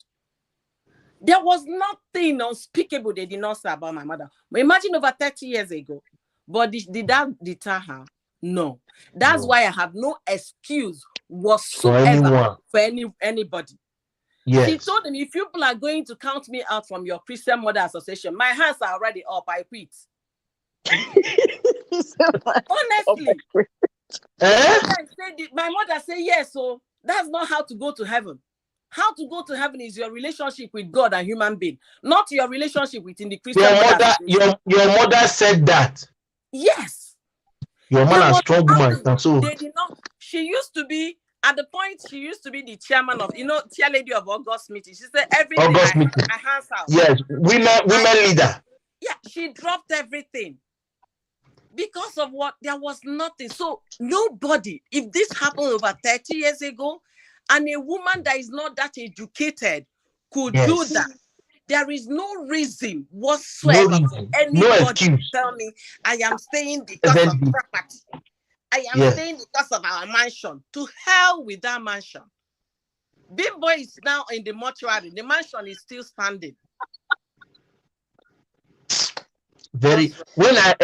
Speaker 4: There was nothing unspeakable they did not say about my mother. But imagine over 30 years ago. But did that deter her? No. That's why I have no excuse whatsoever for anybody.
Speaker 2: Yes.
Speaker 4: She told them, if you people are going to count me out from your Christian Mother Association, my hands are already up. I quit. Honestly, my mother said yes, so that's not how to go to heaven. How to go to heaven is your relationship with God and human being, not your relationship within the Christian
Speaker 2: your mother said that.
Speaker 4: Yes.
Speaker 2: Your mother is a strong woman. So
Speaker 4: they did not. She used to be at the point. She used to be the chairman of, chair lady of August meeting. She said everything.
Speaker 2: August meeting.
Speaker 4: My hands out.
Speaker 2: Yes, women leader.
Speaker 4: Yeah, she dropped everything. Because of what? There was nothing. So nobody, if this happened over 30 years ago, and a woman that is not that educated could do that, there is no reason whatsoever for anybody to tell me I am staying because of property. I am staying because of our mansion. To hell with that mansion. Big boy is now in the mortuary. The mansion is still standing.
Speaker 2: When I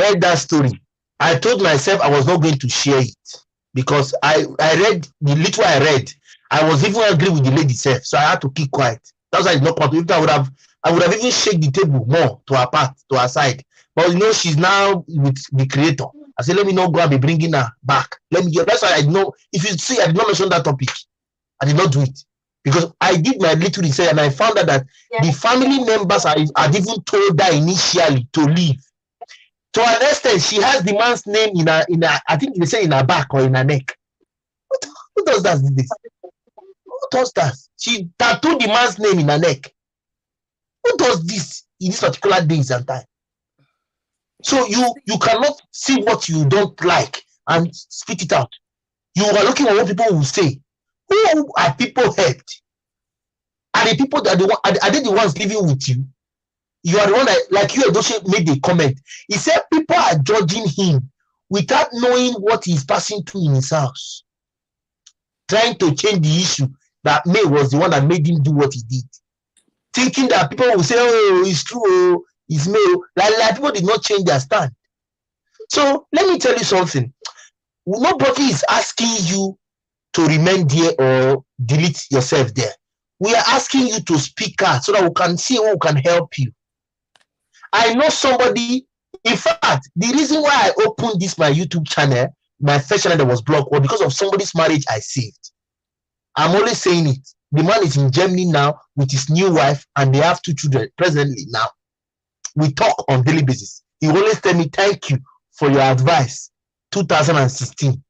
Speaker 2: heard that story, I told myself I was not going to share it because I read the little I read. I was even angry with the lady self, so I had to keep quiet. That's why it's not part. If I would have even shake the table more to her side. But she's now with the creator. I said, let me not go and be bringing her back. That's why I know. If you see, I did not mention that topic. I did not do it. Because I did my little research and I found out that the family members had even told her initially to leave. To an extent, she has the man's name in her I think they say in her back or in her neck. Who does that? Who does that? She tattooed the man's name in her neck. Who does this in this particular days and time? So you cannot see what you don't like and spit it out. You are looking at what people will say. Who are people helped? Are the people that are they the ones living with you? You are the one that, like Yul Edochie made a comment. He said people are judging him without knowing what he's passing through in his house, trying to change the issue that May was the one that made him do what he did, thinking that people will say, "Oh, it's true. is male. Like people did not change their stand. So let me tell you something. Nobody is asking you to remain there or delete yourself there. We are asking you to speak out so that we can see who can help you. I know somebody. In fact, the reason why I opened this my YouTube channel, my first channel that was blocked, was because of somebody's marriage I saved. I'm always saying it. The man is in Germany now with his new wife, and they have 2 children presently now. We talk on daily basis. He always tell me, thank you for your advice. 2016.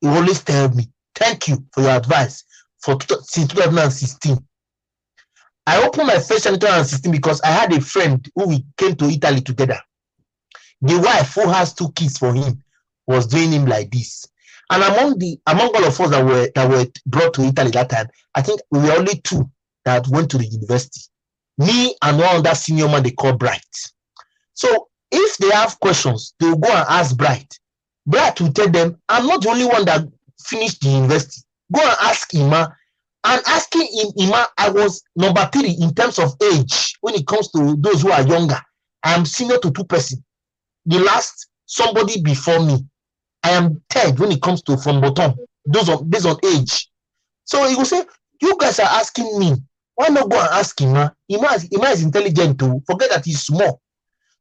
Speaker 2: He always tell me, thank you for your advice since 2016. I opened my first channel in 2016 because I had a friend who we came to Italy together. The wife who has 2 kids for him was doing him like this. And among all of us that were brought to Italy that time, I think we were only 2 that went to the university. Me and one other senior man they call Bright. So if they have questions, they will go and ask Bright. Bright will tell them, I'm not the only one that finished the university. Go and ask Ima. And asking Ima, I was number 3 in terms of age when it comes to those who are younger. I am senior to 2 persons. The last, somebody before me. I am 3rd when it comes to from bottom, based on age. So he will say, you guys are asking me, why not go and ask Ima? Ima is intelligent too. Forget that he's small.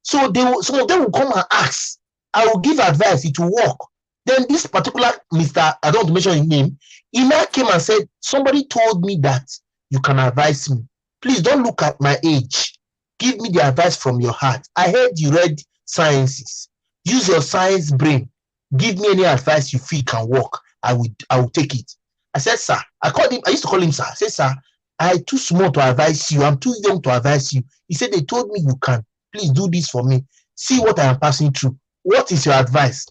Speaker 2: So some of them will come and ask. I will give advice, it will work. Then this particular Mr. I don't want to mention his name, Ima came and said, somebody told me that you can advise me. Please don't look at my age. Give me the advice from your heart. I heard you read sciences. Use your science brain. Give me any advice you feel can work. I will take it. I said, sir, I used to call him sir. I said, sir, I'm too small to advise you. I'm too young to advise you. He said, they told me you can. Please do this for me. See what I am passing through. What is your advice?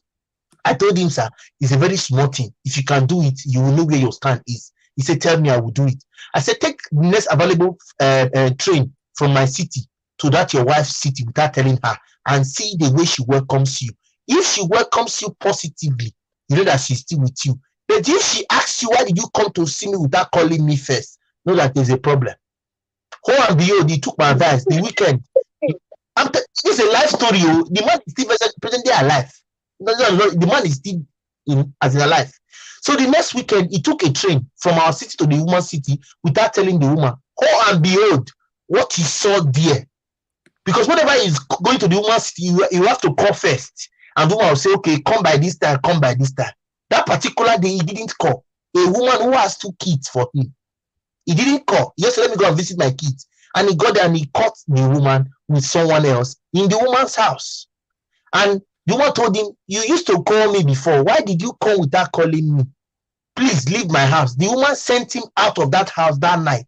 Speaker 2: I told him, sir, it's a very small thing. If you can do it, you will know where your stand is. He said, tell me, I will do it. I said, take the next available train from my city to that your wife's city without telling her, and see the way she welcomes you. If she welcomes you positively, you know that she's still with you. But if she asks you, why did you come to see me without calling me first? Know that there's a problem. Ho and behold, he took my advice. The weekend, it's a life story. The man is still presently alive. The man is still alive. So the next weekend, he took a train from our city to the woman's city without telling the woman. Ho and behold, what he saw there. Because whenever he's going to the woman's city, you have to call first. And the woman will say, okay, come by this time, come by this time. That particular day, he didn't call. A woman who has 2 kids for him. He didn't call. He just said, let me go and visit my kids. And he got there and he caught the woman with someone else in the woman's house. And the woman told him, you used to call me before. Why did you come without calling me? Please leave my house. The woman sent him out of that house that night.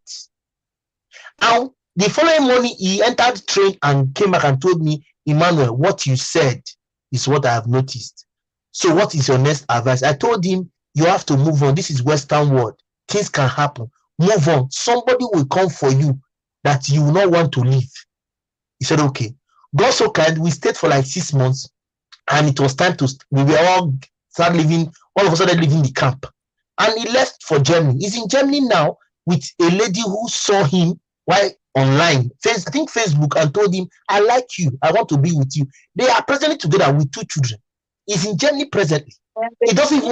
Speaker 2: And the following morning, he entered the train and came back and told me, Emmanuel, what you said is what I have noticed. So what is your next advice? I told him, you have to move on. This is Western world. Things can happen. Move on. Somebody will come for you that you will not want to leave. He said, okay. God so kind, we stayed for like 6 months, and it was time to, we were all start living, all of a sudden leaving the camp. And he left for Germany. He's in Germany now with a lady who saw him while online, I think Facebook, and told him, I like you, I want to be with you. They are presently together with 2 children. He's in Germany presently. He doesn't even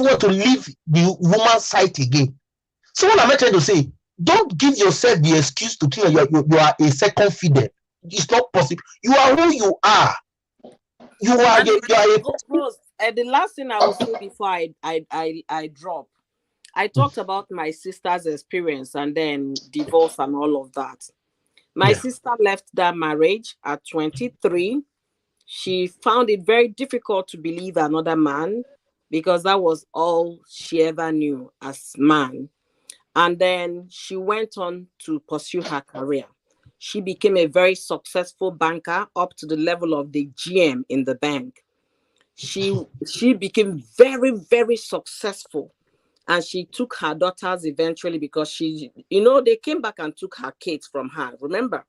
Speaker 2: want to leave the woman's side again. So what I'm trying to say, don't give yourself the excuse to think you are a second fiddle. It's not possible. You are who you are. You are
Speaker 4: the last thing I will say before I drop, I talked about my sister's experience and then divorce and all of that. My sister left that marriage at 23. She found it very difficult to believe another man because that was all she ever knew as man. And then she went on to pursue her career. She became a very successful banker up to the level of the GM in the bank. She became very, very successful. And she took her daughters eventually because they came back and took her kids from her. Remember,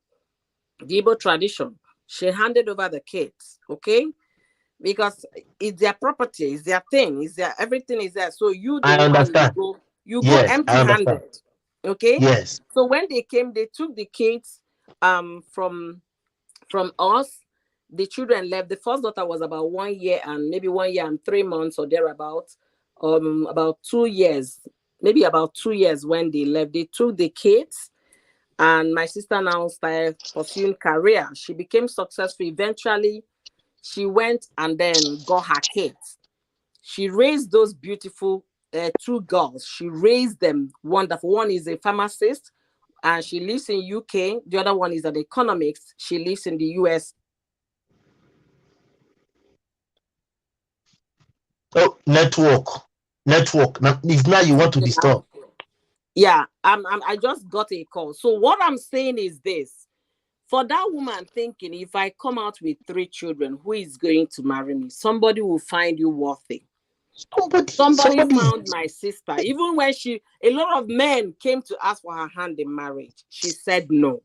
Speaker 4: the Igbo tradition, she handed over the kids, okay? Because it's their property, it's their thing, it's their, everything is there. So you
Speaker 2: understand.
Speaker 4: You go empty-handed, okay?
Speaker 2: Yes.
Speaker 4: So when they came, they took the kids from us, the children left. The first daughter was about 1 year and maybe 1 year and 3 months or thereabout. About 2 years, maybe about 2 years when they left. They took the kids, and my sister now started pursuing career. She became successful. Eventually, she went and then got her kids. She raised those beautiful 2 girls. She raised them wonderful. One is a pharmacist, and she lives in UK. The other one is an economist. She lives in the US.
Speaker 2: Oh, network. Now, if now you want to disturb.
Speaker 4: Yeah, I just got a call. So what I'm saying is this. For that woman thinking, if I come out with 3 children, who is going to marry me? Somebody will find you worthy. Somebody found my sister. Even when a lot of men came to ask for her hand in marriage, she said no.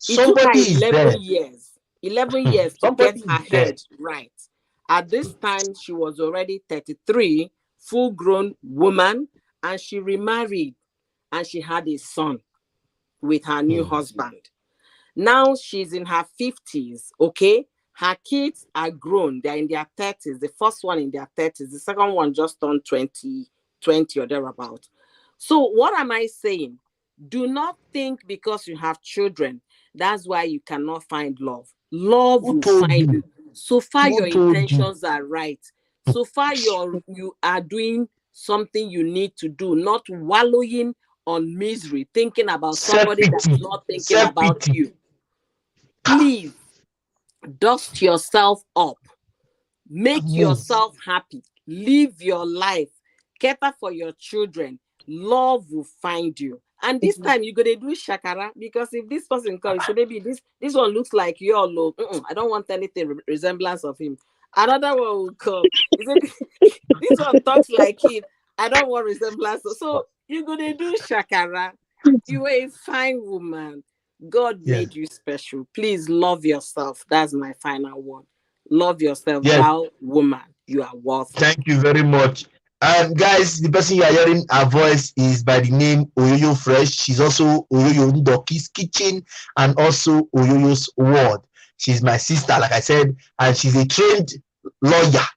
Speaker 4: It took her 11 years. 11 years to get her head right. At this time, she was already 33, full-grown woman, and she remarried, and she had a son with her new husband. Now she's in her 50s, okay? Her kids are grown. They're in their 30s. The first one in their 30s. The second one just turned 20 or thereabout. So what am I saying? Do not think because you have children, that's why you cannot find love. Love will find you. So far your intentions are right. So far you are doing something you need to do, not wallowing on misery, thinking about somebody that's not thinking about you. Please dust yourself up. Make yourself happy. Live your life. Cater for your children. Love will find you. And this time you're gonna do shakara, because if this person comes, so maybe this one looks like your low. I don't want anything resemblance of him. Another one will come. This one talks like him. I don't want resemblance. So you're gonna do shakara. You are a fine woman. God made you special. Please love yourself. That's my final one. Love yourself, thou woman. You are worth it.
Speaker 2: Thank you very much. Guys, the person you are hearing her voice is by the name Oyoyo Fresh. She's also Oyoyo Ndokie's Kitchen and also Oyoyo's World. She's my sister, like I said, and she's a trained lawyer.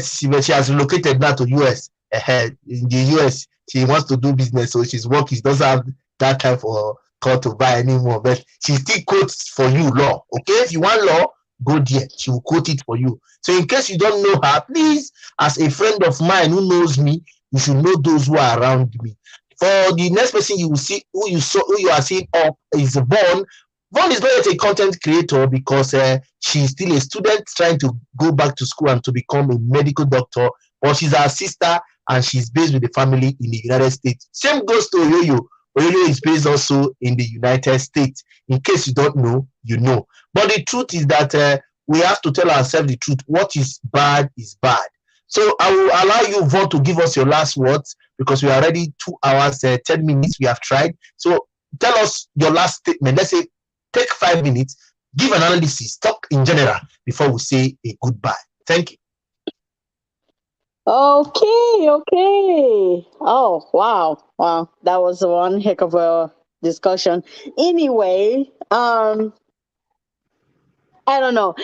Speaker 2: She has relocated now to US. In the US, she wants to do business, so she's working. She doesn't have that time for her to buy anymore, but she still quotes for you law. Okay, if you want law, go there. She will quote it for you. So in case you don't know her, please, as a friend of mine who knows me, you should know those who are around me. For the next person you will see, who you are seeing up is Vaughn. Vaughn is not yet a content creator because she's still a student trying to go back to school and to become a medical doctor. But she's our sister and she's based with the family in the United States. Same goes to Oyoyo. Oyoyo is based also in the United States. In case you don't know, you know. But the truth is that we have to tell ourselves the truth. What is bad is bad. So I will allow you, Vaughn, to give us your last words because we are already 2 hours, 10 minutes we have tried. So tell us your last statement. Let's say take 5 minutes, give an analysis, talk in general before we say a goodbye. Thank you.
Speaker 3: Okay. Oh, wow. That was one heck of a discussion. Anyway, I don't know.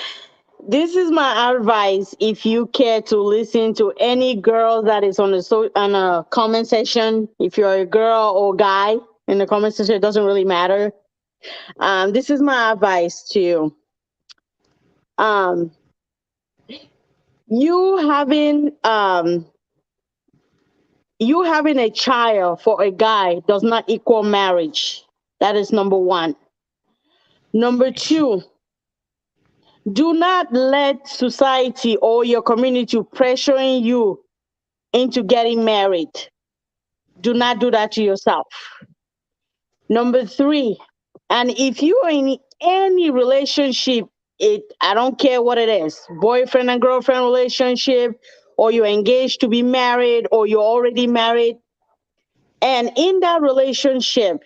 Speaker 3: This is my advice if you care to listen to any girl that is on a comment section. If you're a girl or guy in the comment section, it doesn't really matter. This is my advice to you. You having a child for a guy does not equal marriage. That is number 1. Number 2, do not let society or your community pressuring you into getting married. Do not do that to yourself. Number 3, and if you are in any relationship, I don't care what it is, boyfriend and girlfriend relationship, or you're engaged to be married, or you're already married, and in that relationship,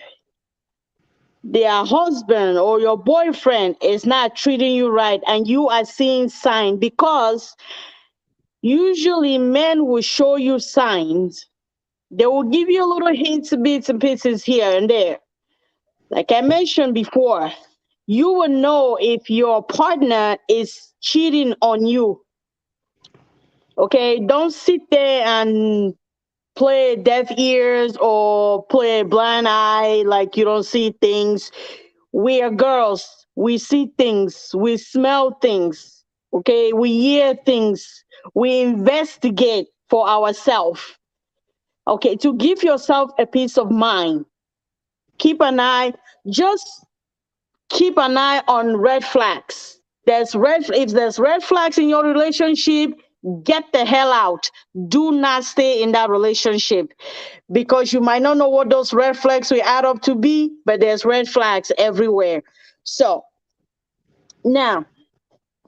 Speaker 3: their husband or your boyfriend is not treating you right, and you are seeing signs, because usually men will show you signs. They will give you little hints, bits and pieces here and there. Like I mentioned before, you will know if your partner is cheating on you. Okay, don't sit there and play deaf ears or play blind eye like you don't see things. We are girls. We see things. We smell things. Okay, we hear things. We investigate for ourselves. Okay, to give yourself a peace of mind, keep an eye. Just keep an eye on red flags. If there's red flags in your relationship, get the hell out. Do not stay in that relationship, because you might not know what those red flags will add up to be, but there's red flags everywhere. So now,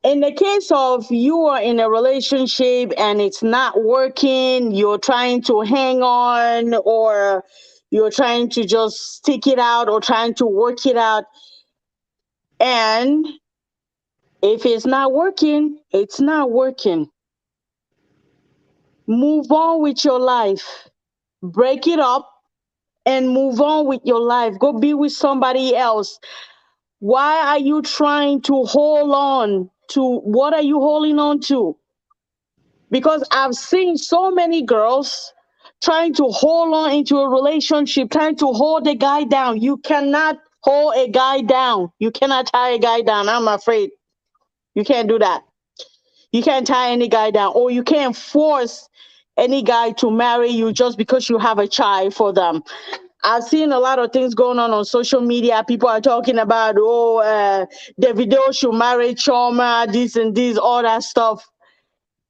Speaker 3: in the case of you are in a relationship and it's not working, you're trying to hang on, or you're trying to just stick it out or trying to work it out, and if it's not working, it's not working. Move on with your life. Break it up and move on with your life. Go be with somebody else. Why are you trying to hold on to what are you holding on to? Because I've seen so many girls trying to hold on into a relationship, trying to hold a guy down. You cannot hold a guy down. You cannot tie a guy down. I'm afraid. You can't do that. You can't tie any guy down, or you can't force any guy to marry you just because you have a child for them. I've seen a lot of things going on social media. People are talking about, Davido should marry Choma, this and this, all that stuff.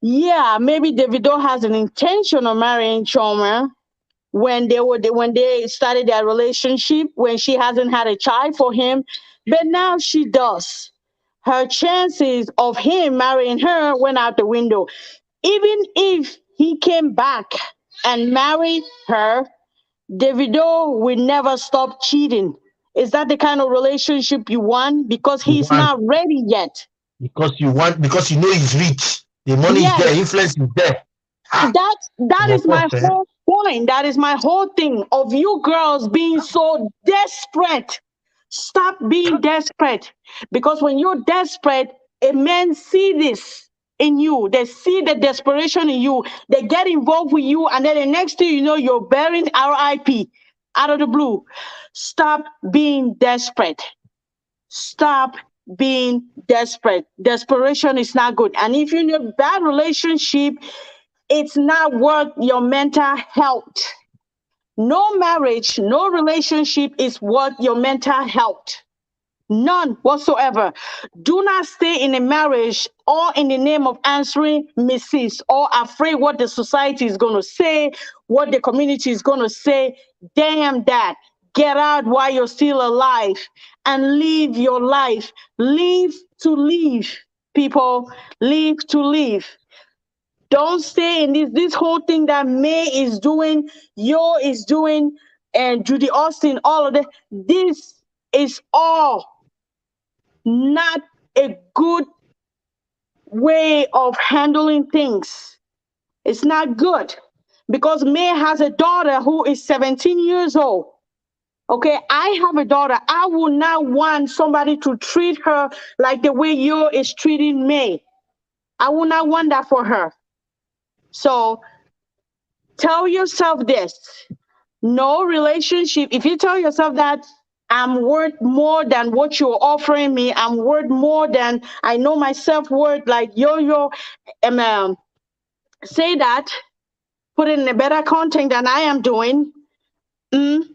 Speaker 3: Yeah, maybe Davido has an intention of marrying Choma when they started their relationship, when she hasn't had a child for him, but now she does. Her chances of him marrying her went out the window. Even if he came back and married her, Davido will never stop cheating. Is that the kind of relationship you want? Because
Speaker 2: You
Speaker 3: he's
Speaker 2: want
Speaker 3: not ready yet.
Speaker 2: because you know he's rich. The money is there,
Speaker 3: Yes,
Speaker 2: influence is there. Ha!
Speaker 3: that
Speaker 2: Of
Speaker 3: is my
Speaker 2: course, eh?
Speaker 3: whole point. That is my whole thing of you girls being so desperate. Stop being desperate. Because when you're desperate, a man see this in you. They see the desperation in you. They get involved with you, and then the next thing you know, you're bearing RIP out of the blue. Stop being desperate. Stop being desperate. Desperation is not good. And if you're in a bad relationship, it's not worth your mental health. No marriage, no relationship is worth your mental health. None whatsoever. Do not stay in a marriage or in the name of answering missus or afraid what the society is going to say, what the community is going to say. Damn that. Get out while you're still alive and live your life. Live to live, people. Live to live. Don't stay in this whole thing that May is doing, Yo is doing, and Judy Austin, all of that. This is all not a good way of handling things. It's not good, because May has a daughter who is 17 years old. Okay, I have a daughter. I would not want somebody to treat her like the way Yo is treating May. I would not want that for her. So tell yourself this. No relationship, if you tell yourself that I'm worth more than what you're offering me, I'm worth more than, I know my self-worth, like Yo, say that, put it in a better content than I am doing, you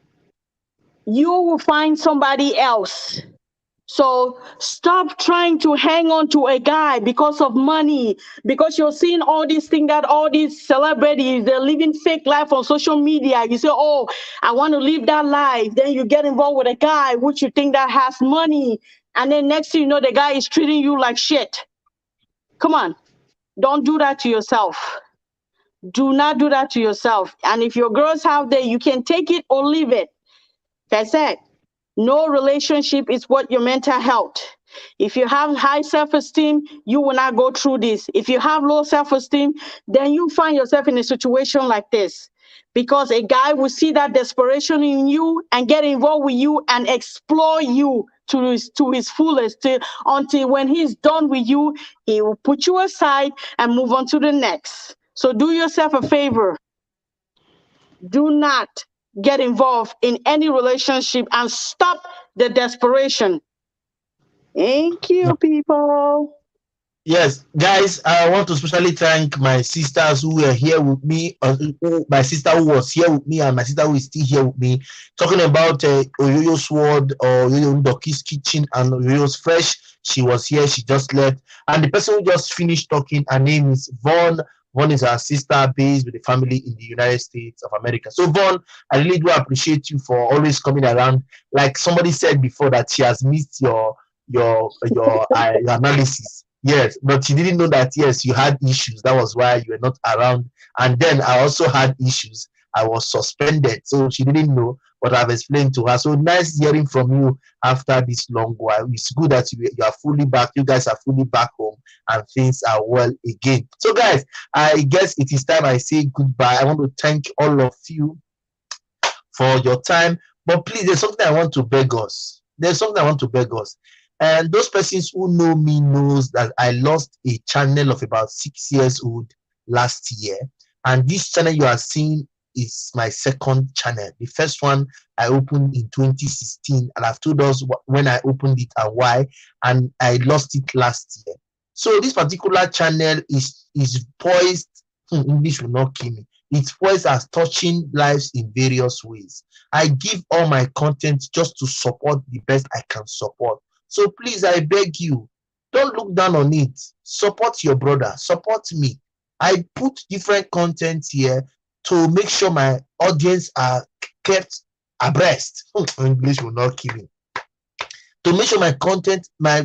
Speaker 3: will find somebody else. So stop trying to hang on to a guy because of money, because you're seeing all these things that all these celebrities, they're living fake life on social media. You say, oh, I want to live that life. Then you get involved with a guy which you think that has money. And then next thing you know, the guy is treating you like shit. Come on. Don't do that to yourself. Do not do that to yourself. And if your girls out there, you can take it or leave it. Like I said, no relationship is what your mental health. If you have high self-esteem, you will not go through this. If you have low self-esteem, then you find yourself in a situation like this, because a guy will see that desperation in you and get involved with you and exploit you to his fullest until when he's done with you, he will put you aside and move on to the next. So do yourself a favor. Do not get involved in any relationship and stop the desperation. Thank you, people.
Speaker 2: Yes, guys, I want to especially thank my sisters who were here with me, my sister who was here with me, and my sister who is still here with me, talking about Oyoyo's World or Yul Edochie's Kitchen and Oyoyo's Fresh. She was here, she just left. And the person who just finished talking, her name is Vaughn. Vaughn is our sister based with the family in the United States of America. So Vaughn, I really do appreciate you for always coming around. Like somebody said before that she has missed your analysis. Yes, but she didn't know that, yes, you had issues. That was why you were not around. And then I also had issues. I was suspended. So she didn't know, but I've explained to her. So nice hearing from you after this long while. It's good that you are fully back. You guys are fully back home and things are well again. So guys, I guess it is time I say goodbye. I want to thank all of you for your time. But please, there's something I want to beg us. And those persons who know me knows that I lost a channel of about 6 years old last year. And this channel you are seeing is my second channel. The first one I opened in 2016, and I've told us when I opened it and why, and I lost it last year. So this particular channel is poised, English will not kill me. It's poised as touching lives in various ways. I give all my content just to support the best I can support. So please, I beg you, don't look down on it. Support your brother, support me. I put different content here to make sure my audience are kept abreast. English will not kill me. To make sure my content, my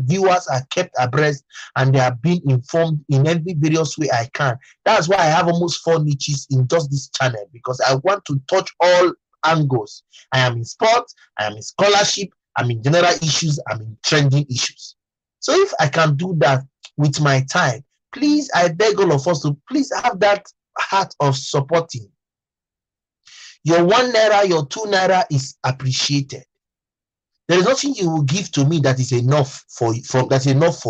Speaker 2: viewers are kept abreast and they are being informed in every various way I can. That's why I have almost 4 niches in just this channel, because I want to touch all angles. I am in sports, I am in scholarship, I'm in general issues, I'm in trending issues. So if I can do that with my time, please, I beg all of us to please have that heart of supporting. Your 1 naira, your 2 naira is appreciated. There is nothing you will give to me that is enough for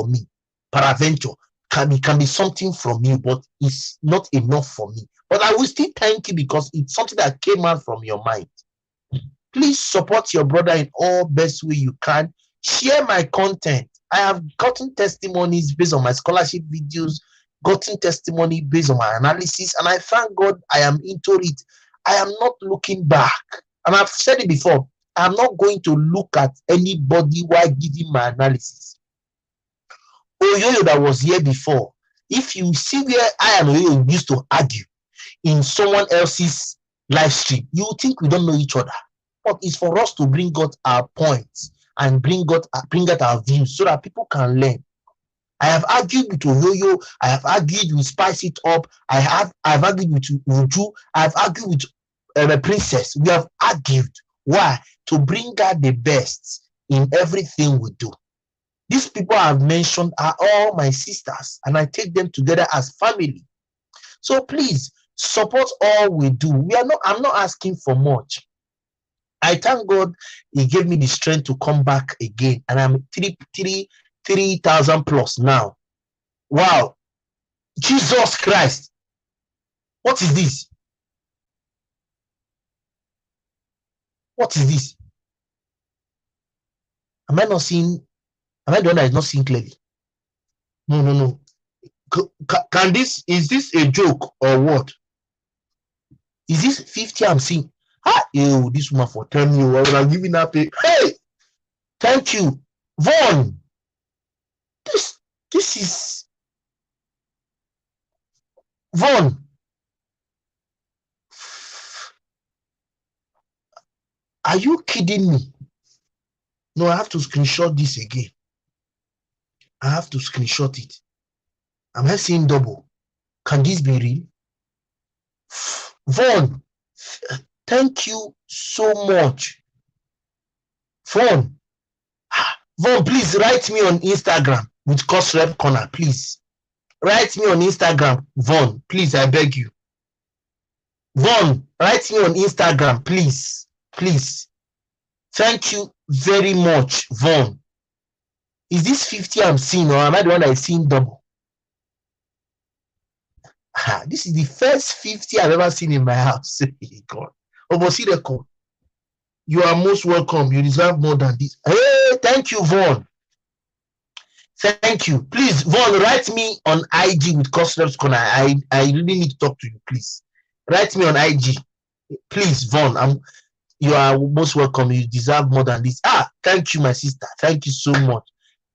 Speaker 2: me. Peradventure can be something from you, but it's not enough for me. But I will still thank you because it's something that came out from your mind. Please support your brother in all best way you can. Share my content. I have gotten testimonies based on my scholarship videos, gotten testimony based on my analysis, and I thank God I am into it. I am not looking back. And I've said it before, I'm not going to look at anybody while giving my analysis. Oyoyo that was here before, if you see where I and Oyoyo used to argue in someone else's live stream, you think we don't know each other. But it's for us to bring out our points and bring out our views so that people can learn. I have argued with Oyoyo, I have argued with Spice It Up, I've argued with Uju, I've argued with Princess. We have argued. Why? To bring out the best in everything we do. These people I've mentioned are all my sisters, and I take them together as family. So please support all we do. I'm not asking for much. I thank God He gave me the strength to come back again, and I'm 3,000 plus now. Wow, Jesus Christ! What is this? What is this? Am I not seeing? Am I the one that is not seeing clearly? No. Is this a joke or what? Is this 50 I'm seeing? Ew, this woman for telling me what I'm giving up. Hey, thank you, Vaughn. This is Vaughn. Are you kidding me? No, I have to screenshot this again. I have to screenshot it. Am I seeing double? Can this be real? Vaughn, thank you so much. Vaughn, please write me on Instagram with Cost Rep Corner, please. Write me on Instagram, Vaughn, please, I beg you. Vaughn, write me on Instagram, please. Thank you very much, Vaughn. Is this 50 I'm seeing, or am I the one that is seeing double? This is the first 50 I've ever seen in my house. God. You are most welcome. You deserve more than this. Hey, thank you, Vaughn. Thank you. Please, Vaughn, write me on IG with Cosreps Corner. I really need to talk to you, please. Write me on IG. Please, Vaughn. You are most welcome. You deserve more than this. Thank you, my sister. Thank you so much.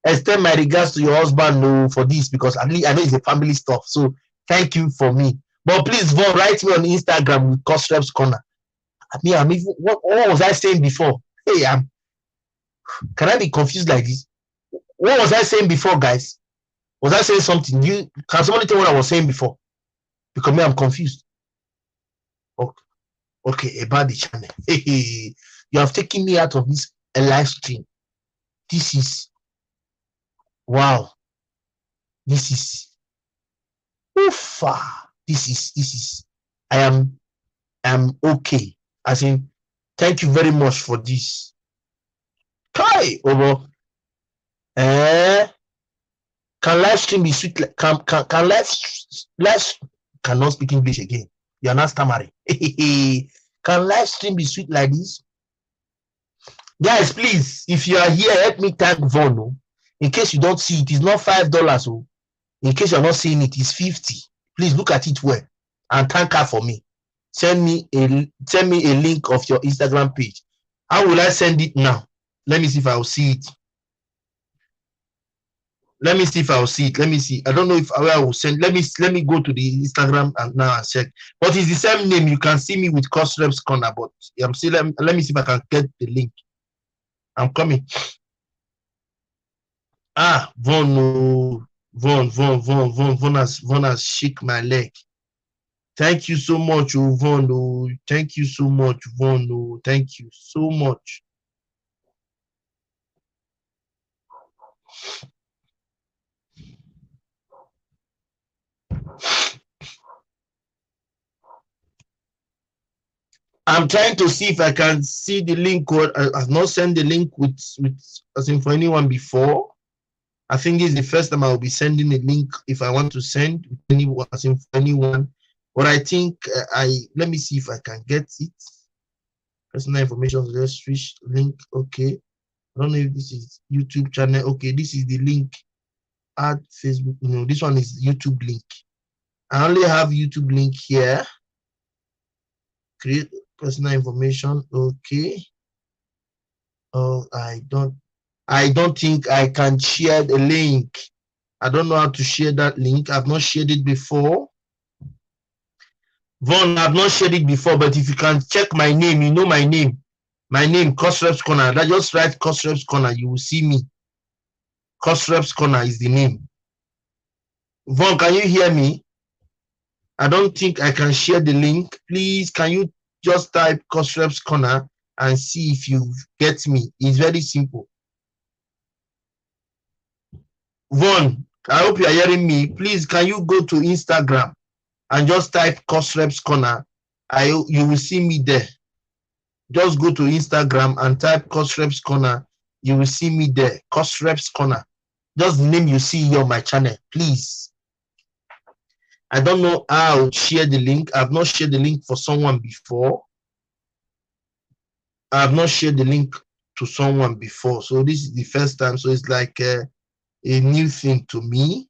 Speaker 2: Extend my regards to your husband for this, because at least I know it's a family stuff. So thank you for me. But please, Vaughn, write me on Instagram with Cosreps Corner. I'm even, what was I saying before? Hey, can I be confused like this? What was I saying before, guys? Was I saying something? Can somebody tell me what I was saying before? Because I'm confused. Okay, about the channel. Hey, you have taken me out of this live stream. This is wow. This is This is I am okay. As in, thank you very much for this. Kai over. Can live stream be sweet? Can cannot speak English again. You are not stammering. Can live stream be sweet like this? Guys, please, if you are here, help me thank Vaughn. In case you don't see it, it's not $5. In case you're not seeing it, it's 50. Please look at it well and thank her for me. Send me a link of your Instagram page. How will I send it now? Let me see if I will see it. Let me see if I will see it. Let me see. I don't know if I will send. Let me go to the Instagram and now and check. But it's the same name. You can see me with Cosreps Corner. But I'm still. Let me see if I can get the link. I'm coming. Vaughn has shake my leg. Thank you so much, Vaughn. Thank you so much, Vaughn. Thank you so much. I'm trying to see if I can see the link. I've not sent the link with as in for anyone before. I think it's the first time I will be sending a link if I want to send with anyone, as in for anyone. But I think let me see if I can get it. Personal information. Let's switch link. Okay. I don't know if this is YouTube channel. Okay, this is the link. Add Facebook. No, this one is YouTube link. I only have YouTube link here. Create personal information. Okay. Oh, I don't think I can share the link. I don't know how to share that link. I've not shared it before. Vaughn, I've not shared it before, but if you can check my name, you know my name. My name, Cosreps Corner. Just write Cosreps Corner. You will see me. Cosreps Corner is the name. Vaughn, can you hear me? I don't think I can share the link. Please, can you just type Cosreps Corner and see if you get me? It's very simple. Vaughn, I hope you are hearing me. Please, can you go to Instagram and just type Cosreps Corner? You will see me there. Just go to Instagram and type Cosreps Corner. You will see me there. Cosreps Corner. Just the name you see here on my channel, please. I don't know how to share the link. I've not shared the link for someone before. I have not shared the link to someone before. So this is the first time. So it's like a new thing to me.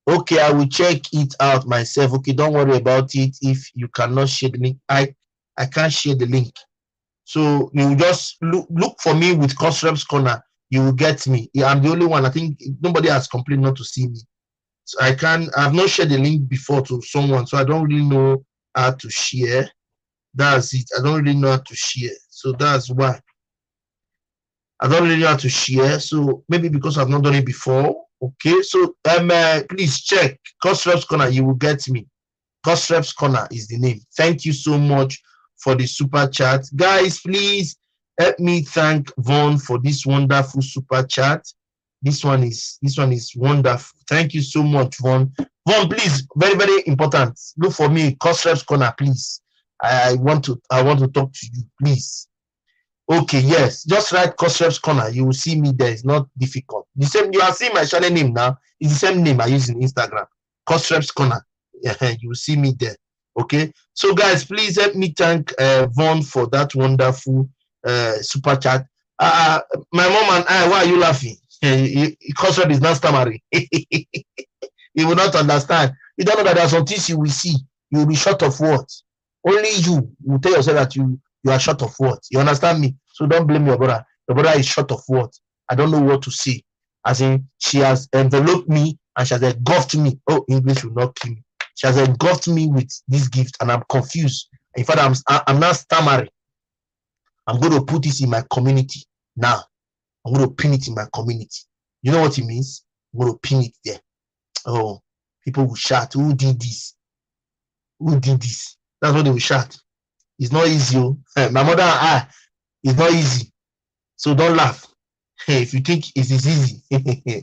Speaker 2: Okay, I will check it out myself. Okay, don't worry about it if you cannot share the link. I can't share the link. So you just look for me with Cosreps Corner. You will get me. I'm the only one. I think nobody has complained not to see me. So I've not shared the link before to someone, so I don't really know how to share. That's it. I don't really know how to share. So that's why. I don't really know how to share. So maybe because I've not done it before. Okay. So please check Cosreps Corner. You will get me. Cosreps Corner is the name. Thank you so much for the super chat. Guys, please help me thank Vaughn for this wonderful super chat. This one is wonderful. Thank you so much, Vaughn. Vaughn, please, very, very important. Look for me, Cosreps Corner, please. I want to talk to you, please. Okay, yes. Just write Cosrep's Corner. You will see me there. It's not difficult. The same, you are seeing my channel name now. It's the same name I use in Instagram. Cosrep's Corner. Yeah, you will see me there. Okay. So guys, please help me thank Vaughn for that wonderful super chat. My mom and I, why are you laughing? Cosrep is not stammering. You will not understand. You don't know that there are some things you will see. You will be short of words. Only you will tell yourself that you are short of words. You understand me? So don't blame your brother. Your brother is short of words. I don't know what to say. As in, she has enveloped me and she has engulfed me. Oh, English will not kill me. She has engulfed me with this gift and I'm confused. In fact, I'm not stammering. I'm going to put this in my community now. I'm going to pin it in my community. You know what it means? I'm going to pin it there. Oh, people will shout, who did this? Who did this? That's what they will shout. It's not easy. My mother and I, it's not easy. So don't laugh. If you think it is easy,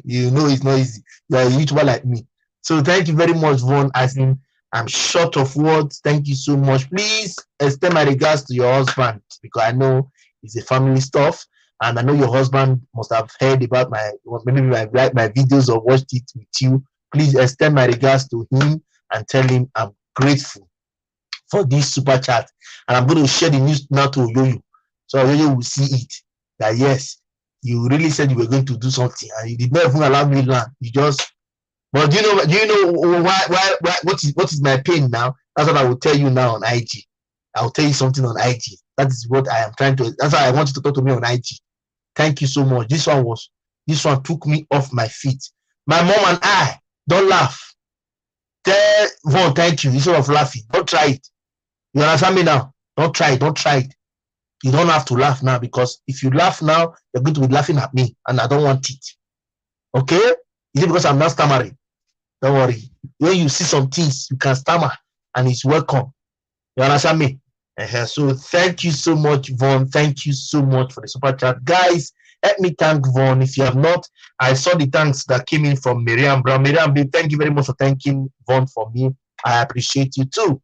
Speaker 2: you know it's not easy. You are a YouTuber like me. So thank you very much, Vaughn. As in, I'm short of words. Thank you so much. Please extend my regards to your husband because I know it's a family stuff. And I know your husband must have heard about maybe my videos or watched it with you. Please extend my regards to him and tell him I'm grateful for this super chat. And I'm going to share the news now to Yoyo. So Yoyo will see it. That yes, you really said you were going to do something and you did not even allow me to learn. You just, but do you know why what is my pain now? That's what I will tell you now on IG. I will tell you something on IG. That is what I am trying to, that's why I want you to talk to me on IG. Thank you so much. This one took me off my feet. My mom and I, don't laugh. Tell Vaughn thank you instead of laughing. Don't try it. You understand me now? Don't try it. You don't have to laugh now because if you laugh now, you're going to be laughing at me and I don't want it. Okay? Is it because I'm not stammering? Don't worry. When you see some things, you can stammer and it's welcome. You understand me? So thank you so much, Vaughn. Thank you so much for the super chat. Guys, let me thank Vaughn. If you have not, I saw the thanks that came in from Miriam Brown. Miriam, thank you very much for thanking Vaughn for me. I appreciate you too.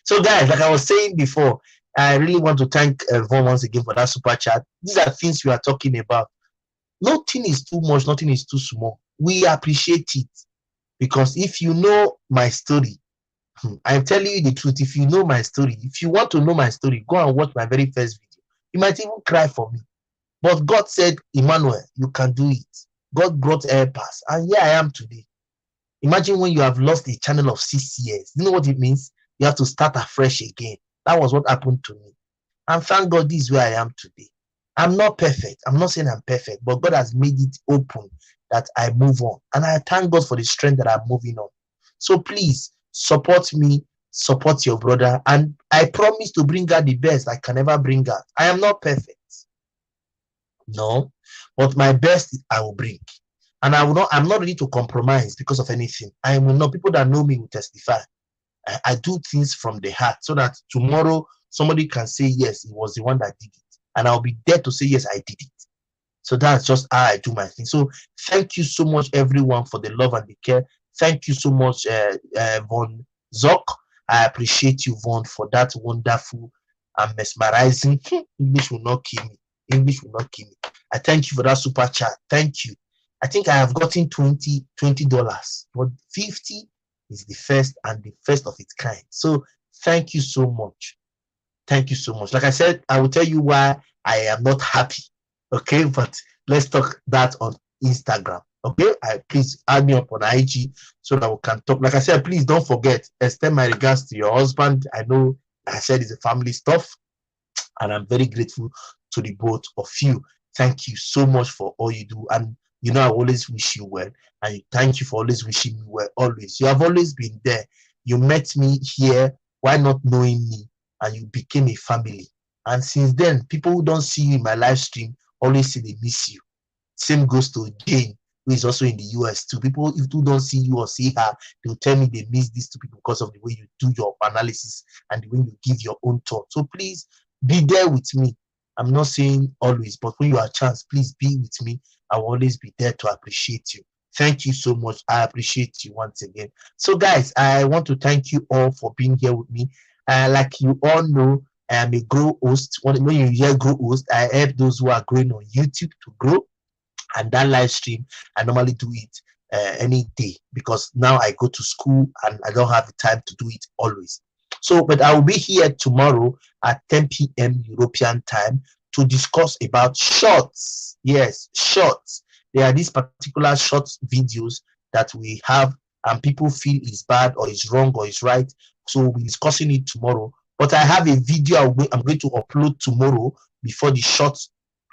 Speaker 2: So guys, like I was saying before, I really want to thank Vaughn once again for that super chat. These are things we are talking about. Nothing is too much, nothing is too small. We appreciate it because if you know my story, I'm telling you the truth. If you know my story, if you want to know my story, go and watch my very first video. You might even cry for me. But God said, Emmanuel, you can do it. God brought helpers. And here I am today. Imagine when you have lost a channel of 6 years. You know what it means? You have to start afresh again. That was what happened to me. And thank God this is where I am today. I'm not perfect. I'm not saying I'm perfect, but God has made it open that I move on. And I thank God for the strength that I'm moving on. So please support me, support your brother. And I promise to bring out the best I can ever bring out. I am not perfect. No, but my best I will bring. And I'm not ready to compromise because of anything. I will not. People that know me will testify. I do things from the heart so that tomorrow somebody can say, yes, it was the one that did it. And I'll be there to say, yes, I did it. So that's just how I do my thing. So thank you so much, everyone, for the love and the care. Thank you so much, Vaughn Zock. I appreciate you, Vaughn, for that wonderful and mesmerizing. English will not kill me. English will not kill me. I thank you for that super chat. Thank you. I think I have gotten $20, but 50 is the first and the first of its kind. So thank you so much. Thank you so much. Like I said, I will tell you why I am not happy. Okay, but let's talk that on Instagram. Okay, please add me up on IG so that we can talk. Like I said, please don't forget, extend my regards to your husband. I know I said it's a family stuff, and I'm very grateful to the both of you. Thank you so much for all you do. And you know, I always wish you well. And thank you for always wishing me well, always. You have always been there. You met me here while not knowing me, and you became a family. And since then, people who don't see you in my live stream always say they miss you. Same goes to Jane, who is also in the US too. People who don't see you or see her, they'll tell me they miss these two people because of the way you do your analysis and the way you give your own thought. So please be there with me. I'm not saying always, but when you have a chance, please be with me. I will always be there to appreciate you. Thank you so much. I appreciate you once again. So guys, I want to thank you all for being here with me. Like you all know, I am a grow host. When you hear grow host, I help those who are growing on YouTube to grow. And that live stream, I normally do it any day, because now I go to school and I don't have the time to do it always. So, but I will be here tomorrow at 10 p.m. European time to discuss about shorts. Yes, shorts. There are these particular short videos that we have and people feel is bad or is wrong or is right. So we'll be discussing it tomorrow. But I have a video I'm going to upload tomorrow before the short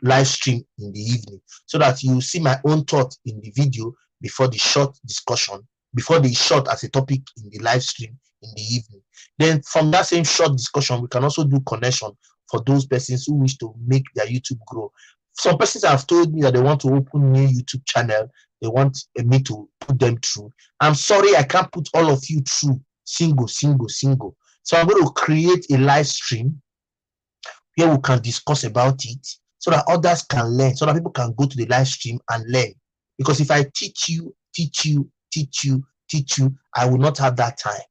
Speaker 2: live stream in the evening, so that you see my own thought in the video before the short discussion, before the short as a topic in the live stream in the evening. Then from that same short discussion, we can also do connection for those persons who wish to make their YouTube grow. Some persons have told me that they want to open new YouTube channel. They want me to put them through. I'm sorry, I can't put all of you through single. So I'm going to create a live stream where we can discuss about it, so that others can learn, so that people can go to the live stream and learn. Because if I teach you, I will not have that time.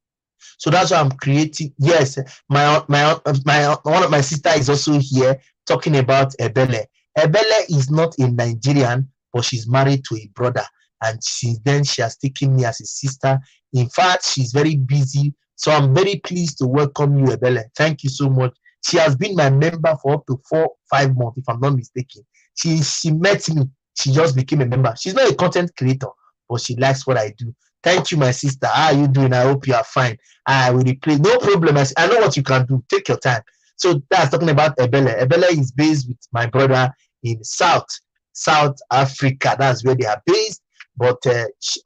Speaker 2: So that's why I'm creating. Yes, one of my sister is also here talking about Ebele. Ebele is not a Nigerian, but she's married to a brother, and since then she has taken me as a sister. In fact, she's very busy, so I'm very pleased to welcome you, Ebele. Thank you so much. She has been my member for up to 4-5 months, if I'm not mistaken. She met me. She just became a member. She's not a content creator, but she likes what I do. Thank you, my sister. How are you doing? I hope you are fine. I will replay. No problem. I know what you can do. Take your time. So that's talking about Ebele. Ebele is based with my brother in South Africa. That's where they are based. But it's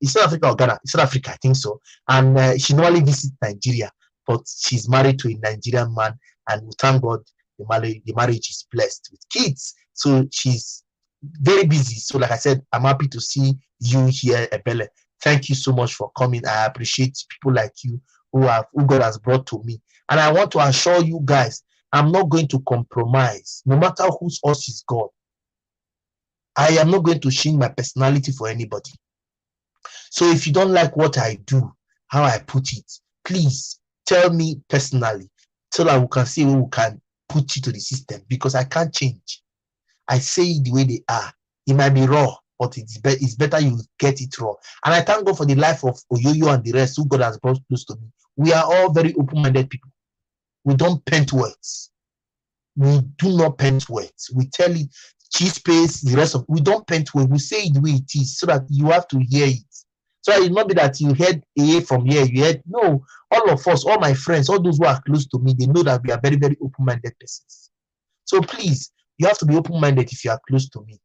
Speaker 2: South Africa or Ghana? It's South Africa, I think so. And she normally visits Nigeria, but she's married to a Nigerian man. And we thank God the marriage is blessed with kids. So she's very busy. So like I said, I'm happy to see you here, Ebele. Thank you so much for coming. I appreciate people like you who God has brought to me. And I want to assure you guys, I'm not going to compromise. No matter whose us is God, I am not going to change my personality for anybody. So if you don't like what I do, how I put it, please tell me personally, so that we can see where we can put you to the system, because I can't change. I say it the way they are. It might be raw, but it's better you get it raw. And I thank God for the life of Oyoyo and the rest who God has brought close to me. We are all very open-minded people. We don't paint words. We do not paint words. We tell it, cheese paste, the rest of we don't paint words. We say it the way it is, so that you have to hear it. So it not be that you heard A from here, you heard no. All of us, all my friends, all those who are close to me, they know that we are very, very open-minded persons. So please, you have to be open-minded if you are close to me.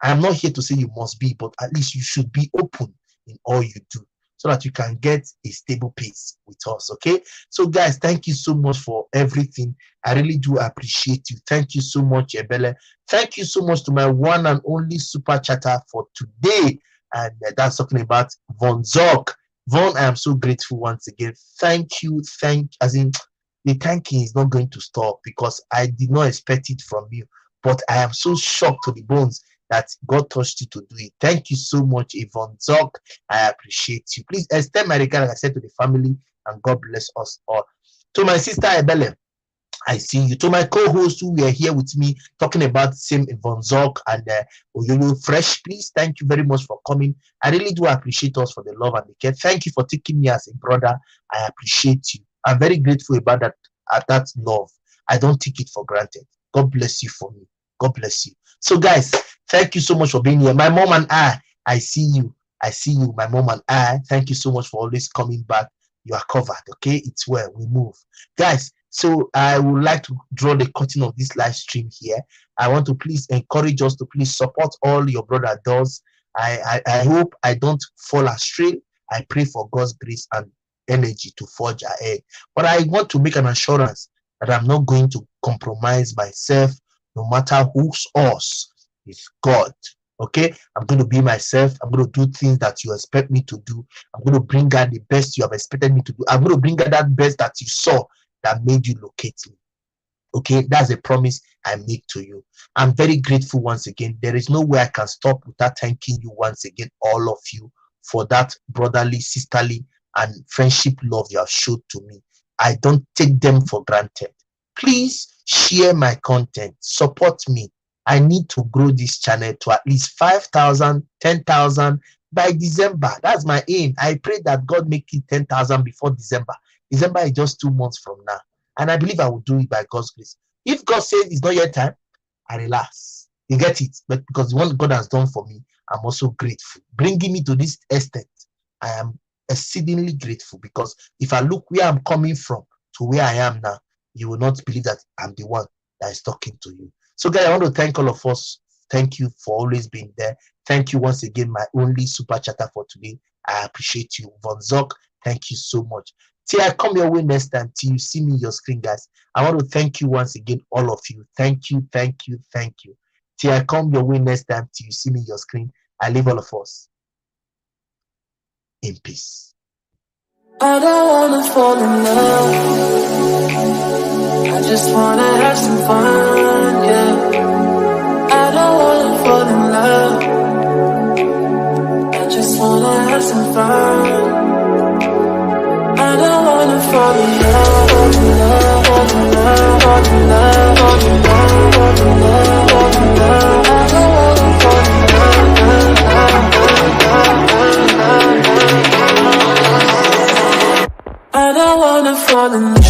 Speaker 2: I am not here to say you must be, but at least you should be open in all you do, so that you can get a stable pace with us. Okay? So guys, thank you so much for everything. I really do appreciate you. Thank you so much, Ebele. Thank you so much to my one and only super chatter for today. And that's talking about Von Zog. Von, I am so grateful once again. Thank you. As in, the thanking is not going to stop, because I did not expect it from you. But I am so shocked to the bones that God touched you to do it. Thank you so much, Yvonne Zog. I appreciate you. Please extend my regard, like I said, to the family, and God bless us all. To my sister Ebele, I see you. To my co-hosts who were here with me talking about same Von Zog and Oyoyo Fresh, please, thank you very much for coming. I really do appreciate us for the love and the care. Thank you for taking me as a brother. I appreciate you. I'm very grateful about that love. I don't take it for granted. God bless you for me. God bless you. So guys, thank you so much for being here. My mom and I see you. I see you, my mom and I. Thank you so much for always coming back. You are covered, okay? It's well. We move. Guys, so I would like to draw the curtain of this live stream here. I want to please encourage us to please support all your brother does. I hope I don't fall astray. I pray for God's grace and energy to forge ahead. But I want to make an assurance that I'm not going to compromise myself, no matter who's us is God. Okay, I'm going to be myself. I'm going to do things that you expect me to do. I'm going to bring out the best you have expected me to do. I'm going to bring out that best that you saw that made you locate me. Okay, that's a promise I make to you. I'm very grateful once again. There is no way I can stop without thanking you once again, all of you, for that brotherly, sisterly, and friendship love you have showed to me. I don't take them for granted. Please share my content, support me. I need to grow this channel to at least 5,000, 10,000 by December. That's my aim. I pray that God make it 10,000 before December. December is just 2 months from now. And I believe I will do it by God's grace. If God says it's not yet time, I relax. You get it? But because what God has done for me, I'm also grateful. Bringing me to this extent, I am exceedingly grateful, because if I look where I'm coming from to where I am now, you will not believe that I'm the one that is talking to you. So guys, I want to thank all of us. Thank you for always being there. Thank you once again, my only super chatter for today. I appreciate you. Von Zok, thank you so much. Till I come your way next time, till you see me on your screen, guys, I want to thank you once again, all of you. Thank you, thank you, thank you. Till I come your way next time, till you see me on your screen, I leave all of us in peace.
Speaker 1: I don't wanna fall in love. I just wanna have some fun, yeah. I don't wanna fall in love. I just wanna have some fun. I don't wanna fall in love, fall in love, fall in love, fall in love, fall in love, fall in love, fall in love. I don't wanna fall in love, I don't wanna fall in love.